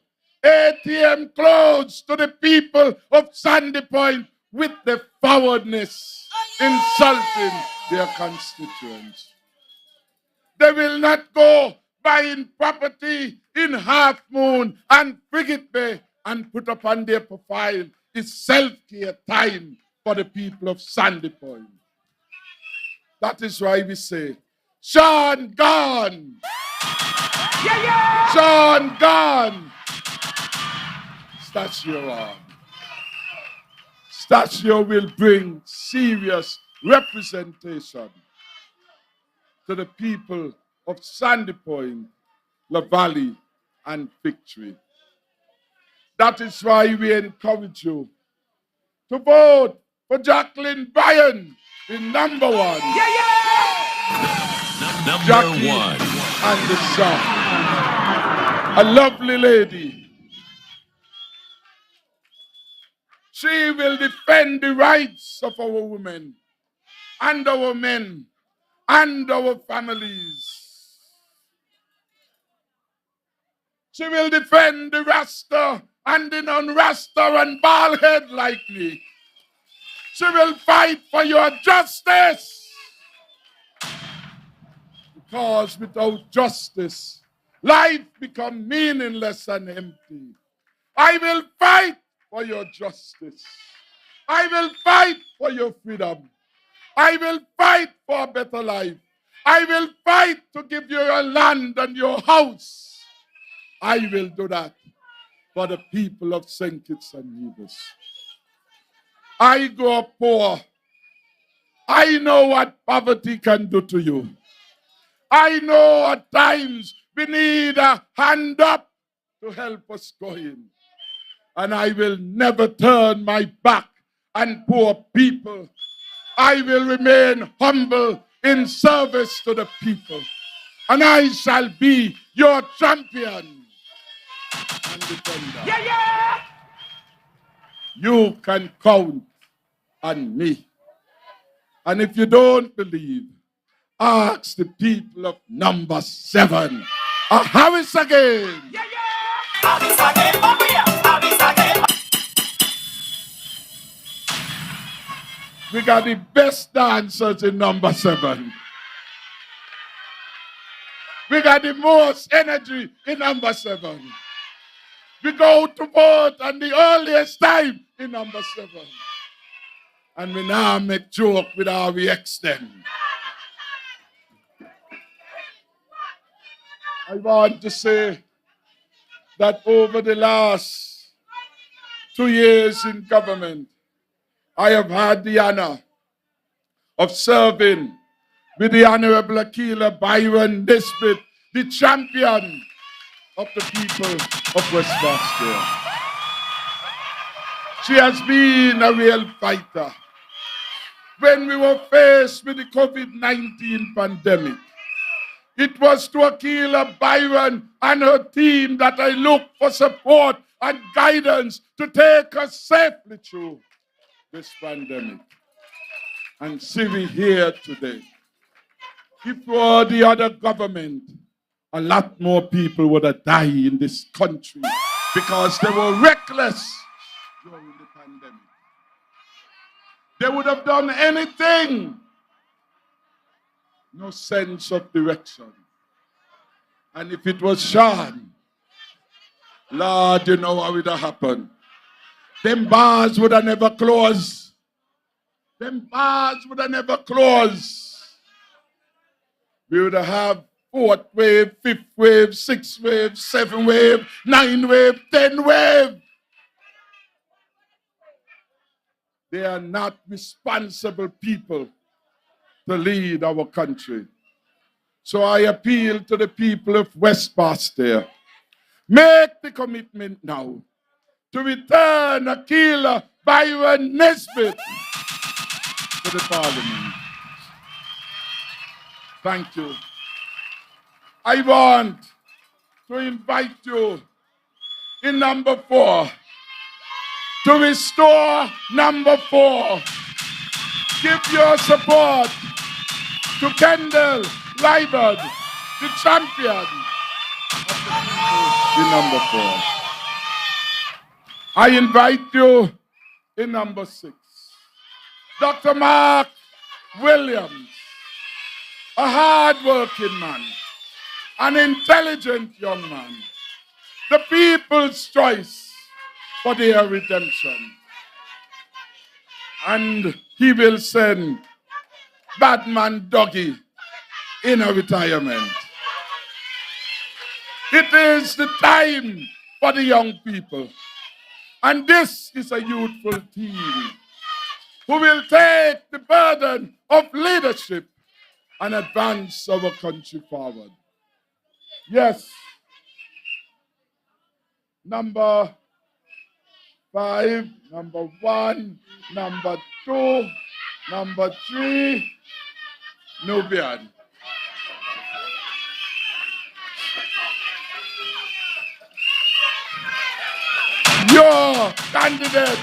ATM clothes to the people of Sandy Point with the forwardness insulting their constituents. They will not go buying property in Half Moon and Frigate Bay and put up on their profile is self-care time for the people of Sandy Point. That is why we say, Sean gone! Sean gone! Statue. Statue will bring serious representation to the people of Sandy Point, La Valley, and Victory. That is why we encourage you to vote for Jacqueline Bryan in number one. Number one. And the song. A lovely lady. She will defend the rights of our women and our men and our families. She will defend the Rasta and the non-Rasta and bald head like me. She will fight for your justice. Because without justice, life becomes meaningless and empty. I will fight for your justice. I will fight for your freedom. I will fight for a better life. I will fight to give you your land and your house. I will do that for the people of St. Kitts and Nevis. I grew up poor. I know what poverty can do to you. I know at times we need a hand up to help us go in. And I will never turn my back on poor people. I will remain humble in service to the people. And I shall be your champion and defender. You can count on me. And if you don't believe, ask the people of number 7. Harris again. We got the best dancers in number 7. We got the most energy in number 7. We go to vote on the earliest time in number 7. And we now make joke with how we extend. I want to say that over the last 2 years in government, I have had the honor of serving with the Honorable Akila Byron Nisbet, the champion of the people of West Boston. She has been a real fighter. When we were faced with the COVID-19 pandemic, it was to Akila Byron and her team that I looked for support and guidance to take us safely through this pandemic. And see we here today. If we were the other government, a lot more people would have died in this country because they were reckless during the pandemic. They would have done anything. No sense of direction. And if it was Sean, Lord, you know what would have happened. Them bars would have never closed. Them bars would have never closed. We would have 4th wave, 5th wave, 6th wave, 7th wave, 9th wave, 10th wave. They are not responsible people to lead our country. So I appeal to the people of West Boston. Make the commitment now to return Akila Byron Nisbet to the parliament. Thank you. I want to invite you in number 4 to restore number 4. Give your support to Kendall Liebert, the champion of the people in number 4. I invite you in number 6. Dr. Mark Williams, a hard-working man, an intelligent young man, the people's choice for their redemption. And he will send Batman Doggy in a retirement. It is the time for the young people. And this is a youthful team who will take the burden of leadership and advance our country forward. Yes. Number 5, number 1, number 2, number 3, Nubian. Your candidate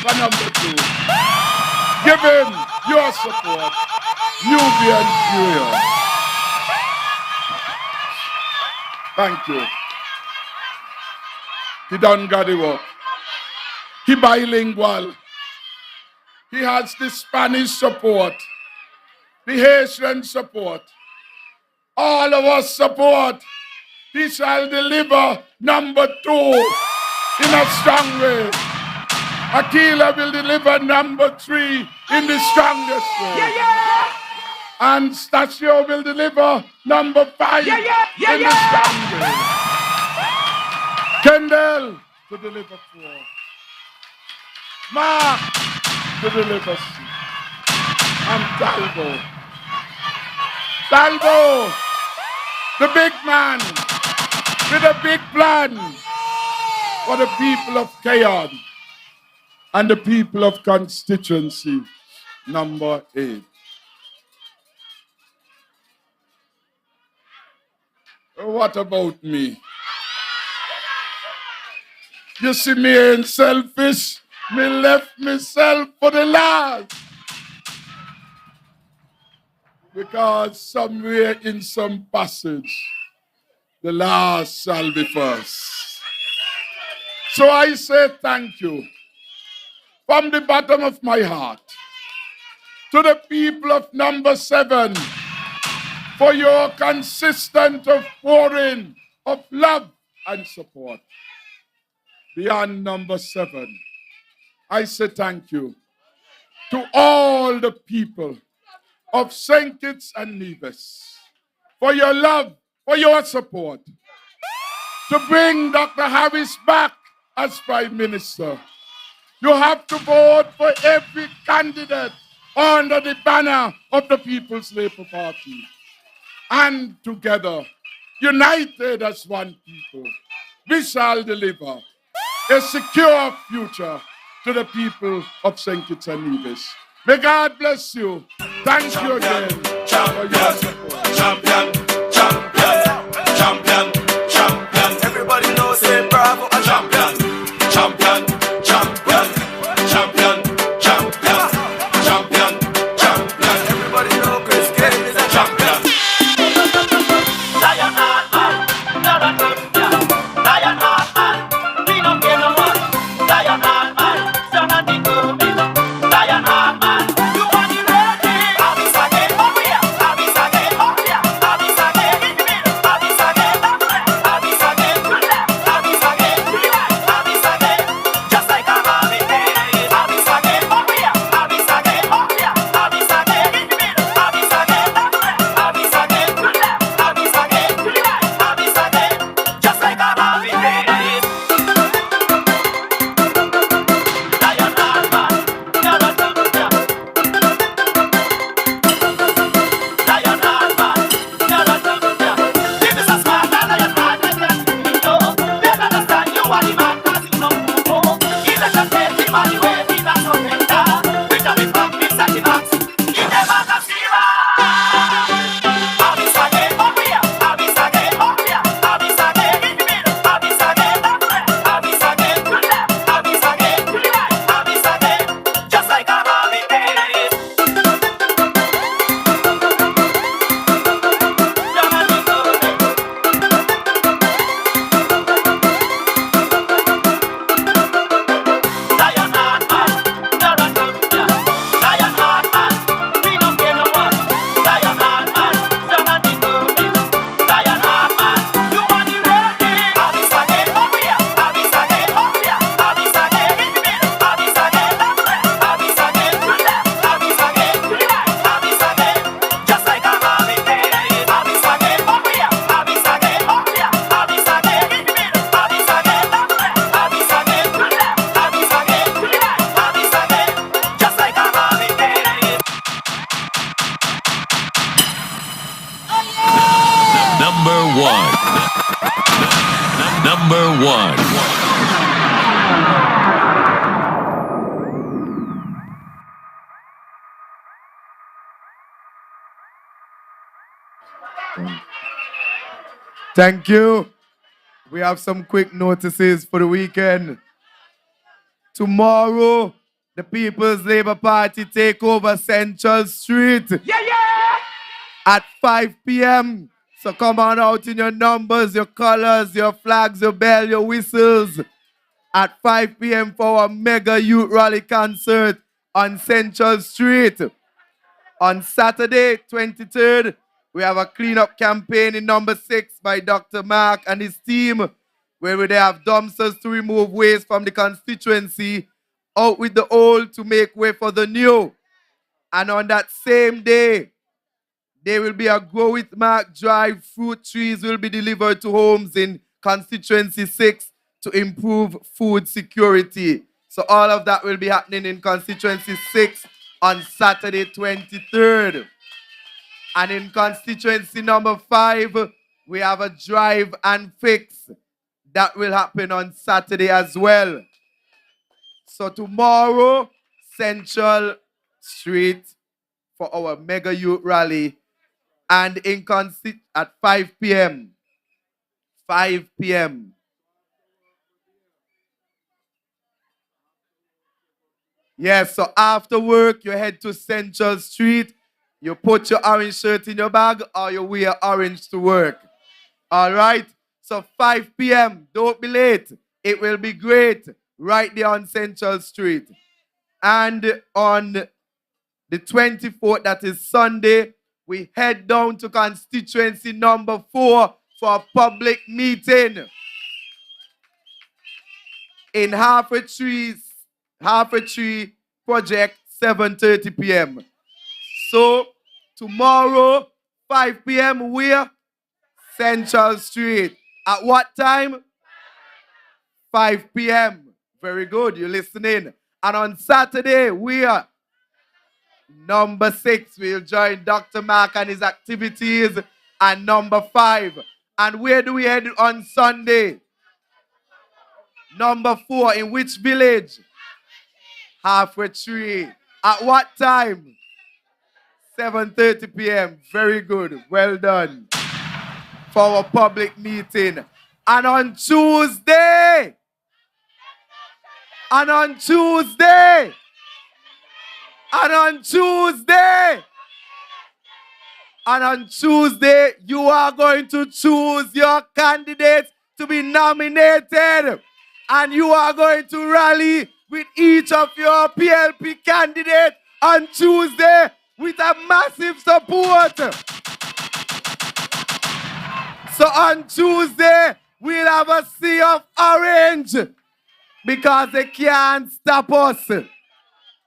for number 2. Give him your support. Nubian Junior. Thank you. He done got it work. He bilingual. He has the Spanish support, the Haitian support, all of us support. He shall deliver number 2 in a strong way. Akila will deliver number 3 in the strongest way. Yeah, yeah. And Stasio will deliver number 5 in the strong way. Kendall to deliver 4. Mark to deliver 6. And Talbo. Talbo, the big man with a big plan for the people of Cayon and the people of Constituency number 8. What about me? You see me ain't selfish. Me left myself for the last. Because somewhere in some passage, the last shall be first. So I say thank you from the bottom of my heart to the people of number 7 for your consistent pouring of love and support. Beyond number 7, I say thank you to all the people of St. Kitts and Nevis for your love for your support to bring Dr. Harris back as Prime Minister. You have to vote for every candidate under the banner of the People's Labour Party. And together, united as one people, we shall deliver a secure future to the people of St. Kitts and Nevis. May God bless you. Thank you again for your support. Champion, champion, champion. Everybody knows say bravo, a champion, champion, champion, champion, champion, champion, champion. Everybody know Chris Kane is a champion. Lion heart man, never champion. Lion heart man, we don't care no one. Lion heart man, son of the government. Lion heart man, you want the ready? I'll be again, oh yeah. I'll be again, oh yeah. I'll be again in the middle. I'll be again that way. I'll be again to the left. I'll be again to the right. I'll be again just like a army day. I'll be again, oh yeah. I'll be again, oh yeah. I'll be again in the middle. I'll be again that way. I'll be again to the left. I'll be again to the right. I'll be again just like a army day. Lion heart man, never champion. Lion heart man, never champion. This is a smart lion heart man, yes, you know. They understand you are the man, 'cause you know who go. Election day, the man you wear, the man so tender. We shall be from inside the box. He never can see us. I'll be again, oh yeah. I'll be again, oh yeah. I'll be again in the middle. I'll be again that way. I'll be again to the left. I'll be again to the right. I'll be again just like a army day. Lion heart man, never champion. Lion heart man, we don't care no one. Lion heart man, son of the government. Lion heart man, you want the ready? I'll be again, oh yeah. I'll be again, oh yeah. I'll be again in the middle. I'll be again that way. I'll be again to the left. I'll be again to the right. I'll be again just like a army day. I'll be again, oh yeah. I'll be again, oh yeah. I'll be again in the middle. I'll be again that way. I'll be again to the left. I'll be again to the right. I'll be again just like a army day. Number one. Number one. Thank you. We have some quick notices for the weekend. Tomorrow, the People's Labour Party take over Central Street at 5 p.m. So come on out in your numbers, your colors, your flags, your bell, your whistles at 5 p.m. for our mega youth rally concert on Central Street. On Saturday, 23rd, we have a cleanup campaign in number 6 by Dr. Mark and his team, where they have dumpsters to remove waste from the constituency, out with the old to make way for the new. And on that same day, there will be a Grow With Mark drive. Fruit trees will be delivered to homes in Constituency 6 to improve food security. So all of that will be happening in Constituency 6 on Saturday, 23rd. And in Constituency number 5, we have a drive and fix that will happen on Saturday as well. So tomorrow, Central Street for our mega youth rally, and in at 5 p.m. 5 p.m. Yes, so after work, you head to Central Street. You put your orange shirt in your bag or you wear orange to work. All right? So 5 p.m., don't be late. It will be great right there on Central Street. And on the 24th, that is Sunday, we head down to constituency number 4 for a public meeting in Half a Tree Project, 7:30 p.m. So tomorrow, 5 p.m. we're Central Street. At what time? 5 p.m. Very good, you're listening. And on Saturday, we are number 6. We'll join Dr. Mark and his activities. And number 5. And where do we head on Sunday? Number 4. In which village? Halfway Tree. At what time? 7:30 p.m. Very good. Well done. For our public meeting. And on Tuesday. And on Tuesday. And on Tuesday. And on Tuesday, you are going to choose your candidates to be nominated. And you are going to rally with each of your PLP candidates on Tuesday with a massive support. So on Tuesday, we'll have a sea of orange because they can't stop us.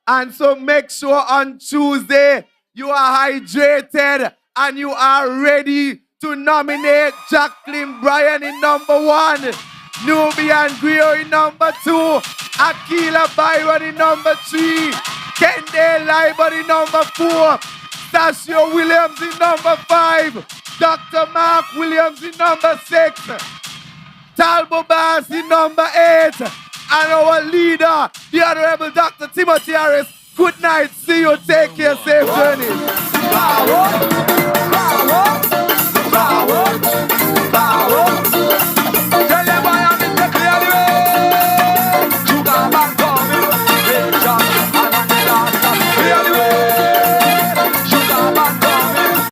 And so make sure on Tuesday you are hydrated and you are ready to nominate Jacqueline Bryan in number 1, Nubian Griot in number 2, Akila Byron in number 3, Kendall Liber in number 4, Stasio Williams in number 5, Dr. Mark Williams in number 6, Talbo Bass in number 8, and our leader, the Honorable Dr. Timothy Harris. Good night. See you. Take care. Safe journey.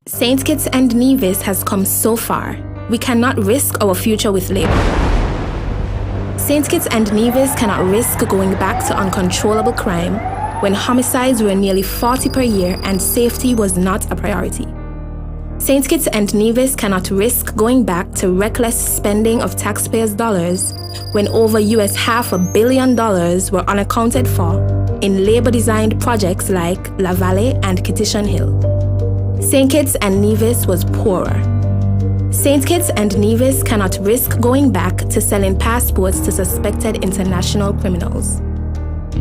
St. Kitts and Nevis has come so far. We cannot risk our future with labor. St. Kitts and Nevis cannot risk going back to uncontrollable crime when homicides were nearly 40 per year and safety was not a priority. St. Kitts and Nevis cannot risk going back to reckless spending of taxpayers' dollars when over $500 million were unaccounted for in labor-designed projects like La Valley and Kittition Hill. St. Kitts and Nevis was poorer. St. Kitts and Nevis cannot risk going back to selling passports to suspected international criminals.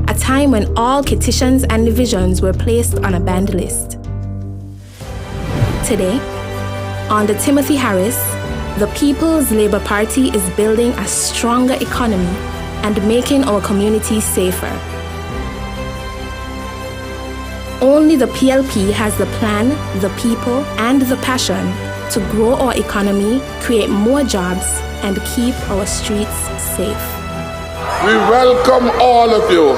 A time when all Kittitians and divisions were placed on a banned list. Today, under Timothy Harris, the People's Labour Party is building a stronger economy and making our communities safer. Only the PLP has the plan, the people, and the passion to grow our economy, create more jobs, and keep our streets safe. We welcome all of you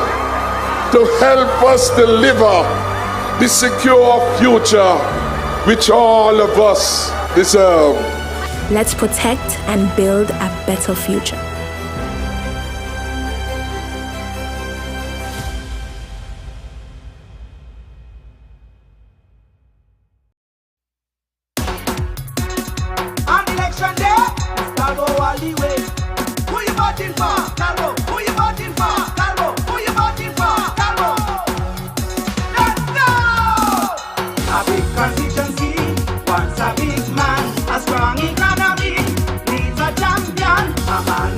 to help us deliver the secure future which all of us deserve. Let's protect and build a better future.